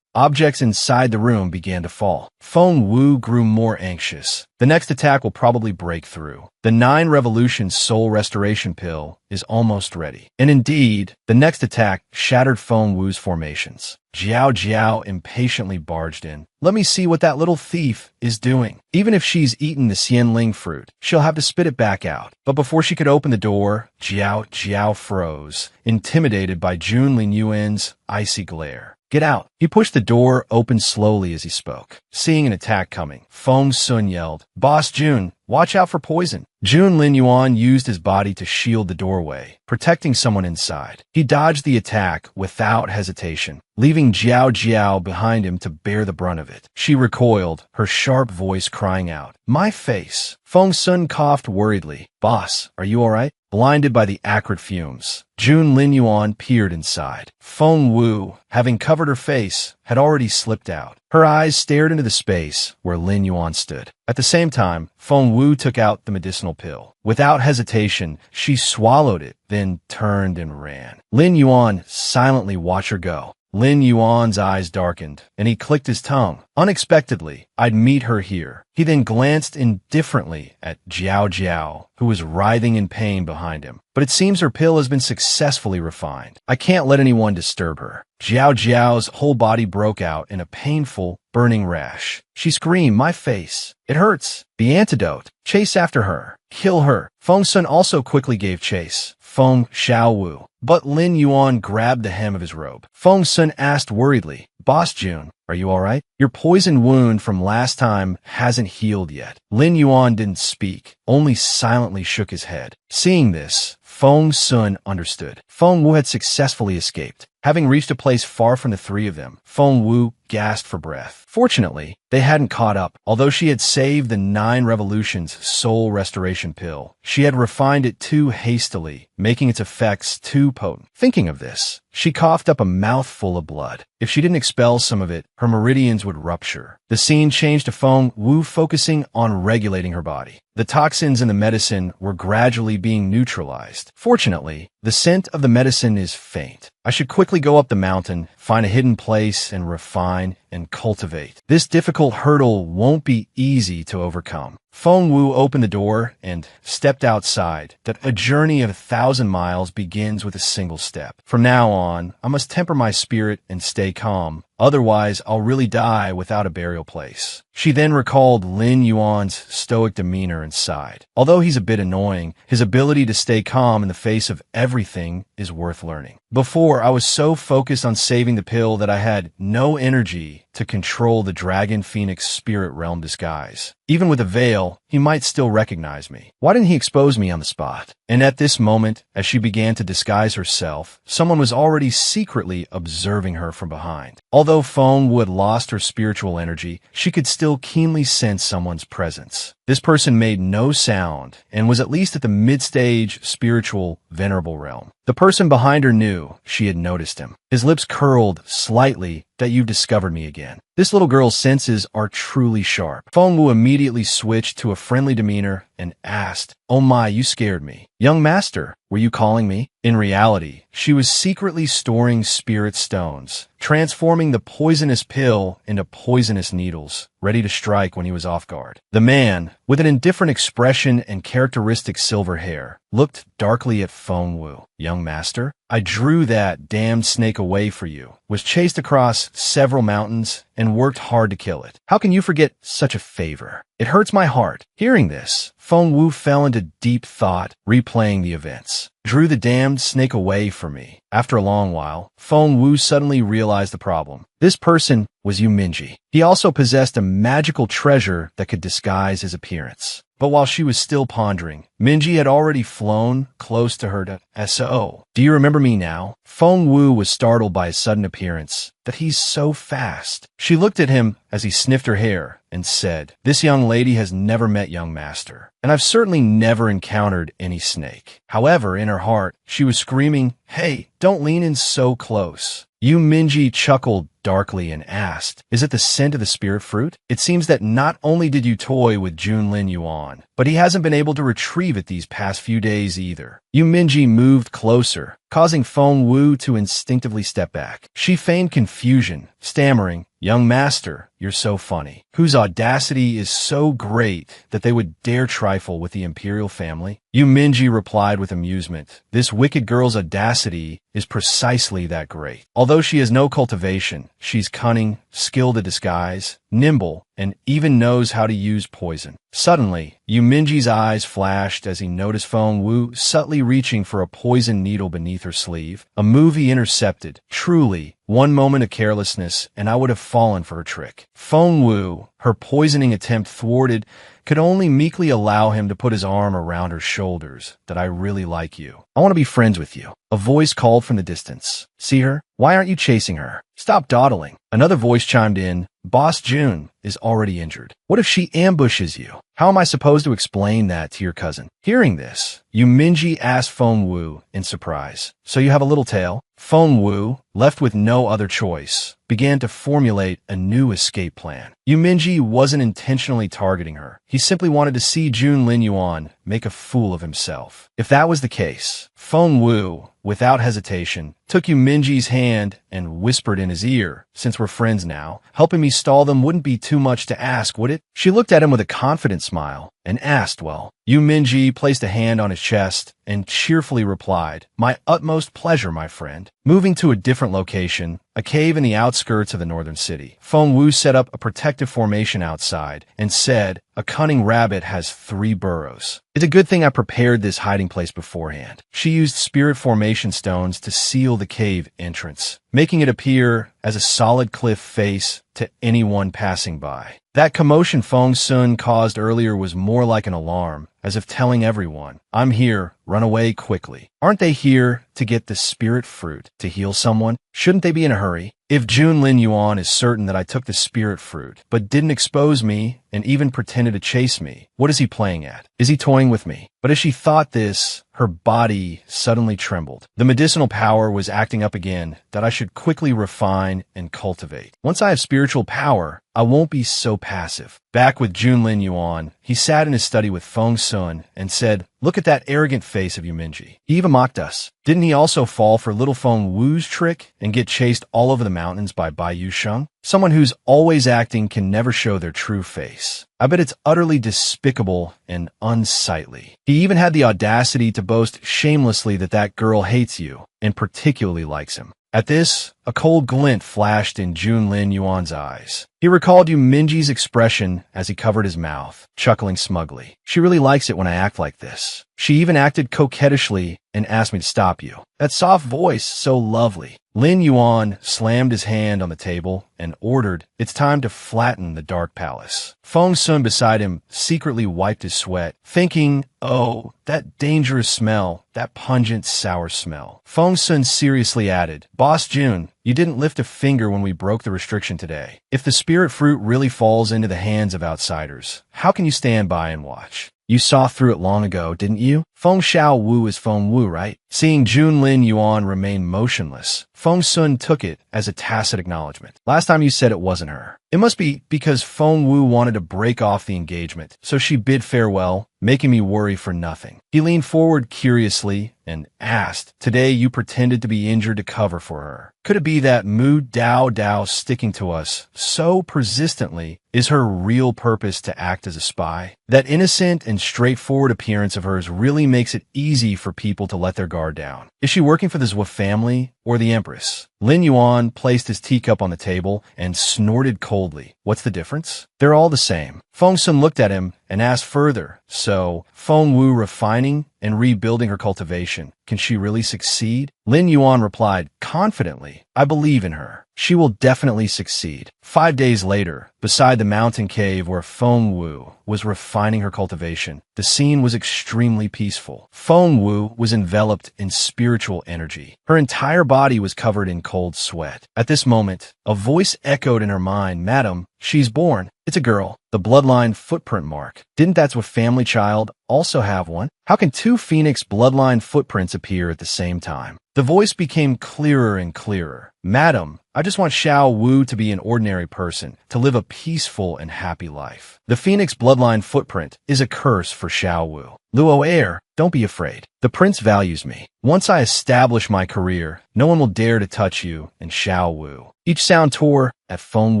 S1: objects inside the room began to fall. Feng Wu grew more anxious. The next attack will probably break through. The 9 Revolutions Soul Restoration Pill is almost ready. And indeed, the next attack shattered Feng Wu's formations. Jiao Jiao impatiently barged in. Let me see what that little thief is doing. Even if she's eaten the Xianling fruit, she'll have to spit it back out. But before she could open the door, Jiao Jiao froze, intimidated by Jun Lin Yuan's icy glare. Get out. He pushed the door open slowly as he spoke. Seeing an attack coming, Feng Sun yelled, Boss Jun, watch out for poison. Jun Lin Yuan used his body to shield the doorway, protecting someone inside. He dodged the attack without hesitation, leaving Jiao Jiao behind him to bear the brunt of it. She recoiled, her sharp voice crying out, My face. Feng Sun coughed worriedly. Boss, are you all right? Blinded by the acrid fumes, Jun Lin Yuan peered inside. Feng Wu, having covered her face, had already slipped out. Her eyes stared into the space where Lin Yuan stood. At the same time, Feng Wu took out the medicinal pill. Without hesitation, she swallowed it, then turned and ran. Lin Yuan silently watched her go. Lin Yuan's eyes darkened, and he clicked his tongue. Unexpectedly, I'd meet her here. He then glanced indifferently at Jiao Jiao, who was writhing in pain behind him. But it seems her pill has been successfully refined. I can't let anyone disturb her. Jiao Jiao's whole body broke out in a painful, burning rash. She screamed, My face. It hurts. The antidote. Chase after her. Kill her. Feng Sun also quickly gave chase. Feng Xiaowu. But Lin Yuan grabbed the hem of his robe. Feng Sun asked worriedly, Boss Jun, are you all right? Your poison wound from last time hasn't healed yet. Lin Yuan didn't speak, only silently shook his head. Seeing this, Feng Sun understood. Feng Wu had successfully escaped. Having reached a place far from the 3 of them, Feng Wu gasped for breath. Fortunately, they hadn't caught up. Although she had saved the 9 Revolutions Soul Restoration Pill, she had refined it too hastily, making its effects too potent. Thinking of this, she coughed up a mouthful of blood. If she didn't expel some of it, her meridians would rupture. The scene changed to Feng Wu focusing on regulating her body. The toxins in the medicine were gradually being neutralized. Fortunately, the scent of the medicine is faint. I should quickly go up the mountain, find a hidden place, and refine and cultivate. This difficult hurdle won't be easy to overcome. Feng Wu opened the door and stepped outside. That a journey of 1,000 miles begins with a single step. From now on, I must temper my spirit and stay calm. Otherwise, I'll really die without a burial place. She then recalled Lin Yuan's stoic demeanor and sighed. Although he's a bit annoying, his ability to stay calm in the face of everything is worth learning. Before, I was so focused on saving the pill that I had no energy to control the Dragon Phoenix spirit realm disguise. Even with a veil, he might still recognize me. Why didn't he expose me on the spot? And at this moment, as she began to disguise herself, someone was already secretly observing her from behind. Although Feng Wu had lost her spiritual energy, she could still keenly sense someone's presence. This person made no sound and was at least at the mid-stage spiritual venerable realm. The person behind her knew she had noticed him. His lips curled slightly. That you've discovered me again. This little girl's senses are truly sharp. Feng Wu immediately switched to a friendly demeanor and asked, Oh my, you scared me. Young master, were you calling me? In reality, she was secretly storing spirit stones, transforming the poisonous pill into poisonous needles, ready to strike when he was off guard. The man, with an indifferent expression and characteristic silver hair, looked darkly at Feng Wu. Young master, I drew that damned snake away for you, was chased across several mountains, and worked hard to kill it. How can you forget such a favor? It hurts my heart. Hearing this, Feng Wu fell into deep thought, replaying the events. Drew the damned snake away for me. After a long while, Feng Wu suddenly realized the problem. This person was Yu Minji. He also possessed a magical treasure that could disguise his appearance. But while she was still pondering, Minji had already flown close to her to S.O. Do you remember me now? Feng Wu was startled by his sudden appearance. That he's so fast. She looked at him as he sniffed her hair and said, This young lady has never met young master, and I've certainly never encountered any snake. However, in her heart, she was screaming, Hey, don't lean in so close. Yu Minji chuckled darkly and asked, Is it the scent of the spirit fruit? It seems that not only did you toy with Jun Lin Yuan, but he hasn't been able to retrieve it these past few days either. Yu Minji moved closer, causing Feng Wu to instinctively step back. She feigned confusion, stammering, "Young master, you're so funny. Whose audacity is so great that they would dare trifle with the imperial family?" Yu Minji replied with amusement, "This wicked girl's audacity is precisely that great. Although she has no cultivation, she's cunning, skilled at disguise, nimble, and even knows how to use poison." Suddenly, Yu Minji's eyes flashed as he noticed Feng Wu subtly reaching for a poison needle beneath her sleeve, a move he intercepted. Truly, one moment of carelessness, and I would have fallen for her trick. Feng Wu, her poisoning attempt thwarted, could only meekly allow him to put his arm around her shoulders. "That I really like you. I want to be friends with you." A voice called from the distance. "See her? Why aren't you chasing her? Stop dawdling." Another voice chimed in. "Boss June is already injured. What if she ambushes you? How am I supposed to explain that to your cousin?" Hearing this, Yu Minji asked Feng Wu in surprise, "So you have a little tail?" Feng Wu, left with no other choice, began to formulate a new escape plan. Yu Minji wasn't intentionally targeting her. He simply wanted to see Jun Lin Yuan make a fool of himself. If that was the case, Feng Wu, without hesitation, took Yu Minji's hand and whispered in his ear, "Since we're friends now, helping me stall them wouldn't be too much to ask, would it?" She looked at him with a confident smile and asked, "Well?" Yu Minji placed a hand on his chest and cheerfully replied, "My utmost pleasure, my friend." Moving to a different location, a cave in the outskirts of the northern city, Feng Wu set up a protective formation outside and said, "A cunning rabbit has 3 burrows. It's a good thing I prepared this hiding place beforehand." She used spirit formation stones to seal the cave entrance, making it appear as a solid cliff face to anyone passing by. That commotion Feng Sun caused earlier was more like an alarm, as if telling everyone, "I'm here, run away quickly." Aren't they here to get the spirit fruit, to heal someone? Shouldn't they be in a hurry? If Jun Lin Yuan is certain that I took the spirit fruit, but didn't expose me and even pretended to chase me, what is he playing at? Is he toying with me? But as she thought this, her body suddenly trembled. The medicinal power was acting up again that I should quickly refine and cultivate. Once I have spiritual power, I won't be so passive. Back with Jun Lin Yuan, he sat in his study with Feng Sun and said, "Look at that arrogant face of Yu Minji. He even mocked us. Didn't he also fall for little Feng Wu's trick and get chased all over the mountains by Bai Yu Sheng? Someone who's always acting can never show their true face. I bet it's utterly despicable and unsightly. He even had the audacity to boast shamelessly that that girl hates you and particularly likes him." At this, a cold glint flashed in Jun Lin Yuan's eyes. He recalled Yu Minji's expression as he covered his mouth, chuckling smugly. "She really likes it when I act like this. She even acted coquettishly and asked me to stop you. That soft voice, so lovely." Lin Yuan slammed his hand on the table and ordered, "It's time to flatten the dark palace." Feng Sun beside him secretly wiped his sweat, thinking, "Oh, that dangerous smell, that pungent, sour smell." Feng Sun seriously added, "Boss Jun, you didn't lift a finger when we broke the restriction today. If the spirit fruit really falls into the hands of outsiders, how can you stand by and watch? You saw through it long ago, didn't you? Feng Xiao Wu is Feng Wu, right?" Seeing Jun Lin Yuan remain motionless, Feng Sun took it as a tacit acknowledgement. "Last time you said it wasn't her. It must be because Feng Wu wanted to break off the engagement, so she bid farewell, making me worry for nothing." He leaned forward curiously and asked, "Today you pretended to be injured to cover for her. Could it be that Mu Dao Dao sticking to us so persistently is her real purpose to act as a spy? That innocent and straightforward appearance of hers really makes it easy for people to let their guard down. Is she working for the Zhou family or the Empress?" Lin Yuan placed his teacup on the table and snorted coldly. "What's the difference? They're all the same." Feng Sun looked at him and asked further, "So, Feng Wu refining and rebuilding her cultivation, can she really succeed?" Lin Yuan replied confidently, "I believe in her. She will definitely succeed." 5 days later, beside the mountain cave where Feng Wu was refining her cultivation, the scene was extremely peaceful. Feng Wu was enveloped in spiritual energy. Her entire body was covered in cold sweat. At this moment, a voice echoed in her mind, "Madam, she's born. It's a girl. The bloodline footprint mark. Didn't that Zhou family child also have one? How can 2 phoenix bloodline footprints appear at the same time?" The voice became clearer and clearer, "Madam, I just want Xiao Wu to be an ordinary person, to live a peaceful and happy life. The Phoenix bloodline footprint is a curse for Xiao Wu. Luo heir, don't be afraid. The prince values me. Once I establish my career, no one will dare to touch you and Xiao Wu." Each sound tore at Feng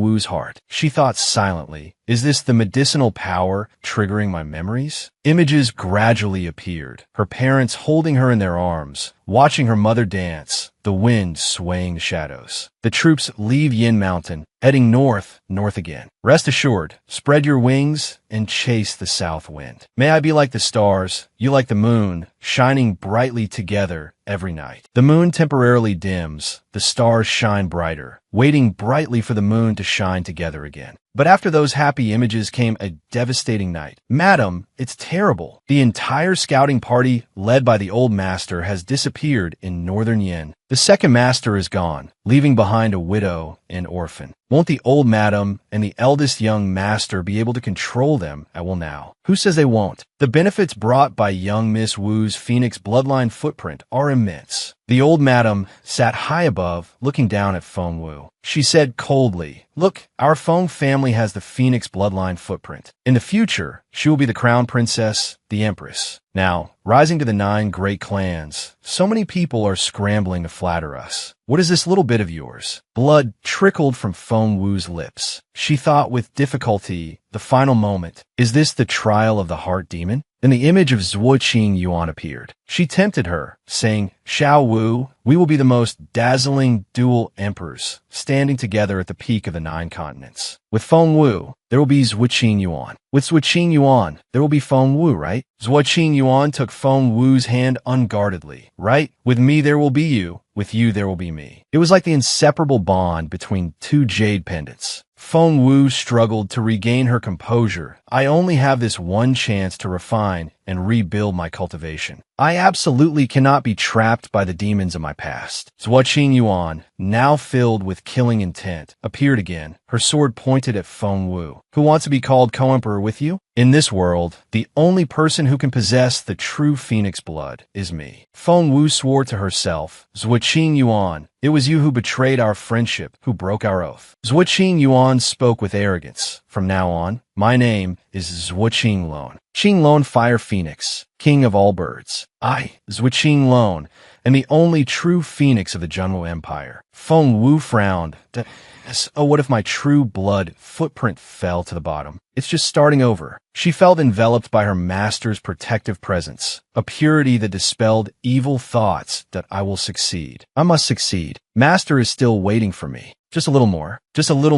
S1: Wu's heart. She thought silently, is this the medicinal power triggering my memories? Images gradually appeared, her parents holding her in their arms, watching her mother dance, the wind swaying the shadows. The troops leave Yin Mountain, heading north again. Rest assured, spread your wings and chase the south wind. May I be like the stars, you like the moon, shining brightly together every night. The moon temporarily dims, the stars shine brighter, waiting brightly for the moon to shine together again. But after those happy images came a devastating night. "Madam, it's terrible. The entire scouting party, led by the old master, has disappeared in northern Yin. The second master is gone, leaving behind a widow and orphan. Won't the old madam and the eldest young master be able to control them at will now? Who says they won't? The benefits brought by young Miss Wu's Phoenix bloodline footprint are immense." The old madam sat high above, looking down at Feng Wu. She said coldly, "Look, our Feng family has the Phoenix bloodline footprint. In the future, she will be the crown princess, the empress. Now, rising to the 9 great clans, so many people are scrambling to flatter us. What is this little bit of yours?" Blood trickled from Feng Wu's lips. She thought with difficulty, the final moment, is this the trial of the heart demon? Then the image of Zhuoqing Yuan appeared. She tempted her, saying, "Xiao Wu, we will be the most dazzling dual emperors, standing together at the peak of the 9 continents. With Feng Wu, there will be Zhuoqing Yuan. With Zhuoqing Yuan, there will be Feng Wu, right?" Zhuoqing Yuan took Feng Wu's hand unguardedly. "Right? With me there will be you. With you there will be me." It was like the inseparable bond between 2 jade pendants. Feng Wu struggled to regain her composure. "I only have this one chance to refine and rebuild my cultivation. I absolutely cannot be trapped by the demons of my past." Zhuoqing Yuan, now filled with killing intent, appeared again, her sword pointed at Feng Wu. "Who wants to be called co-emperor with you? In this world, the only person who can possess the true Phoenix blood is me." Feng Wu swore to herself, "Zhuoqing Yuan, it was you who betrayed our friendship, who broke our oath." Zhuoqing Yuan spoke with arrogance. "From now on, my name is Zhuoqing Lone. Qinglong Fire Phoenix, king of all birds. I, Zhuoqing Lone, am the only true phoenix of the Junwo Empire." Feng Wu frowned. "Oh, what if my true blood footprint fell to the bottom? It's just starting over." She felt enveloped by her master's protective presence, a purity that dispelled evil thoughts that I will succeed. I must succeed. Master is still waiting for me. Just a little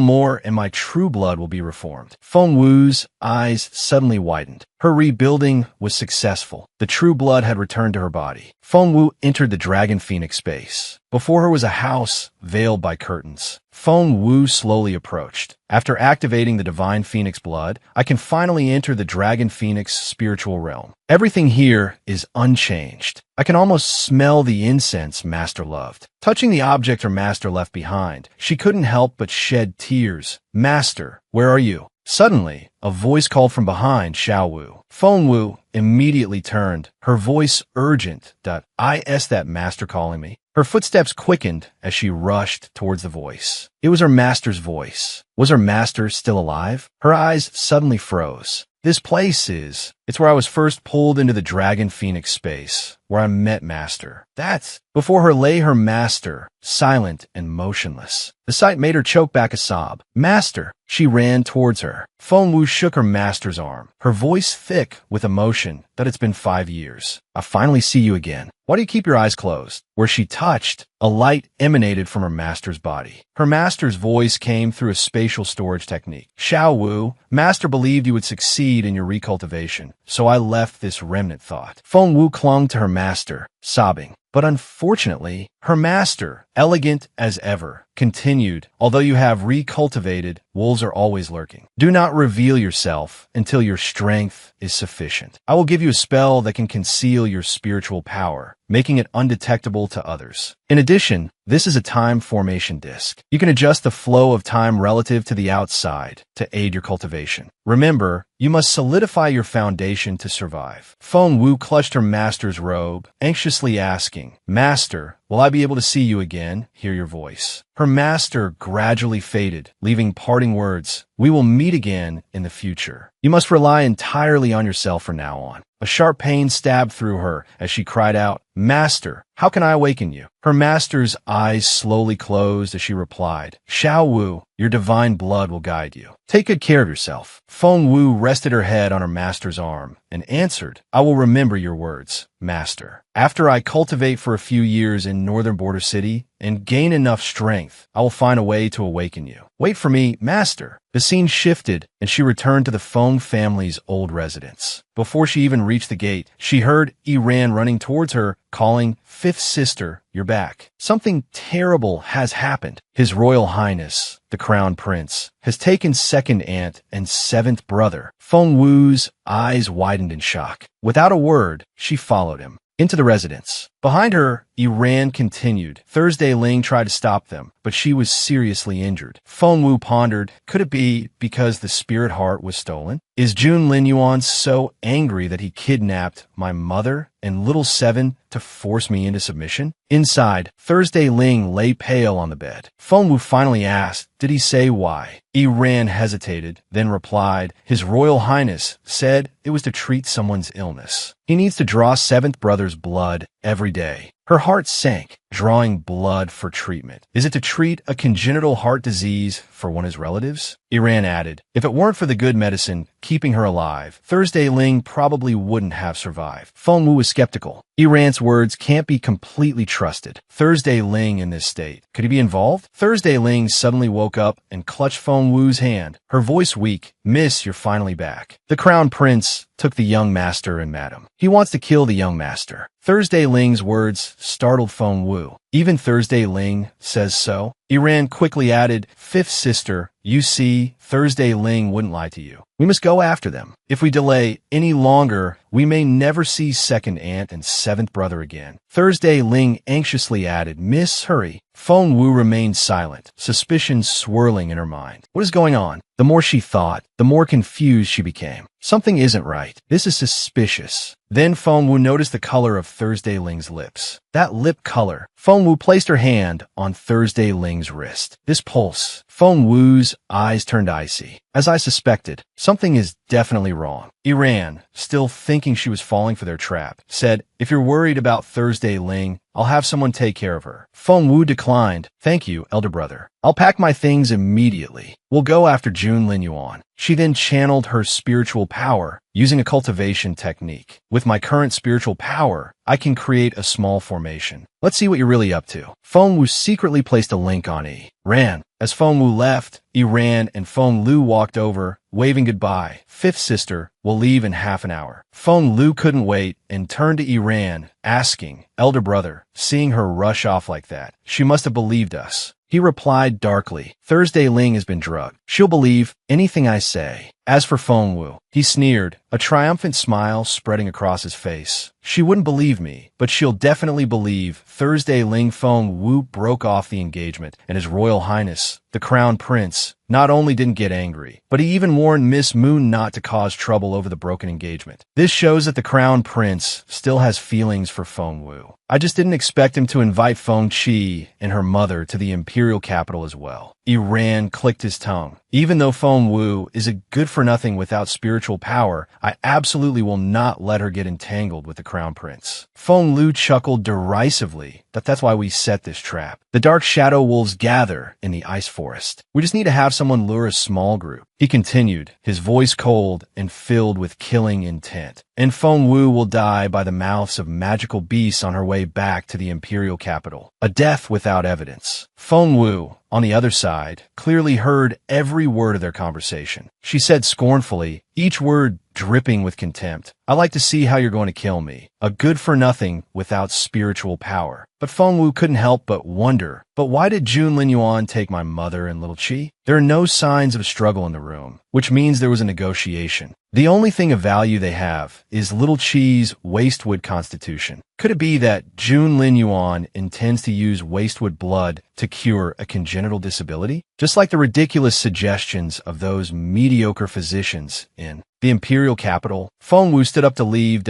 S1: more, and my true blood will be reformed. Feng Wu's eyes suddenly widened. Her rebuilding was successful. The true blood had returned to her body. Feng Wu entered the Dragon Phoenix space. Before her was a house veiled by curtains. Feng Wu slowly approached. "After activating the Divine Phoenix blood, I can finally enter the Dragon Phoenix spiritual realm. Everything here is unchanged. I can almost smell the incense Master loved." Touching the object her master left behind, she couldn't help but shed tears. "Master, where are you?" Suddenly, a voice called from behind Xiao Wu. Feng Wu immediately turned, her voice urgent. "Is that master calling me?" Her footsteps quickened as she rushed towards the voice. It was her master's voice. Was her master still alive? Her eyes suddenly froze. "This place it's where I was first pulled into the Dragon Phoenix space, where I met Master." That's before her lay her master, silent and motionless. The sight made her choke back a sob. "Master!" She ran towards her. Feng Wu shook her master's arm, her voice thick with emotion that it's been 5 years. "I finally see you again. Why do you keep your eyes closed?" Where she touched, a light emanated from her master's body. Her master's voice came through a spatial storage technique. "Xiao Wu, Master believed you would succeed in your recultivation, so I left this remnant thought." Feng Wu clung to her master, sobbing. But unfortunately, her master, elegant as ever, continued, "Although you have recultivated, wolves are always lurking. Do not reveal yourself until your strength is sufficient. I will give you a spell that can conceal your spiritual power, making it undetectable to others. In addition, This is a time formation disk. You can adjust the flow of time relative to the outside to aid your cultivation. Remember, you must solidify your foundation to survive. Feng Wu clutched her master's robe, anxiously asking, "Master, will I be able to see you again, hear your voice?" Her master gradually faded, leaving parting words, "We will meet again in the future. You must rely entirely on yourself from now on." A sharp pain stabbed through her as she cried out, "Master, how can I awaken you?" Her master's eyes slowly closed as she replied, "Xiao Wu, your divine blood will guide you. Take good care of yourself." Feng Wu rested her head on her master's arm and answered, "I will remember your words, Master. After I cultivate for a few years in northern border city and gain enough strength, I will find a way to awaken you. Wait for me, Master." The scene shifted, and she returned to the Feng family's old residence. Before she even reached the gate, she heard Iran running towards her, calling, "Fifth sister, you're back. Something terrible has happened. His Royal Highness, the Crown Prince, has taken second aunt and seventh brother." Feng Wu's eyes widened in shock. Without a word, she followed him into the residence. Behind her, Iran continued. Thursday Ling tried to stop them, but she was seriously injured. Feng Wu pondered, could it be because the spirit heart was stolen? Is Jun Linyuan so angry that he kidnapped my mother and little Seven to force me into submission? Inside, Thursday Ling lay pale on the bed. Feng Wu finally asked, "Did he say why?" Iran hesitated, then replied, "His Royal Highness said it was to treat someone's illness. He needs to draw seventh brother's blood every day." Her heart sank. Drawing blood for treatment. Is it to treat a congenital heart disease for one of his relatives? Iran added, "If it weren't for the good medicine keeping her alive, Thursday Ling probably wouldn't have survived." Feng Wu was skeptical. Iran's words can't be completely trusted. Thursday Ling in this state. Could he be involved? Thursday Ling suddenly woke up and clutched Feng Wu's hand, her voice weak. "Miss, you're finally back." The Crown Prince took the young master and madam. He wants to kill the young master. Thursday Ling's words startled Feng Wu. Even Thursday Ling says so. Iran quickly added, "Fifth sister, you see, Thursday Ling wouldn't lie to you. We must go after them. If we delay any longer, we may never see second aunt and seventh brother again." Thursday Ling anxiously added, "Miss, hurry." Feng Wu remained silent, suspicion swirling in her mind. What is going on? The more she thought, the more confused she became. Something isn't right. This is suspicious. Then Feng Wu noticed the color of Thursday Ling's lips. That lip color. Feng Wu placed her hand on Thursday Ling's wrist. This pulse. Feng Wu's eyes turned icy. As I suspected, something is definitely wrong. Iran, still thinking she was falling for their trap, said, "If you're worried about Thursday Ling, I'll have someone take care of her." Feng Wu declined. "Thank you, elder brother. I'll pack my things immediately. We'll go after Jun Linyuan." She then channeled her spiritual power using a cultivation technique. "With my current spiritual power, I can create a small formation. Let's see what you're really up to." Feng Wu secretly placed a link on Iran. As Feng Wu left, Iran and Feng Lu walked over, waving goodbye. "Fifth sister, we'll leave in half an hour." Feng Lu couldn't wait and turned to Iran, asking, "Elder brother," seeing her rush off like that, "she must have believed us." He replied darkly, "Thursday Ling has been drugged. She'll believe anything I say." As for Feng Wu, he sneered, a triumphant smile spreading across his face. "She wouldn't believe me, but she'll definitely believe Thursday Ling." Feng Wu broke off the engagement, and His Royal Highness, the Crown Prince, not only didn't get angry, but he even warned Miss Moon not to cause trouble over the broken engagement. This shows that the Crown Prince still has feelings for Feng Wu. I just didn't expect him to invite Feng Qi and her mother to the imperial capital as well. Iran clicked his tongue. Even though Feng Wu is a good-for-nothing without spiritual power, I absolutely will not let her get entangled with the Crown Prince. Feng Lu chuckled derisively. That's why we set this trap. The dark shadow wolves gather in the ice forest. We just need to have someone lure a small group. He continued, his voice cold and filled with killing intent. And Feng Wu will die by the mouths of magical beasts on her way back to the imperial capital. A death without evidence. Feng Wu, on the other side, clearly heard every word of their conversation. She said scornfully, each word dripping with contempt, "I like to see how you're going to kill me. A good-for-nothing without spiritual power." But Feng Wu couldn't help but wonder, but why did Jun Linyuan take my mother and little Qi? There are no signs of a struggle in the room, which means there was a negotiation. The only thing of value they have is Little Chi's wastewood constitution. Could it be that Jun Lin Yuan intends to use wastewood blood to cure a congenital disability? Just like the ridiculous suggestions of those mediocre physicians in the imperial capital, Feng Wu stood up to leave.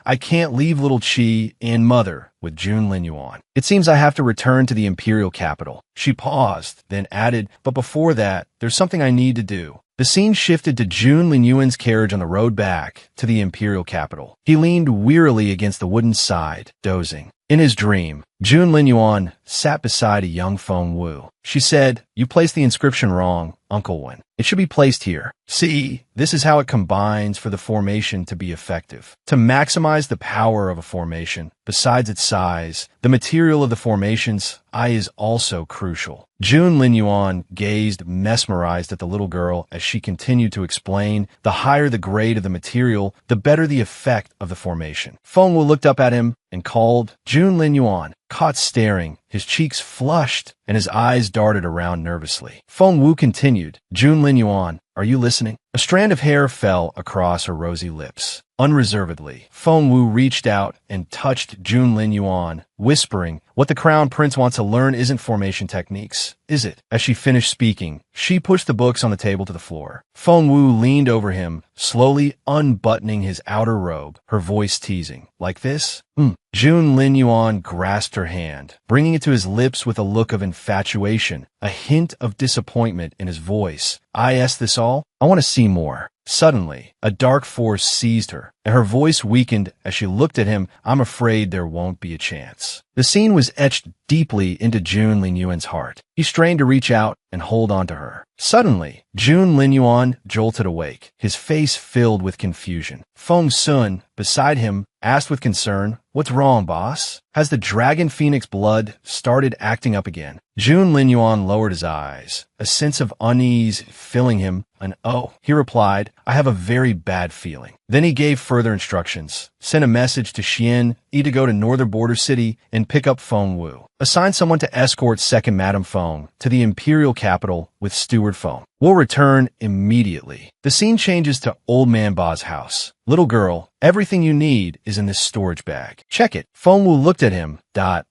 S1: I can't leave Little Chi and Mother with Jun Lin Yuan. It seems I have to return to the imperial capital. She paused, then added, but before that, there's something I need to do. The scene shifted to Jun Lin Yuan's carriage on the road back to the imperial capital. He leaned wearily against the wooden side, dozing. In his dream, Jun Lin Yuan sat beside a young Feng Wu. She said, "You placed the inscription wrong, Uncle Wen. It should be placed here. See, this is how it combines for the formation to be effective. To maximize the power of a formation, besides its size, the material of the formation's eye is also crucial." Jun Lin Yuan gazed mesmerized at the little girl as she continued to explain, the higher the grade of the material, the better the effect of the formation. Feng Wu looked up at him and called, "Jun Lin Yuan." Caught staring, his cheeks flushed and his eyes darted around nervously. Feng Wu continued, "Jun Lin Yuan, are you listening?" A strand of hair fell across her rosy lips. Unreservedly, Feng Wu reached out and touched Jun Lin Yuan, whispering, "What the Crown Prince wants to learn isn't formation techniques, is it?" As she finished speaking, she pushed the books on the table to the floor. Feng Wu leaned over him, slowly unbuttoning his outer robe, her voice teasing, "Like this?" Jun Lin Yuan grasped her hand, bringing it to his lips with a look of infatuation, a hint of disappointment in his voice. "I asked this all? I want to see more." Suddenly, a dark force seized her, and her voice weakened as she looked at him. "I'm afraid there won't be a chance." The scene was etched deeply into Jun Lin Yuan's heart. He strained to reach out and hold on to her. Suddenly, Jun Lin Yuan jolted awake, his face filled with confusion. Feng Sun, beside him, asked with concern, "What's wrong, boss? Has the dragon phoenix blood started acting up again?" Jun Lin Yuan lowered his eyes, a sense of unease filling him. "Oh," he replied, "I have a very bad feeling." Then he gave further instructions. Send a message to Xian Yi to go to northern border city and pick up Feng Wu. Assign someone to escort second Madame Feng to the imperial capital with Steward Feng. We'll return immediately. The scene changes to Old Man Ba's house. "Little girl, everything you need is in this storage bag. Check it." Feng Wu looked at him.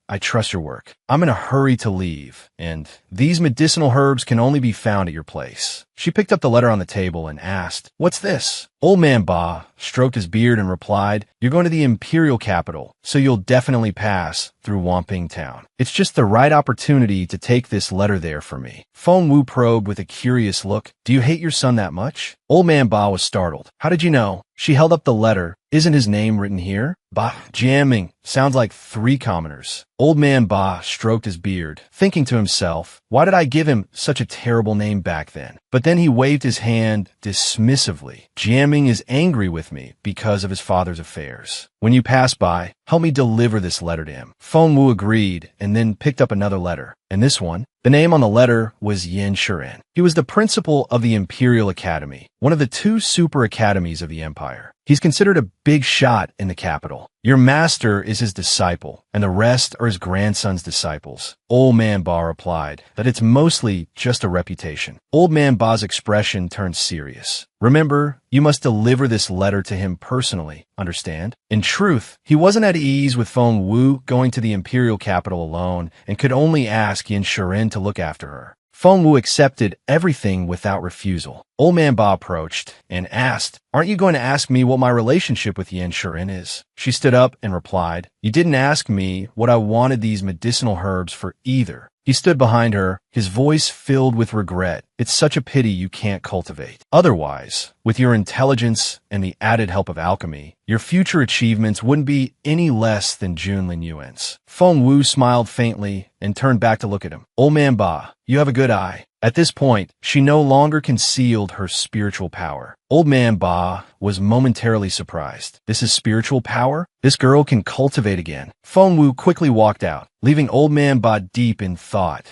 S1: "I trust your work. I'm in a hurry to leave, and these medicinal herbs can only be found at your place." She picked up the letter on the table and asked, "What's this?" Old Man Ba stroked his beard and replied, "You're going to the imperial capital, so you'll definitely pass through Wamping Town. It's just the right opportunity to take this letter there for me." Feng Wu probed with a curious look. "Do you hate your son that much?" Old Man Ba was startled. "How did you know?" She held up the letter. "Isn't his name written here?" "Bah, jamming. Sounds like 3 commoners." Old Man Ba stroked his beard, thinking to himself, "Why did I give him such a terrible name back then?" But then he waved his hand dismissively. "Jamming is angry with me because of his father's affairs. When you pass by, help me deliver this letter to him." Feng Wu agreed and then picked up another letter. And this one? The name on the letter was Yan Shiren. He was the principal of the Imperial Academy, one of the 2 super academies of the Empire. He's considered a big shot in the capital. Your master is his disciple, and the rest are his grandson's disciples. Old Man Ba replied that it's mostly just a reputation. Old Man Ba's expression turned serious. "Remember, you must deliver this letter to him personally, understand?" In truth, he wasn't at ease with Feng Wu going to the imperial capital alone and could only ask Yan Shiren to look after her. Feng Wu accepted everything without refusal. Old Man Ba approached and asked, "Aren't you going to ask me what my relationship with Yan Shiren is?" She stood up and replied, "You didn't ask me what I wanted these medicinal herbs for either." He stood behind her, his voice filled with regret. "It's such a pity you can't cultivate. Otherwise, with your intelligence and the added help of alchemy, your future achievements wouldn't be any less than Jun Lin Yuan's." Feng Wu smiled faintly and turned back to look at him. "Old Man Ba, you have a good eye." At this point, she no longer concealed her spiritual power. Old Man Ba was momentarily surprised. "This is spiritual power? This girl can cultivate again." Feng Wu quickly walked out, leaving Old Man Ba deep in thought.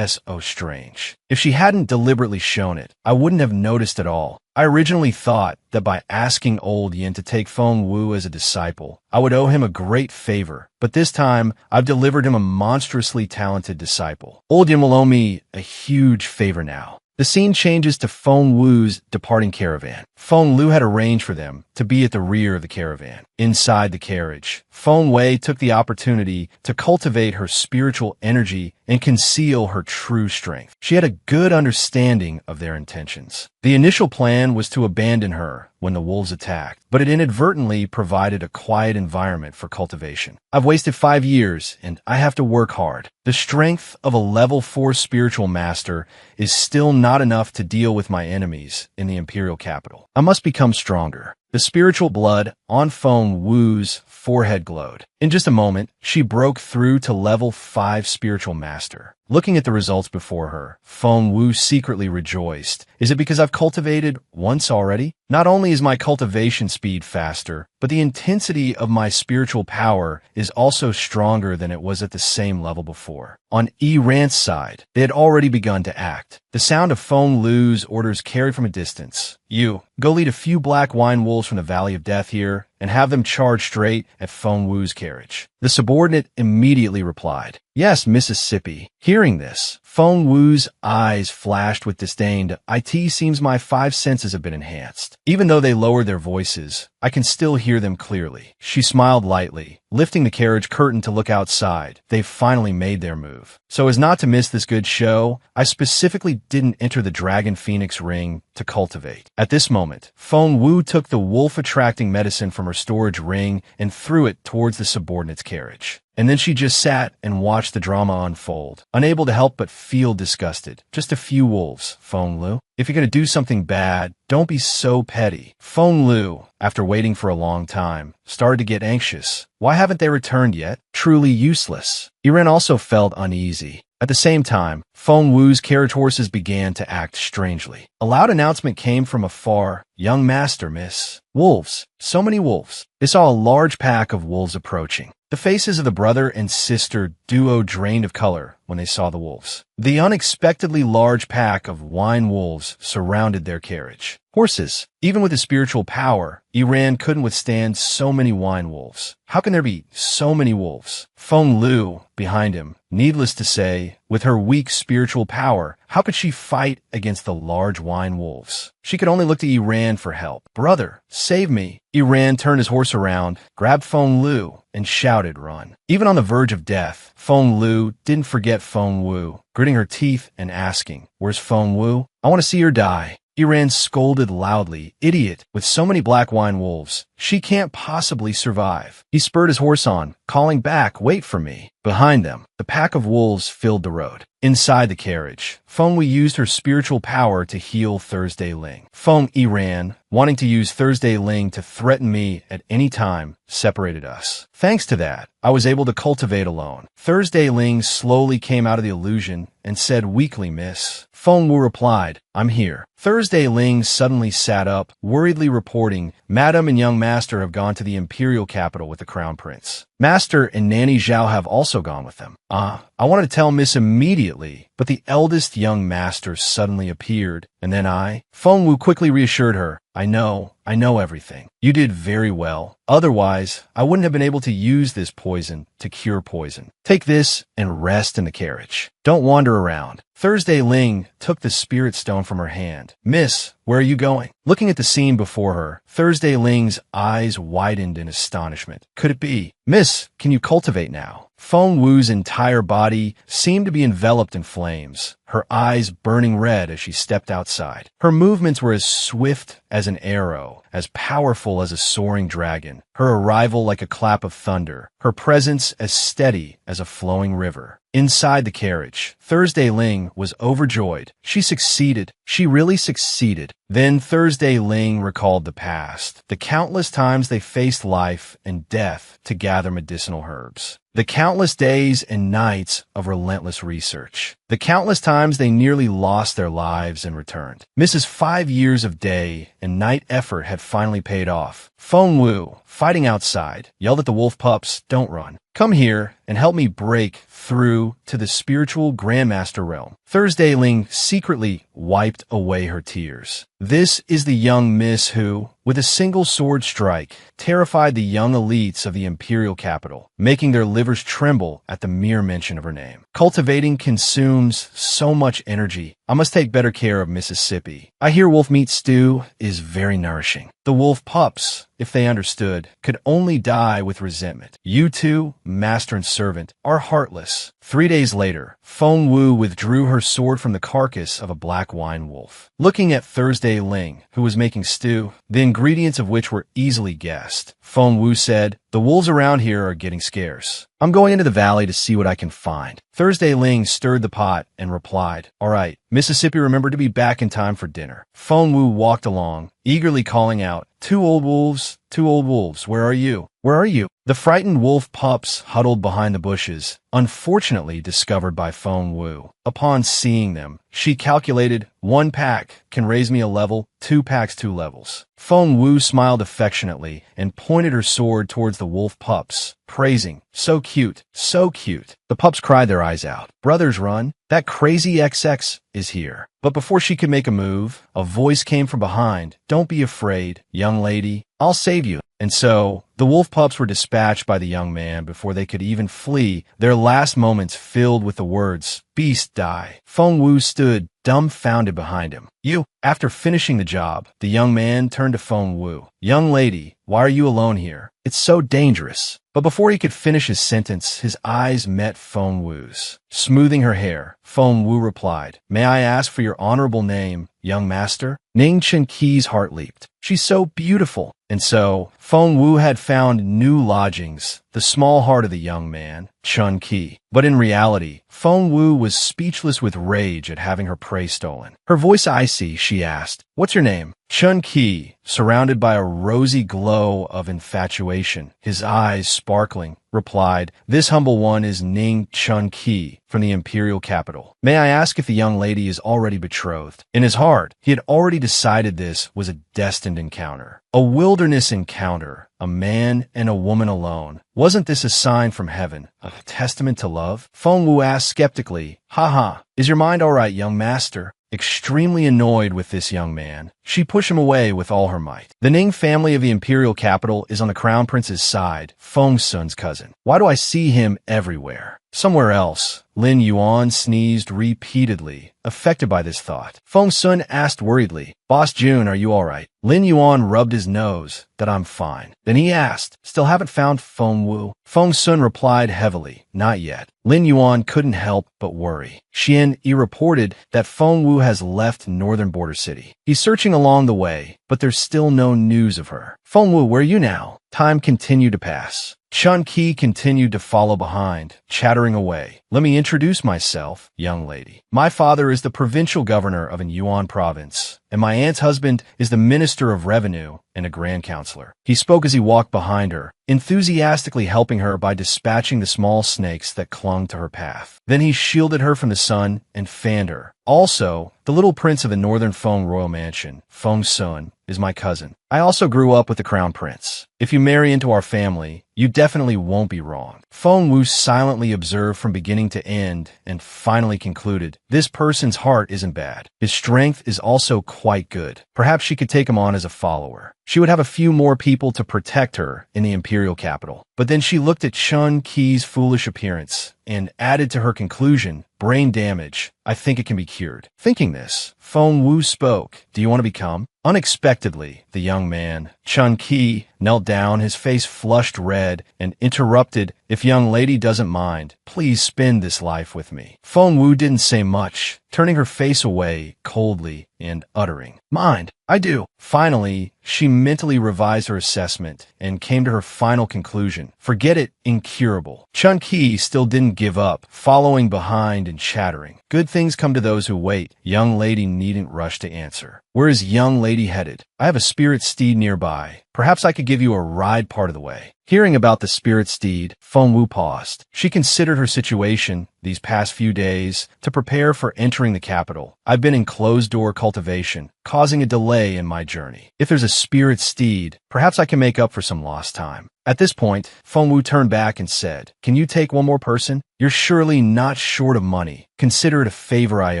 S1: So strange. If she hadn't deliberately shown it, I wouldn't have noticed at all. I originally thought that by asking Old Yin to take Feng Wu as a disciple, I would owe him a great favor. But this time, I've delivered him a monstrously talented disciple. Old Yin will owe me a huge favor now. The scene changes to Feng Wu's departing caravan. Feng Lu had arranged for them to be at the rear of the caravan. Inside the carriage, Feng Wei took the opportunity to cultivate her spiritual energy and conceal her true strength. She had a good understanding of their intentions. The initial plan was to abandon her when the wolves attacked, but it inadvertently provided a quiet environment for cultivation. I've wasted 5 years, and I have to work hard. The strength of a level 4 spiritual master is still not enough to deal with my enemies in the imperial capital. I must become stronger. The spiritual blood on Feng Wu's forehead glowed. In just a moment, she broke through to level 5 spiritual master. Looking at the results before her, Feng Wu secretly rejoiced. Is it because I've cultivated once already? Not only is my cultivation speed faster, but the intensity of my spiritual power is also stronger than it was at the same level before. On Ran's side, they had already begun to act. The sound of Feng Lu's orders carried from a distance. You, go lead a few black wine wolves from the Valley of Death here, and have them charge straight at Feng Wu's carriage. The subordinate immediately replied, Yes, Mississippi. Hearing this, Feng Wu's eyes flashed with disdain. It seems my 5 senses have been enhanced. Even though they lowered their voices, I can still hear them clearly. She smiled lightly, lifting the carriage curtain to look outside. They've finally made their move. So as not to miss this good show, I specifically didn't enter the Dragon Phoenix ring to cultivate. At this moment, Feng Wu took the wolf-attracting medicine from her storage ring and threw it towards the subordinate's carriage. And then she just sat and watched the drama unfold, unable to help but feel disgusted. Just a few wolves, Feng Lu. If you're going to do something bad, don't be so petty. Feng Lu, after waiting for a long time, started to get anxious. Why haven't they returned yet? Truly useless. Ren also felt uneasy. At the same time, Feng Wu's carriage horses began to act strangely. A loud announcement came from afar. Young master, miss. Wolves. So many wolves. They saw a large pack of wolves approaching. The faces of the brother and sister duo drained of color when they saw the wolves. The unexpectedly large pack of wine wolves surrounded their carriage. Horses. Even with his spiritual power, Ran couldn't withstand so many wine wolves. How can there be so many wolves? Feng Lu, behind him. Needless to say, with her weak spiritual power, how could she fight against the large wine wolves? She could only look to Ran for help. Brother, save me. Ran turned his horse around, grabbed Feng Lu, and shouted, Run. Even on the verge of death, Feng Lu didn't forget Feng Wu, gritting her teeth and asking, Where's Feng Wu? I want to see her die. Ran scolded loudly, Idiot, with so many black wine wolves, she can't possibly survive. He spurred his horse on, calling back, Wait for me. Behind them, the pack of wolves filled the road. Inside the carriage, Feng Wei used her spiritual power to heal Thursday Ling. Feng Ran, wanting to use Thursday Ling to threaten me at any time, separated us. Thanks to that, I was able to cultivate alone. Thursday Ling slowly came out of the illusion and said weakly, Miss. Feng Wu replied, I'm here. Thursday Ling suddenly sat up, worriedly reporting, Madam and young master have gone to the imperial capital with the crown prince. Master and Nanny Zhao have also gone with them. I wanted to tell Miss immediately, but the eldest young master suddenly appeared, and then Feng Wu quickly reassured her, I know everything. You did very well. Otherwise, I wouldn't have been able to use this poison to cure poison. Take this and rest in the carriage. Don't wander around. Thursday Ling took the spirit stone from her hand. Miss, where are you going? Looking at the scene before her, Thursday Ling's eyes widened in astonishment. Could it be? Miss, can you cultivate now? Feng Wu's entire body seemed to be enveloped in flames, her eyes burning red as she stepped outside. Her movements were as swift as an arrow, as powerful as a soaring dragon, her arrival like a clap of thunder, her presence as steady as a flowing river. Inside the carriage, Thursday Ling was overjoyed. She succeeded. She really succeeded. Then Thursday Ling recalled the past, the countless times they faced life and death to gather medicinal herbs, the countless days and nights of relentless research, the countless times they nearly lost their lives and returned. Mrs. 5 years of day and night effort had finally paid off. Feng Wu, fighting outside, yelled at the wolf pups, Don't run. Come here and help me break through to the spiritual Grandmaster realm. Thursday Ling secretly wiped away her tears. This is the young miss who, with a single sword strike, terrified the young elites of the imperial capital, making their livers tremble at the mere mention of her name. Cultivating consumes so much energy. I must take better care of Mississippi. I hear wolf meat stew is very nourishing. The wolf pups, if they understood, could only die with resentment. You two, master and servant, are heartless. 3 days later, Feng Wu withdrew her sword from the carcass of a black wine wolf. Looking at Thursday Ling, who was making stew, the ingredients of which were easily guessed, Feng Wu said, "The wolves around here are getting scarce. I'm going into the valley to see what I can find." Thursday Ling stirred the pot and replied, "All right, Mississippi, remember to be back in time for dinner." Feng Wu walked along, eagerly calling out, two old wolves, where are you? Where are you?" The frightened wolf pups huddled behind the bushes, unfortunately discovered by Feng Wu. Upon seeing them, she calculated, 1 pack can raise me a level, 2 packs 2 levels. Feng Wu smiled affectionately and pointed her sword towards the wolf pups, praising, "So cute, so cute." The pups cried their eyes out. "Brothers, run! That crazy XX is here." But before she could make a move, a voice came from behind. "Don't be afraid, young lady. I'll save you." And so, the wolf pups were dispatched by the young man before they could even flee, their last moments filled with the words, "Beast die." Feng Wu stood dumbfounded behind him. "You." After finishing the job, the young man turned to Feng Wu. "Young lady, why are you alone here? It's so dangerous." But before he could finish his sentence, his eyes met Feng Wu's. Smoothing her hair, Feng Wu replied, "May I ask for your honorable name, young master?" Ning Chen Qi's heart leaped. "She's so beautiful." And so, Feng Wu had found new lodgings, the small heart of the young man, Chun Qi. But in reality, Feng Wu was speechless with rage at having her prey stolen. Her voice icy, she asked, "What's your name?" Chun Qi, surrounded by a rosy glow of infatuation, his eyes sparkling, replied, "This humble one is Ning Chun Qi from the imperial capital. May I ask if the young lady is already betrothed?" In his heart, he had already decided this was a destined encounter. A wilderness encounter, a man and a woman alone. Wasn't this a sign from heaven, a testament to love? Feng Wu asked skeptically, "Haha, is your mind all right, young master?" Extremely annoyed with this young man, she pushed him away with all her might. The Ning family of the imperial capital is on the crown prince's side, Feng Sun's cousin. Why do I see him everywhere? Somewhere else. Lin Yuan sneezed repeatedly, affected by this thought. Feng Sun asked worriedly, "Boss Jun, are you all right?" Lin Yuan rubbed his nose, "That I'm fine." Then he asked, "Still haven't found Feng Wu?" Feng Sun replied heavily, "Not yet." Lin Yuan couldn't help but worry. Xian Yi reported that Feng Wu has left northern border city. He's searching along the way, but there's still no news of her. "Feng Wu, where are you now?" Time continued to pass. Chun Qi continued to follow behind, chattering away. "Let me introduce myself, young lady. My father is the provincial governor of an Yuan province, and my aunt's husband is the minister of revenue and a grand counselor." He spoke as he walked behind her, enthusiastically helping her by dispatching the small snakes that clung to her path. Then he shielded her from the sun and fanned her. "Also, the little prince of the northern Feng royal mansion, Feng Sun, is my cousin. I also grew up with the crown prince. If you marry into our family, you definitely won't be wrong." Feng Wu silently observed from beginning to end and finally concluded, this person's heart isn't bad. His strength is also quite good. Perhaps she could take him on as a follower. She would have a few more people to protect her in the imperial capital. But then she looked at Chun Qi's foolish appearance and added to her conclusion, "Brain damage. I think it can be cured." Thinking this, Feng Wu spoke, "Do you want to become?" Unexpectedly, the young man, Chun Qi, knelt down, his face flushed red, and interrupted, "If young lady doesn't mind, please spend this life with me." Feng Wu didn't say much, turning her face away coldly and uttering, "Mind, I do." Finally, she mentally revised her assessment and came to her final conclusion. Forget it, incurable. Chun Qi still didn't give up, following behind and chattering. "Good things come to those who wait. Young lady needn't rush to answer." "Where is young lady headed?" "I have a spirit steed nearby. Perhaps I could give you a ride part of the way." Hearing about the spirit steed, Feng Wu paused. She considered her situation these past few days to prepare for entering the capital. "I've been in closed-door cultivation, causing a delay in my journey. If there's a spirit steed, perhaps I can make up for some lost time." At this point, Feng Wu turned back and said, "Can you take one more person? You're surely not short of money. Consider it a favor I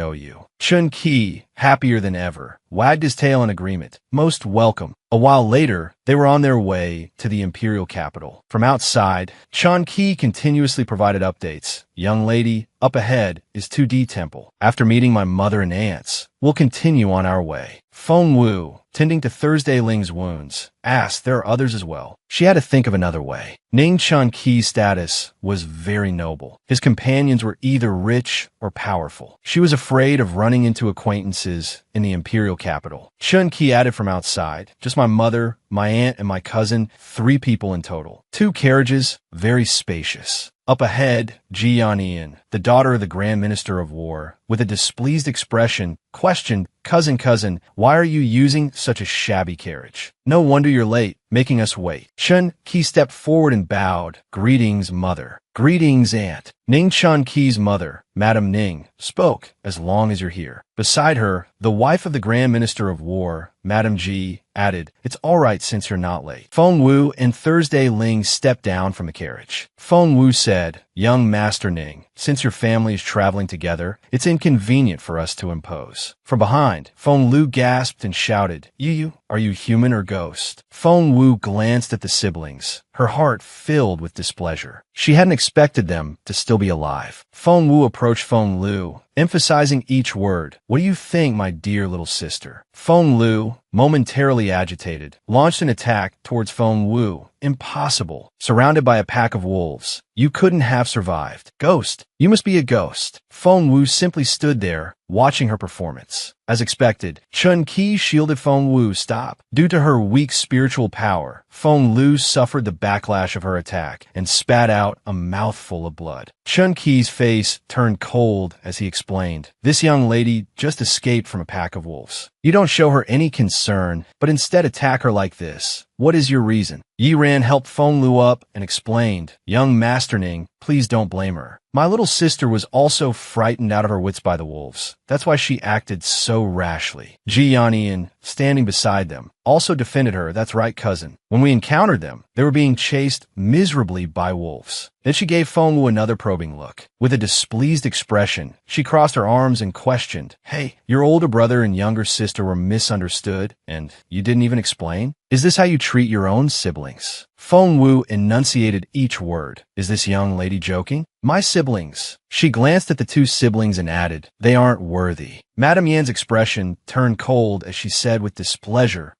S1: owe you." Chun Ki, happier than ever, wagged his tail in agreement. Most welcome. A while later, they were on their way to the imperial capital. From outside, Chun Ki continuously provided updates. Young lady, up ahead is 2D Temple. After meeting my mother and aunts, we'll continue on our way. Feng Wu, tending to Thursday Ling's wounds, asked there are others as well. She had to think of another way. Ning Chun Ki's status was very noble. His companions were either rich or powerful. She was afraid of running into acquaintances in the imperial capital. Chun Ki added from outside, just my mother, my aunt, and my cousin, 3 people in total. 2 carriages, very spacious. Up ahead, Ji Yannian, the daughter of the Grand Minister of War, with a displeased expression, questioned, Cousin, why are you using such a shabby carriage? No wonder you're late, making us wait. Chun Ki stepped forward and bowed. Greetings, mother. Greetings, aunt. Ning Chun Ki's mother, Madame Ning, spoke, as long as you're here. Beside her, the wife of the Grand Minister of War, Madame Ji, added, it's all right since you're not late. Feng Wu and Thursday Ling stepped down from the carriage. Feng Wu said, young Master Ning, since your family is traveling together, it's inconvenient for us to impose. From behind, Feng Lu gasped and shouted, You, are you human or ghost? Feng Wu glanced at the siblings, her heart filled with displeasure. She hadn't expected them to still be alive. Feng Wu approached Feng Lu, emphasizing each word. What do you think, my dear little sister? Feng Lu, momentarily agitated, launched an attack towards Feng Wu. Impossible. Surrounded by a pack of wolves. You couldn't have survived. Ghost. You must be a ghost. Feng Wu simply stood there, watching her performance. As expected, Chun Ki shielded Feng Wu's stop. Due to her weak spiritual power, Feng Lu suffered the backlash of her attack and spat out a mouthful of blood. Chun Ki's face turned cold as he explained, this young lady just escaped from a pack of wolves. You don't show her any concern, but instead attack her like this. What is your reason? Yi Ran helped Feng Lu up and explained, young Master Ning, please don't blame her. My little sister was also frightened out of her wits by the wolves. That's why she acted so rashly. Ji Yannian, standing beside them, also defended her. That's right, cousin. When we encountered them, they were being chased miserably by wolves. Then she gave Feng Wu another probing look. With a displeased expression, she crossed her arms and questioned, hey, your older brother and younger sister were misunderstood, and you didn't even explain? Is this how you treat your own siblings? Feng Wu enunciated each word. Is this young lady joking? My siblings. She glanced at the 2 siblings and added, they aren't worthy. Madame Yan's expression turned cold as she said with displeasure,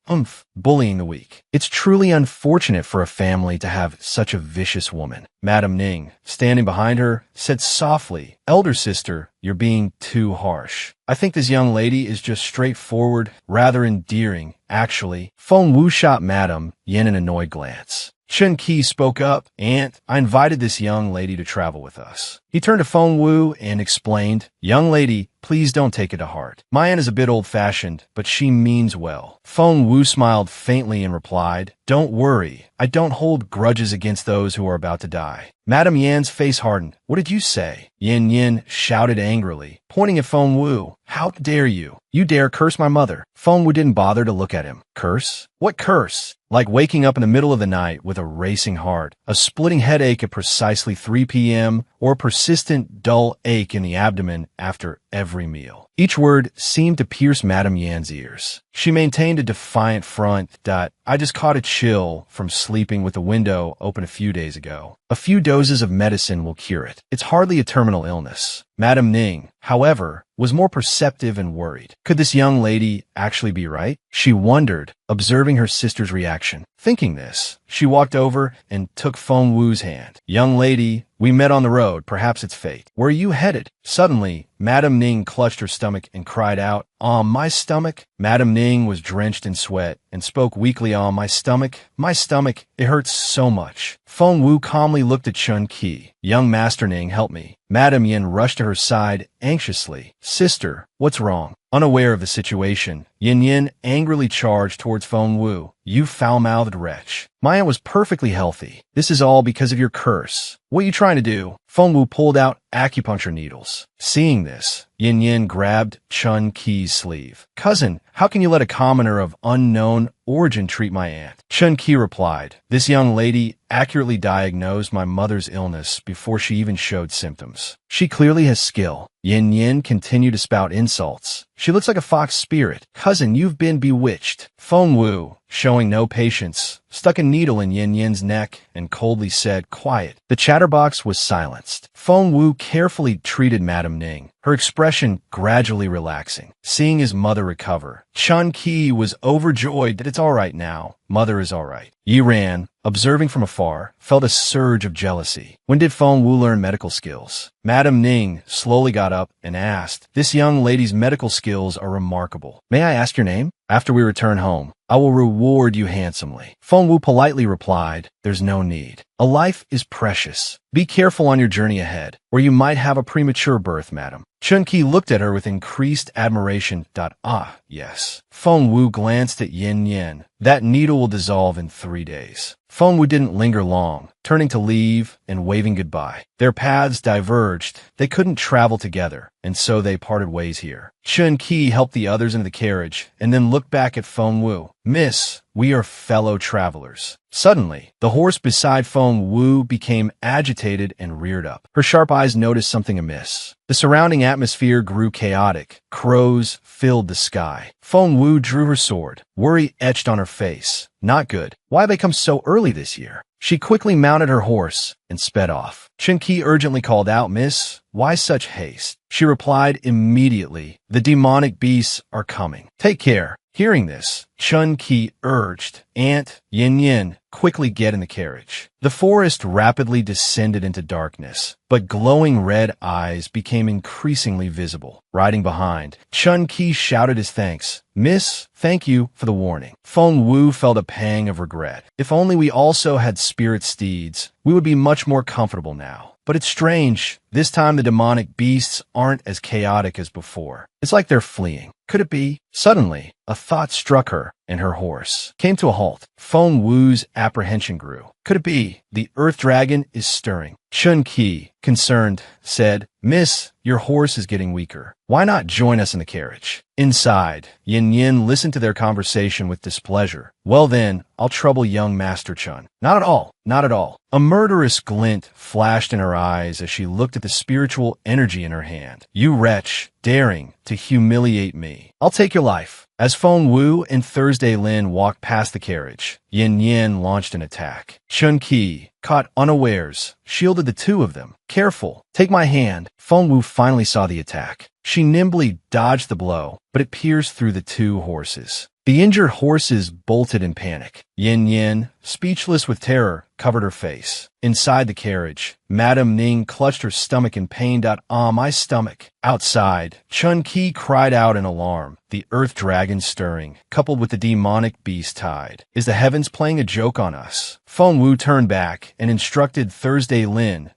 S1: bullying the weak. It's truly unfortunate for a family to have such a vicious woman. Madame Ning, standing behind her, said softly, elder sister, you're being too harsh. I think this young lady is just straightforward, rather endearing. Actually, Feng Wu shot Madame Yan an annoyed glance. Chun Ki spoke up, Aunt, I invited this young lady to travel with us. He turned to Feng Wu and explained, young lady, please don't take it to heart. My aunt is a bit old-fashioned, but she means well. Feng Wu smiled faintly and replied, don't worry, I don't hold grudges against those who are about to die. Madame Yan's face hardened. What did you say? Yin Yin shouted angrily, pointing at Feng Wu. How dare you? You dare curse my mother. Feng Wu didn't bother to look at him. Curse? What curse? Like waking up in the middle of the night with a racing heart, a splitting headache at precisely 3 p.m., or a persistent dull ache in the abdomen after every meal. Each word seemed to pierce Madame Yan's ears. She maintained a defiant front. I just caught a chill from sleeping with the window open a few days ago. A few doses of medicine will cure it. It's hardly a terminal illness. Madame Ning, however, was more perceptive and worried. Could this young lady actually be right? She wondered, observing her sister's reaction. Thinking this, she walked over and took Feng Wu's hand. Young lady, we met on the road. Perhaps it's fate. Where are you headed? Suddenly, Madame Ning clutched her stomach and cried out, my stomach? Madame Ning was drenched in sweat and spoke weakly, my stomach, it hurts so much. Feng Wu calmly looked at Chun Ki. Young Master Ning, help me. Madame Yin rushed to her side anxiously. Sister, what's wrong? Unaware of the situation, Yin Yin angrily charged towards Feng Wu. You foul-mouthed wretch. My aunt was perfectly healthy. This is all because of your curse. What are you trying to do? Fengwu pulled out acupuncture needles. Seeing this, Yin Yin grabbed Chun Qi's sleeve. "Cousin, how can you let a commoner of unknown origin treat my aunt?" Chun Qi replied, "This young lady accurately diagnosed my mother's illness before she even showed symptoms. She clearly has skill." Yin Yin continued to spout insults. "She looks like a fox spirit. Cousin, you've been bewitched." Fengwu, showing no patience, stuck a needle in Yin Yin's neck and coldly said, "Quiet." The chatterbox was silenced. Fengwu carefully treated Madame Ning, her expression gradually relaxing. Seeing his mother recover, Chun Qi was overjoyed that it's all right now. Mother is all right. Yi Ran, observing from afar, felt a surge of jealousy. When did Fengwu learn medical skills? Madame Ning slowly got up and asked, "This young lady's medical skills are remarkable. May I ask your name? After we return home, I will reward you handsomely." Fengwu politely replied, "There's no need. A life is precious. Be careful on your journey ahead, or you might have a premature birth, madam." Chun Qi looked at her with increased admiration. "Ah, yes." Fengwu glanced at Yin Yin. "That needle will dissolve in 3 days." Fengwu didn't linger long, turning to leave and waving goodbye. Their paths diverged. They couldn't travel together, and so they parted ways here. Chun Qi helped the others into the carriage and then looked back at Fengwu. "Miss, we are fellow travelers." Suddenly, the horse beside Fengwu became agitated and reared up. Her sharp eyes noticed something amiss. The surrounding atmosphere grew chaotic. Crows filled the sky. Fengwu drew her sword. Worry etched on her face. "Not good. Why have they come so early this year?" She quickly mounted her horse and sped off. Chun Qi urgently called out, "Miss, why such haste?" She replied immediately, "The demonic beasts are coming. Take care." Hearing this, Chun Qi urged, "Aunt, Yin Yin, quickly get in the carriage." The forest rapidly descended into darkness, but glowing red eyes became increasingly visible. Riding behind, Chun Qi shouted his thanks. "Miss, thank you for the warning." Fengwu felt a pang of regret. "If only we also had spirit steeds, we would be much more comfortable now." But it's strange. This time the demonic beasts aren't as chaotic as before. It's like they're fleeing. Could it be? Suddenly, a thought struck her, and her horse came to a halt. Fengwu's apprehension grew. Could it be? The earth dragon is stirring. Chun Qi, concerned, said, "Miss, your horse is getting weaker. Why not join us in the carriage?" Inside, Yin Yin listened to their conversation with displeasure. "Well then, I'll trouble young Master Chun." "Not at all, not at all." A murderous glint flashed in her eyes as she looked at the spiritual energy in her hand. "You wretch, daring to humiliate me. I'll take your life." As Fengwu and Thursday Lin walked past the carriage, Yin Yin launched an attack. Chun Qi, caught unawares, shielded the two of them. "Careful, take my hand." Fengwu finally saw the attack. She nimbly dodged the blow, but it pierced through the two horses. The injured horses bolted in panic. Yin Yin, speechless with terror, covered her face. Inside the carriage, Madame Ning clutched her stomach in pain. "Ah, my stomach." Outside, Chun Qi cried out in alarm. The earth dragon stirring, coupled with the demonic beast tide. Is the heavens playing a joke on us? Fengwu turned back and instructed Thursday Lin,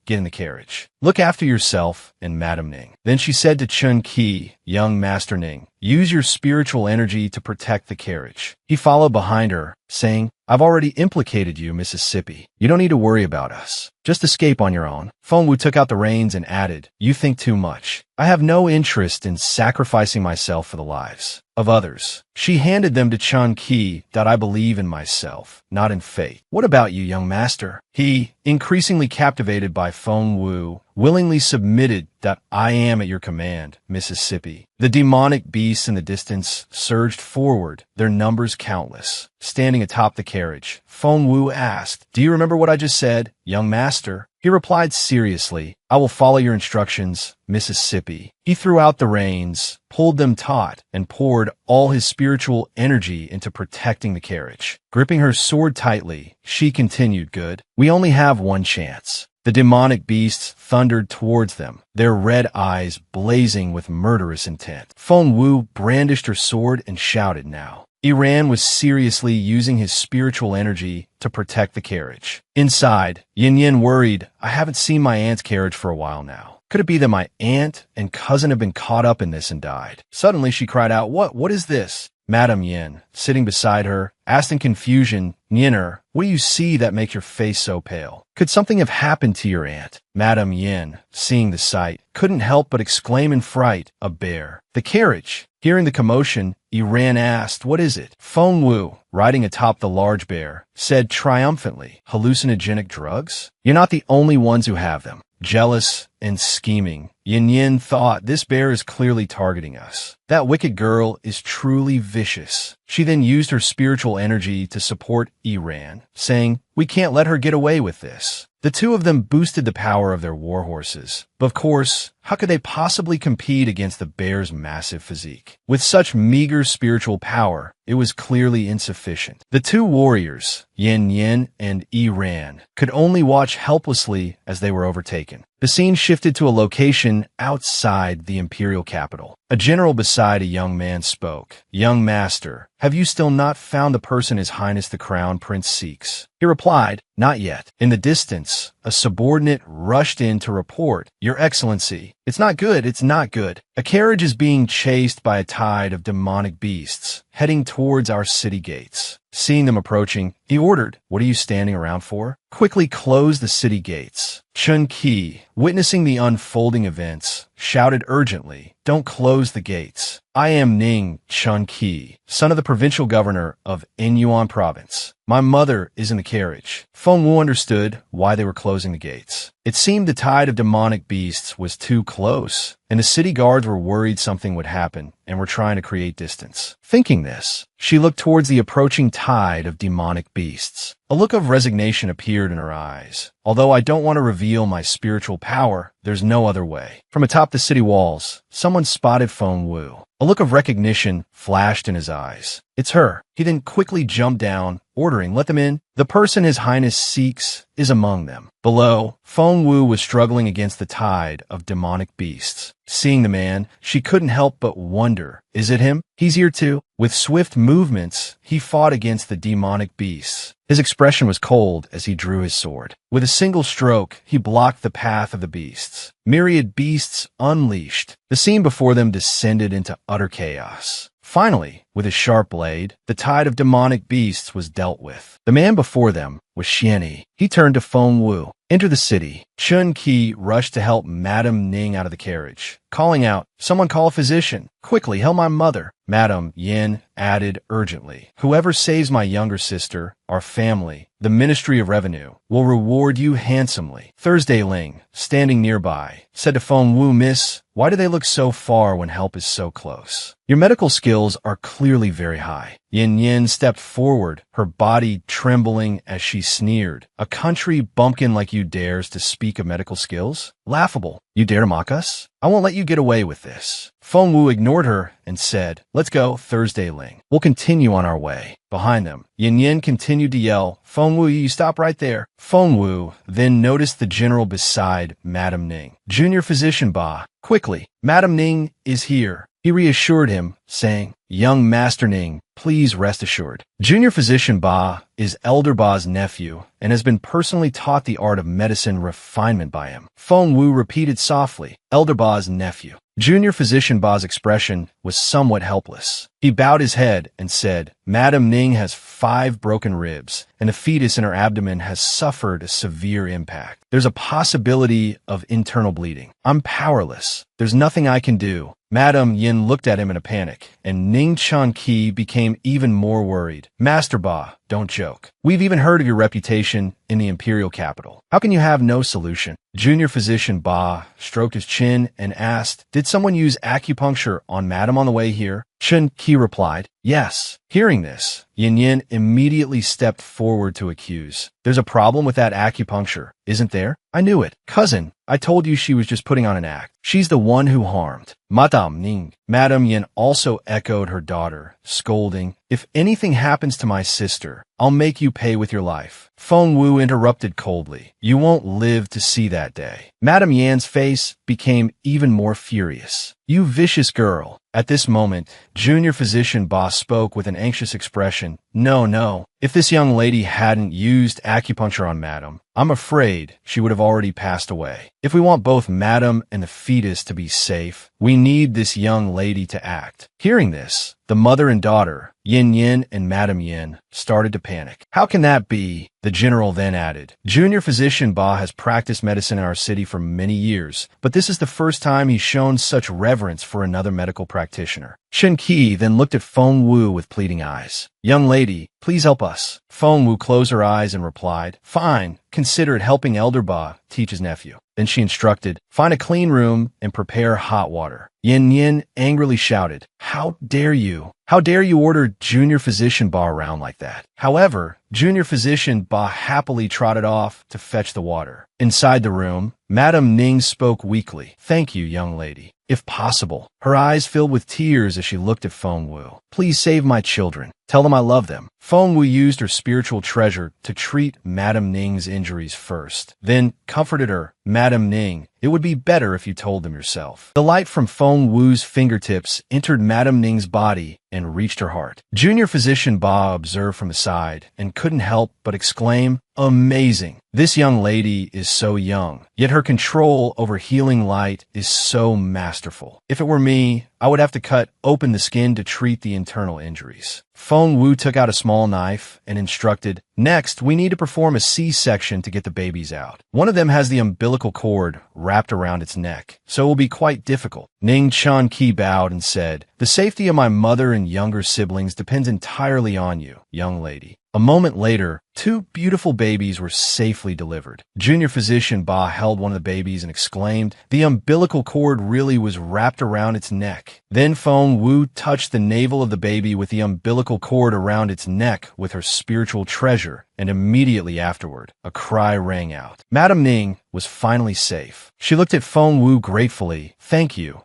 S1: get in the carriage. "Look after yourself and Madame Ning." Then she said to Chun Qi, "Young Master Ning, use your spiritual energy to protect the carriage." He followed behind her, saying, "I've already implicated you, Mississippi. You don't need to worry about us. Just escape on your own." Fengwu took out the reins and added, "You think too much. I have no interest in sacrificing myself for the lives of others." She handed them to Chun Qi. "I believe in myself, not in fate. What about you, young master?" He, increasingly captivated by Fengwu, willingly submitted. "I am at your command, Mississippi." The demonic beasts in the distance surged forward, their numbers countless. Standing atop the carriage, Fengwu asked, "Do you remember what I just said, young master?" He replied seriously, "I will follow your instructions, Mississippi." He threw out the reins, pulled them taut, and poured all his spiritual energy into protecting the carriage. Gripping her sword tightly, she continued, "Good. We only have one chance." The demonic beasts thundered towards them, their red eyes blazing with murderous intent. Fengwu brandished her sword and shouted now. Iran was seriously using his spiritual energy to protect the carriage. Inside, Yin Yin worried, "I haven't seen my aunt's carriage for a while now. Could it be that my aunt and cousin have been caught up in this and died?" Suddenly she cried out, What is this?" Madame Yin, sitting beside her, asked in confusion, Yinner, what do you see that makes your face so pale? Could something have happened to your aunt? Madame Yin, seeing the sight, couldn't help but exclaim in fright, a bear. The carriage. Hearing the commotion, Iran asked, what is it? Feng Wu, riding atop the large bear, said triumphantly, hallucinogenic drugs? You're not the only ones who have them. Jealous and scheming, Yin Yin thought, this bear is clearly targeting us. That wicked girl is truly vicious. She then used her spiritual energy to support Iran, saying, we can't let her get away with this. The two of them boosted the power of their war horses. But of course, how could they possibly compete against the bear's massive physique? With such meager spiritual power, it was clearly insufficient. The two warriors, Yin Yin and Iran, could only watch helplessly as they were overtaken. The scene shifted to a location outside the imperial capital. A general beside a young man spoke. Young master, have you still not found the person His Highness the Crown Prince seeks? He replied, not yet. In the distance, a subordinate rushed in to report, Your Excellency, it's not good, it's not good. A carriage is being chased by a tide of demonic beasts, heading towards our city gates. Seeing them approaching, he ordered, what are you standing around for? Quickly close the city gates. Chun Qi, witnessing the unfolding events, shouted urgently, don't close the gates. I am Ning Chun Qi, son of the provincial governor of Enyuan province. My mother is in the carriage. Feng Wu understood why they were closing the gates. It seemed the tide of demonic beasts was too close, and the city guards were worried something would happen and were trying to create distance. Thinking this, she looked towards the approaching tide of demonic beasts. A look of resignation appeared in her eyes. Although I don't want to reveal my spiritual power, there's no other way. From atop the city walls, someone spotted Feng Wu. A look of recognition flashed in his eyes. It's her. He then quickly jumped down, ordering, let them in. The person His Highness seeks is among them. Below, Feng Wu was struggling against the tide of demonic beasts. Seeing the man, she couldn't help but wonder, is it him? He's here too. With swift movements, he fought against the demonic beasts. His expression was cold as he drew his sword. With a single stroke, he blocked the path of the beasts. Myriad beasts unleashed. The scene before them descended into utter chaos. Finally, with his sharp blade, the tide of demonic beasts was dealt with. The man before them was Xianyi. He turned to Feng Wu. Enter the city. Chun Qi rushed to help Madame Ning out of the carriage, calling out, someone call a physician. Quickly, help my mother. Madame Yin added urgently, whoever saves my younger sister, our family, the Ministry of Revenue, will reward you handsomely. Thursday Ling, standing nearby, said to Feng Wu, Miss, why do they look so far when help is so close? Your medical skills are clearly very high. Yin Yin stepped forward, her body trembling as she sneered. A country bumpkin like you dares to speak of medical skills? Laughable. You dare to mock us? I won't let you get away with this. Feng Wu ignored her and said, let's go, Thursday Ling. We'll continue on our way. Behind them, Yin Yin continued to yell, Feng Wu, you stop right there. Feng Wu then noticed the general beside Madame Ning. Junior Physician Ba, quickly, Madame Ning is here. He reassured him, saying, young Master Ning, please rest assured. Junior Physician Ba is Elder Ba's nephew and has been personally taught the art of medicine refinement by him. Feng Wu repeated softly, Elder Ba's nephew. Junior Physician Ba's expression was somewhat helpless. He bowed his head and said, Madame Ning has 5 broken ribs, and the fetus in her abdomen has suffered a severe impact. There's a possibility of internal bleeding. I'm powerless. There's nothing I can do. Madame Yin looked at him in a panic, and Ning Chun Qi became even more worried. Master Ba, don't joke. We've even heard of your reputation in the imperial capital. How can you have no solution? Junior Physician Ba stroked his chin and asked, did someone use acupuncture on Madame on the way here? Chun Qi replied, yes. Hearing this, Yin Yin immediately stepped forward to accuse. There's a problem with that acupuncture, isn't there? I knew it. Cousin, I told you she was just putting on an act. She's the one who harmed. Madame Ning. Madame Yin also echoed her daughter, scolding, if anything happens to my sister, I'll make you pay with your life. Feng Wu interrupted coldly. You won't live to see that day. Madame Yan's face became even more furious. You vicious girl. At this moment, Junior Physician Ba spoke with an anxious expression. No, no. If this young lady hadn't used acupuncture on Madam, I'm afraid she would have already passed away. If we want both Madam and the fetus to be safe, we need this young lady to act. Hearing this, the mother and daughter, Yin Yin and Madam Yin, started to panic. How can that be? The general then added, Junior physician Ba has practiced medicine in our city for many years, but this is the first time he's shown such reverence for another medical practitioner. Shen Qi then looked at Feng Wu with pleading eyes. Young lady, please help us. Feng Wu closed her eyes and replied, Fine, consider it helping Elder Ba teach his nephew. Then she instructed, find a clean room and prepare hot water. Yin Yin angrily shouted, How dare you? How dare you order Junior Physician Ba around like that? However, Junior Physician Ba happily trotted off to fetch the water. Inside the room, Madam Ning spoke weakly. Thank you, young lady. If possible, her eyes filled with tears as she looked at Feng Wu. Please save my children. Tell them I love them. Feng Wu used her spiritual treasure to treat Madam Ning's injuries first, then comforted her. Madam Ning, it would be better if you told them yourself. The light from Feng Wu's fingertips entered Madam Ning's body and reached her heart. Junior Physician Ba observed from the side and couldn't help but exclaim, Amazing! This young lady is so young, yet her control over healing light is so masterful. If it were me, I would have to cut open the skin to treat the internal injuries. Feng Wu took out a small knife and instructed, Next, we need to perform a C-section to get the babies out. One of them has the umbilical cord wrapped around its neck, so it will be quite difficult. Ning Chan Qi bowed and said, The safety of my mother and younger siblings depends entirely on you, young lady. A moment later, 2 beautiful babies were safely delivered. Junior Physician Ba held one of the babies and exclaimed, The umbilical cord really was wrapped around its neck. Then Feng Wu touched the navel of the baby with the umbilical cord around its neck with her spiritual treasure, and immediately afterward, a cry rang out. Madam Ning was finally safe. She looked at Feng Wu gratefully. Thank you,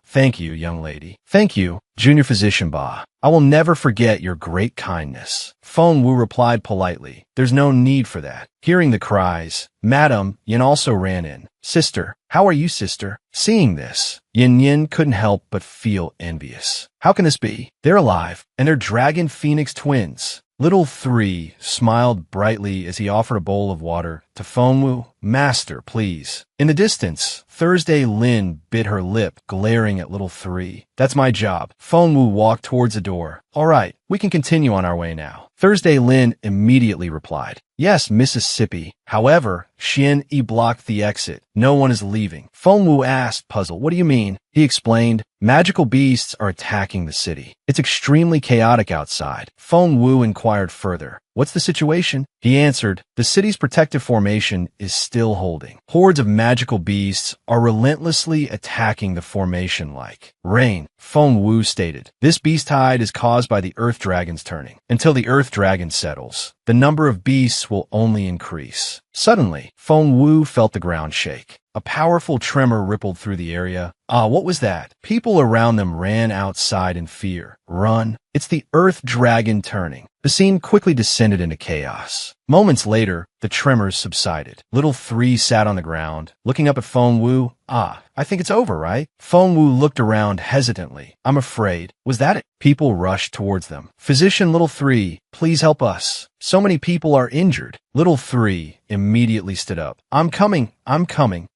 S1: young lady. Thank you, Junior Physician Ba. I will never forget your great kindness. Feng Wu replied politely, There's no need for that. Hearing the cries, Madam Yin also ran in. Sister, how are you, sister? Seeing this, Yin Yin couldn't help but feel envious. How can this be? They're alive, and they're dragon phoenix twins. Little 3 smiled brightly as he offered a bowl of water to Feng Wu. Master, please. In the distance, Thursday Lin bit her lip, glaring at Little 3. That's my job. Feng Wu walked towards the door. All right, we can continue on our way now. Thursday Lin immediately replied, Yes, Mississippi. However, Shin Yi blocked the exit. No one is leaving. Feng Wu asked, puzzled, What do you mean? He explained, Magical beasts are attacking the city. It's extremely chaotic outside. Feng Wu inquired further. What's the situation? He answered, The city's protective formation is still holding. Hordes of magical beasts are relentlessly attacking the formation like rain. Feng Wu stated, This beast tide is caused by the earth dragons turning. Until the earth dragon settles, the number of beasts will only increase. Suddenly, Feng Wu felt the ground shake. A powerful tremor rippled through the area. What was that? People around them ran outside in fear. Run. It's the earth dragon turning. The scene quickly descended into chaos. Moments later, the tremors subsided. Little 3 sat on the ground, looking up at Feng Wu. I think it's over, right? Feng Wu looked around hesitantly. I'm afraid. Was that it? People rushed towards them. Physician Little 3, please help us. So many people are injured. Little 3 immediately stood up. I'm coming.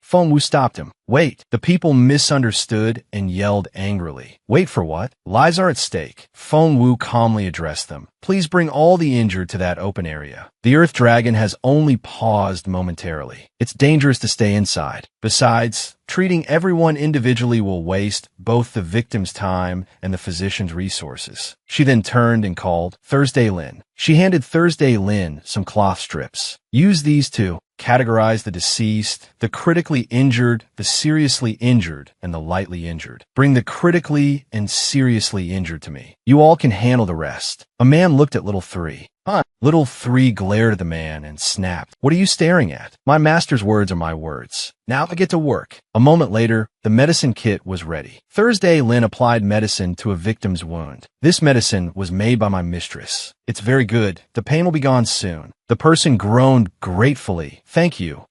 S1: Feng Wu stopped him. Wait. The people misunderstood and yelled angrily. Wait for what? Lives are at stake. Feng Wu calmly addressed them. Please bring all the injured to that open area. The earth dragon has only paused momentarily. It's dangerous to stay inside. Besides, treating everyone individually will waste both the victim's time and the physician's resources. She then turned and called Thursday Lin. She handed Thursday Lin some cloth strips. Use these to categorize the deceased, the critically injured, the seriously injured, and the lightly injured. Bring the critically and seriously injured to me. You all can handle the rest. A man looked at Little 3. Little 3 glared at the man and snapped. What are you staring at? My master's words are my words. Now I get to work. A moment later, the medicine kit was ready. Thursday Lin applied medicine to a victim's wound. This medicine was made by my mistress. It's very good. The pain will be gone soon. The person groaned gratefully. Thank you.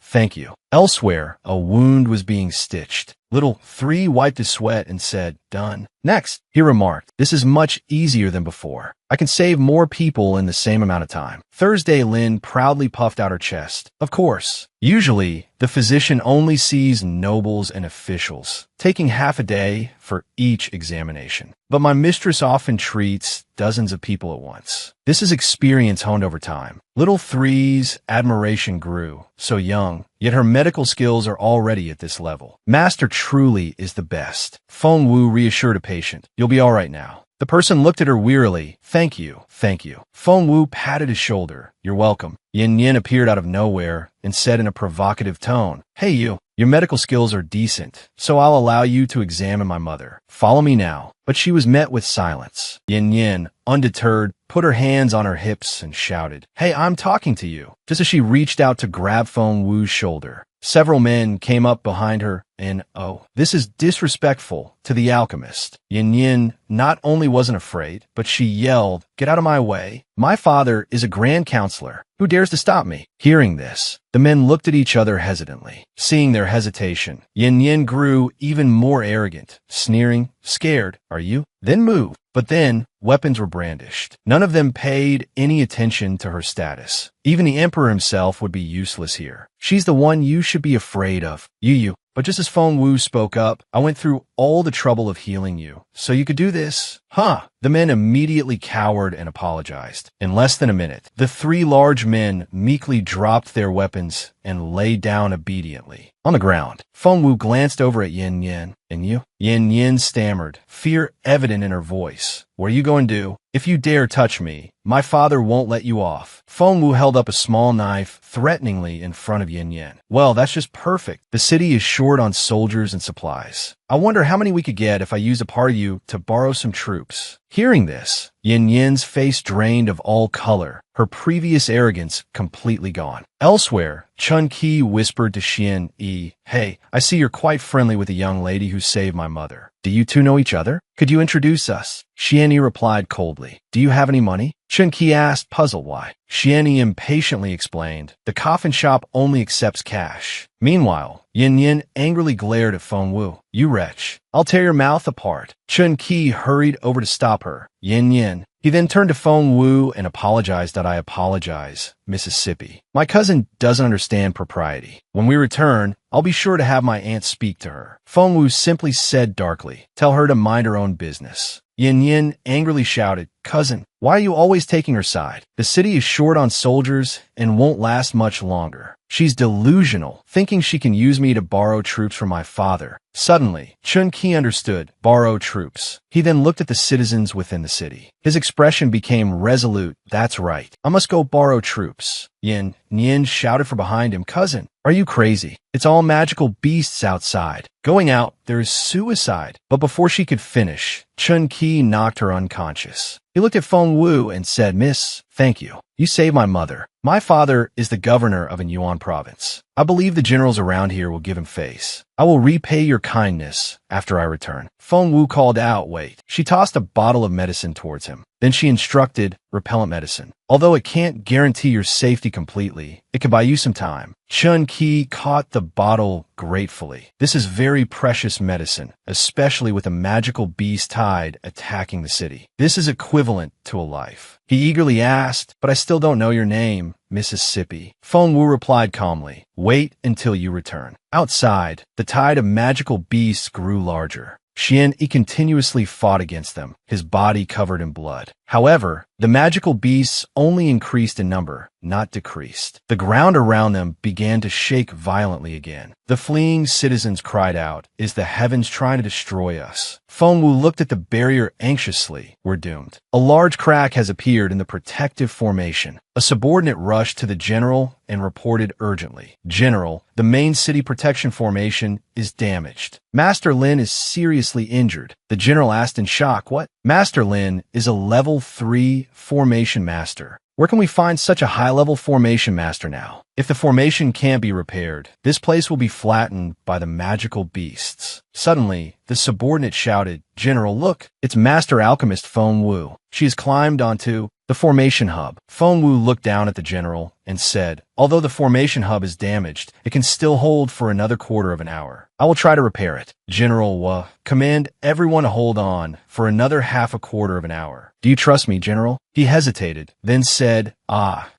S1: Elsewhere, a wound was being stitched. Little 3 wiped his sweat and said, "Done." Next, he remarked, "This is much easier than before. I can save more people in the same amount of time." Thursday Lynn proudly puffed out her chest. Of course. Usually, the physician only sees nobles and officials, taking half a day for each examination. But my mistress often treats dozens of people at once. This is experience honed over time. Little 3's admiration grew. So young, yet her medical skills are already at this level. Master truly is the best. Feng Wu reassured a patient. "You'll be all right now." The person looked at her wearily. Thank you. Feng Wu patted his shoulder. "You're welcome." Yin Yin appeared out of nowhere and said in a provocative tone, "Hey you, your medical skills are decent, so I'll allow you to examine my mother. Follow me now." But she was met with silence. Yin Yin, undeterred, put her hands on her hips and shouted, "Hey, I'm talking to you," just as she reached out to grab Feng Wu's shoulder. Several men came up behind her and, "Oh, this is disrespectful to the alchemist." Yin Yin not only wasn't afraid, but she yelled, "Get out of my way. My father is a grand counselor. Who dares to stop me?" Hearing this, the men looked at each other hesitantly. Seeing their hesitation, Yin Yin grew even more arrogant, sneering, "Scared, are you? Then move." But then, weapons were brandished. None of them paid any attention to her status. Even the emperor himself would be useless here. "She's the one you should be afraid of. You. But just as Feng Wu spoke up, "I went through all the trouble of healing you, so you could do this." Huh. The men immediately cowered and apologized. In less than a minute, the 3 large men meekly dropped their weapons and lay down obediently. On the ground, Feng Wu glanced over at Yin Yin. "And you?" Yin Yin stammered, fear evident in her voice. "What are you going to do? If you dare touch me, my father won't let you off." Feng Wu held up a small knife threateningly in front of Yin Yin. "Well, that's just perfect. The city is short on soldiers and supplies. I wonder how many we could get if I used a part of you to borrow some troops." Hearing this, Yin Yin's face drained of all color, her previous arrogance completely gone. Elsewhere, Chun Qi whispered to Xian Yi, "Hey, I see you're quite friendly with the young lady who saved my mother. Do you two know each other? Could you introduce us?" Xian Yi replied coldly, "Do you have any money?" Chun Qi asked, puzzled why. Xian Yi impatiently explained, "The coffin shop only accepts cash." Meanwhile, Yin Yin angrily glared at Feng Wu. "You wretch, I'll tear your mouth apart." Chun Qi hurried over to stop her. Yin Yin. He then turned to Feng Wu and apologized. "I apologize, Mississippi. My cousin doesn't understand propriety. When we return, I'll be sure to have my aunt speak to her." Feng Wu simply said darkly, "Tell her to mind her own business." Yin Yin angrily shouted, "Cousin, why are you always taking her side? The city is short on soldiers and won't last much longer. She's delusional, thinking she can use me to borrow troops from my father." Suddenly, Chun Qi understood, borrow troops. He then looked at the citizens within the city. His expression became resolute. "That's right. I must go borrow troops." Yin shouted from behind him, "Cousin, are you crazy? It's all magical beasts outside. Going out, there is suicide." But before she could finish, Chun Qi knocked her unconscious. He looked at Feng Wu and said, "Miss, thank you. You saved my mother. My father is the governor of an Yuan province. I believe the generals around here will give him face. I will repay your kindness after I return." Feng Wu called out, "Wait." She tossed a bottle of medicine towards him. Then she instructed, "Repellent medicine. Although it can't guarantee your safety completely, it can buy you some time." Chun Qi caught the bottle gratefully. "This is very precious medicine, especially with a magical beast tide attacking the city. This is equivalent to a life." He eagerly asked, "But I still don't know your name, Mississippi." Feng Wu replied calmly, "Wait until you return." Outside, the tide of magical beasts grew larger. Xian Yi continuously fought against them, his body covered in blood. However, the magical beasts only increased in number, not decreased. The ground around them began to shake violently again. The fleeing citizens cried out, "Is the heavens trying to destroy us?" Feng Wu looked at the barrier anxiously. "We're doomed." A large crack has appeared in the protective formation. A subordinate rushed to the general and reported urgently, "General, the main city protection formation is damaged. Master Lin is seriously injured." The general asked in shock, "What?" "Master Lin is a level 3 formation master. Where can we find such a high-level formation master now? If the formation can't be repaired, this place will be flattened by the magical beasts." Suddenly, the subordinate shouted, "General, look, it's Master Alchemist Feng Wu. She has climbed onto..." The formation hub. Feng Wu looked down at the general and said, although the formation hub is damaged, it can still hold for another quarter of an hour. I will try to repair it. General Wu, command everyone to hold on for another half a quarter of an hour. Do you trust me, General? He hesitated, then said,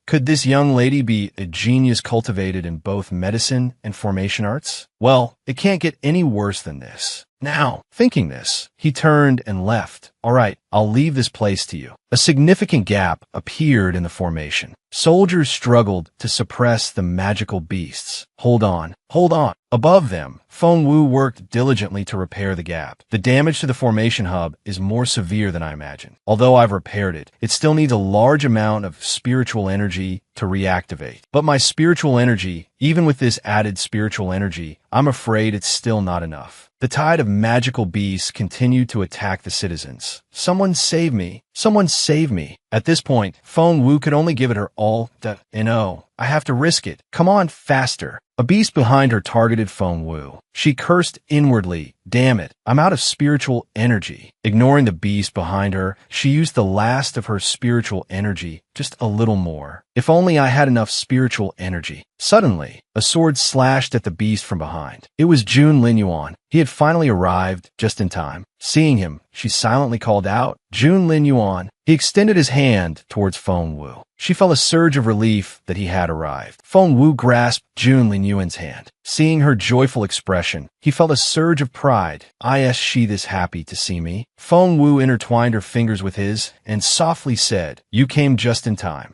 S1: could this young lady be a genius cultivated in both medicine and formation arts? Well, it can't get any worse than this. Now, thinking this, he turned and left. All right, I'll leave this place to you. A significant gap appeared in the formation. Soldiers struggled to suppress the magical beasts. Hold on, hold on. Above them, Feng Wu worked diligently to repair the gap. The damage to the formation hub is more severe than I imagined. Although I've repaired it, it still needs a large amount of spiritual energy to reactivate. But my spiritual energy, even with this added spiritual energy, I'm afraid it's still not enough. The tide of magical beasts continued to attack the citizens. Someone save me. Someone save me. At this point, Feng Wu could only give it her all. I have to risk it. Come on, faster. A beast behind her targeted Feng Wu. She cursed inwardly. Damn it, I'm out of spiritual energy. Ignoring the beast behind her, she used the last of her spiritual energy, just a little more. If only I had enough spiritual energy. Suddenly, a sword slashed at the beast from behind. It was Jun Linyuan. He had finally arrived, just in time. Seeing him, she silently called out, Jun Linyuan. He extended his hand towards Feng Wu. She felt a surge of relief that he had arrived. Feng Wu grasped Jun Linyuan's hand. Seeing her joyful expression, he felt a surge of pride. Is she this happy to see me? Feng Wu intertwined her fingers with his and softly said, you came just in time.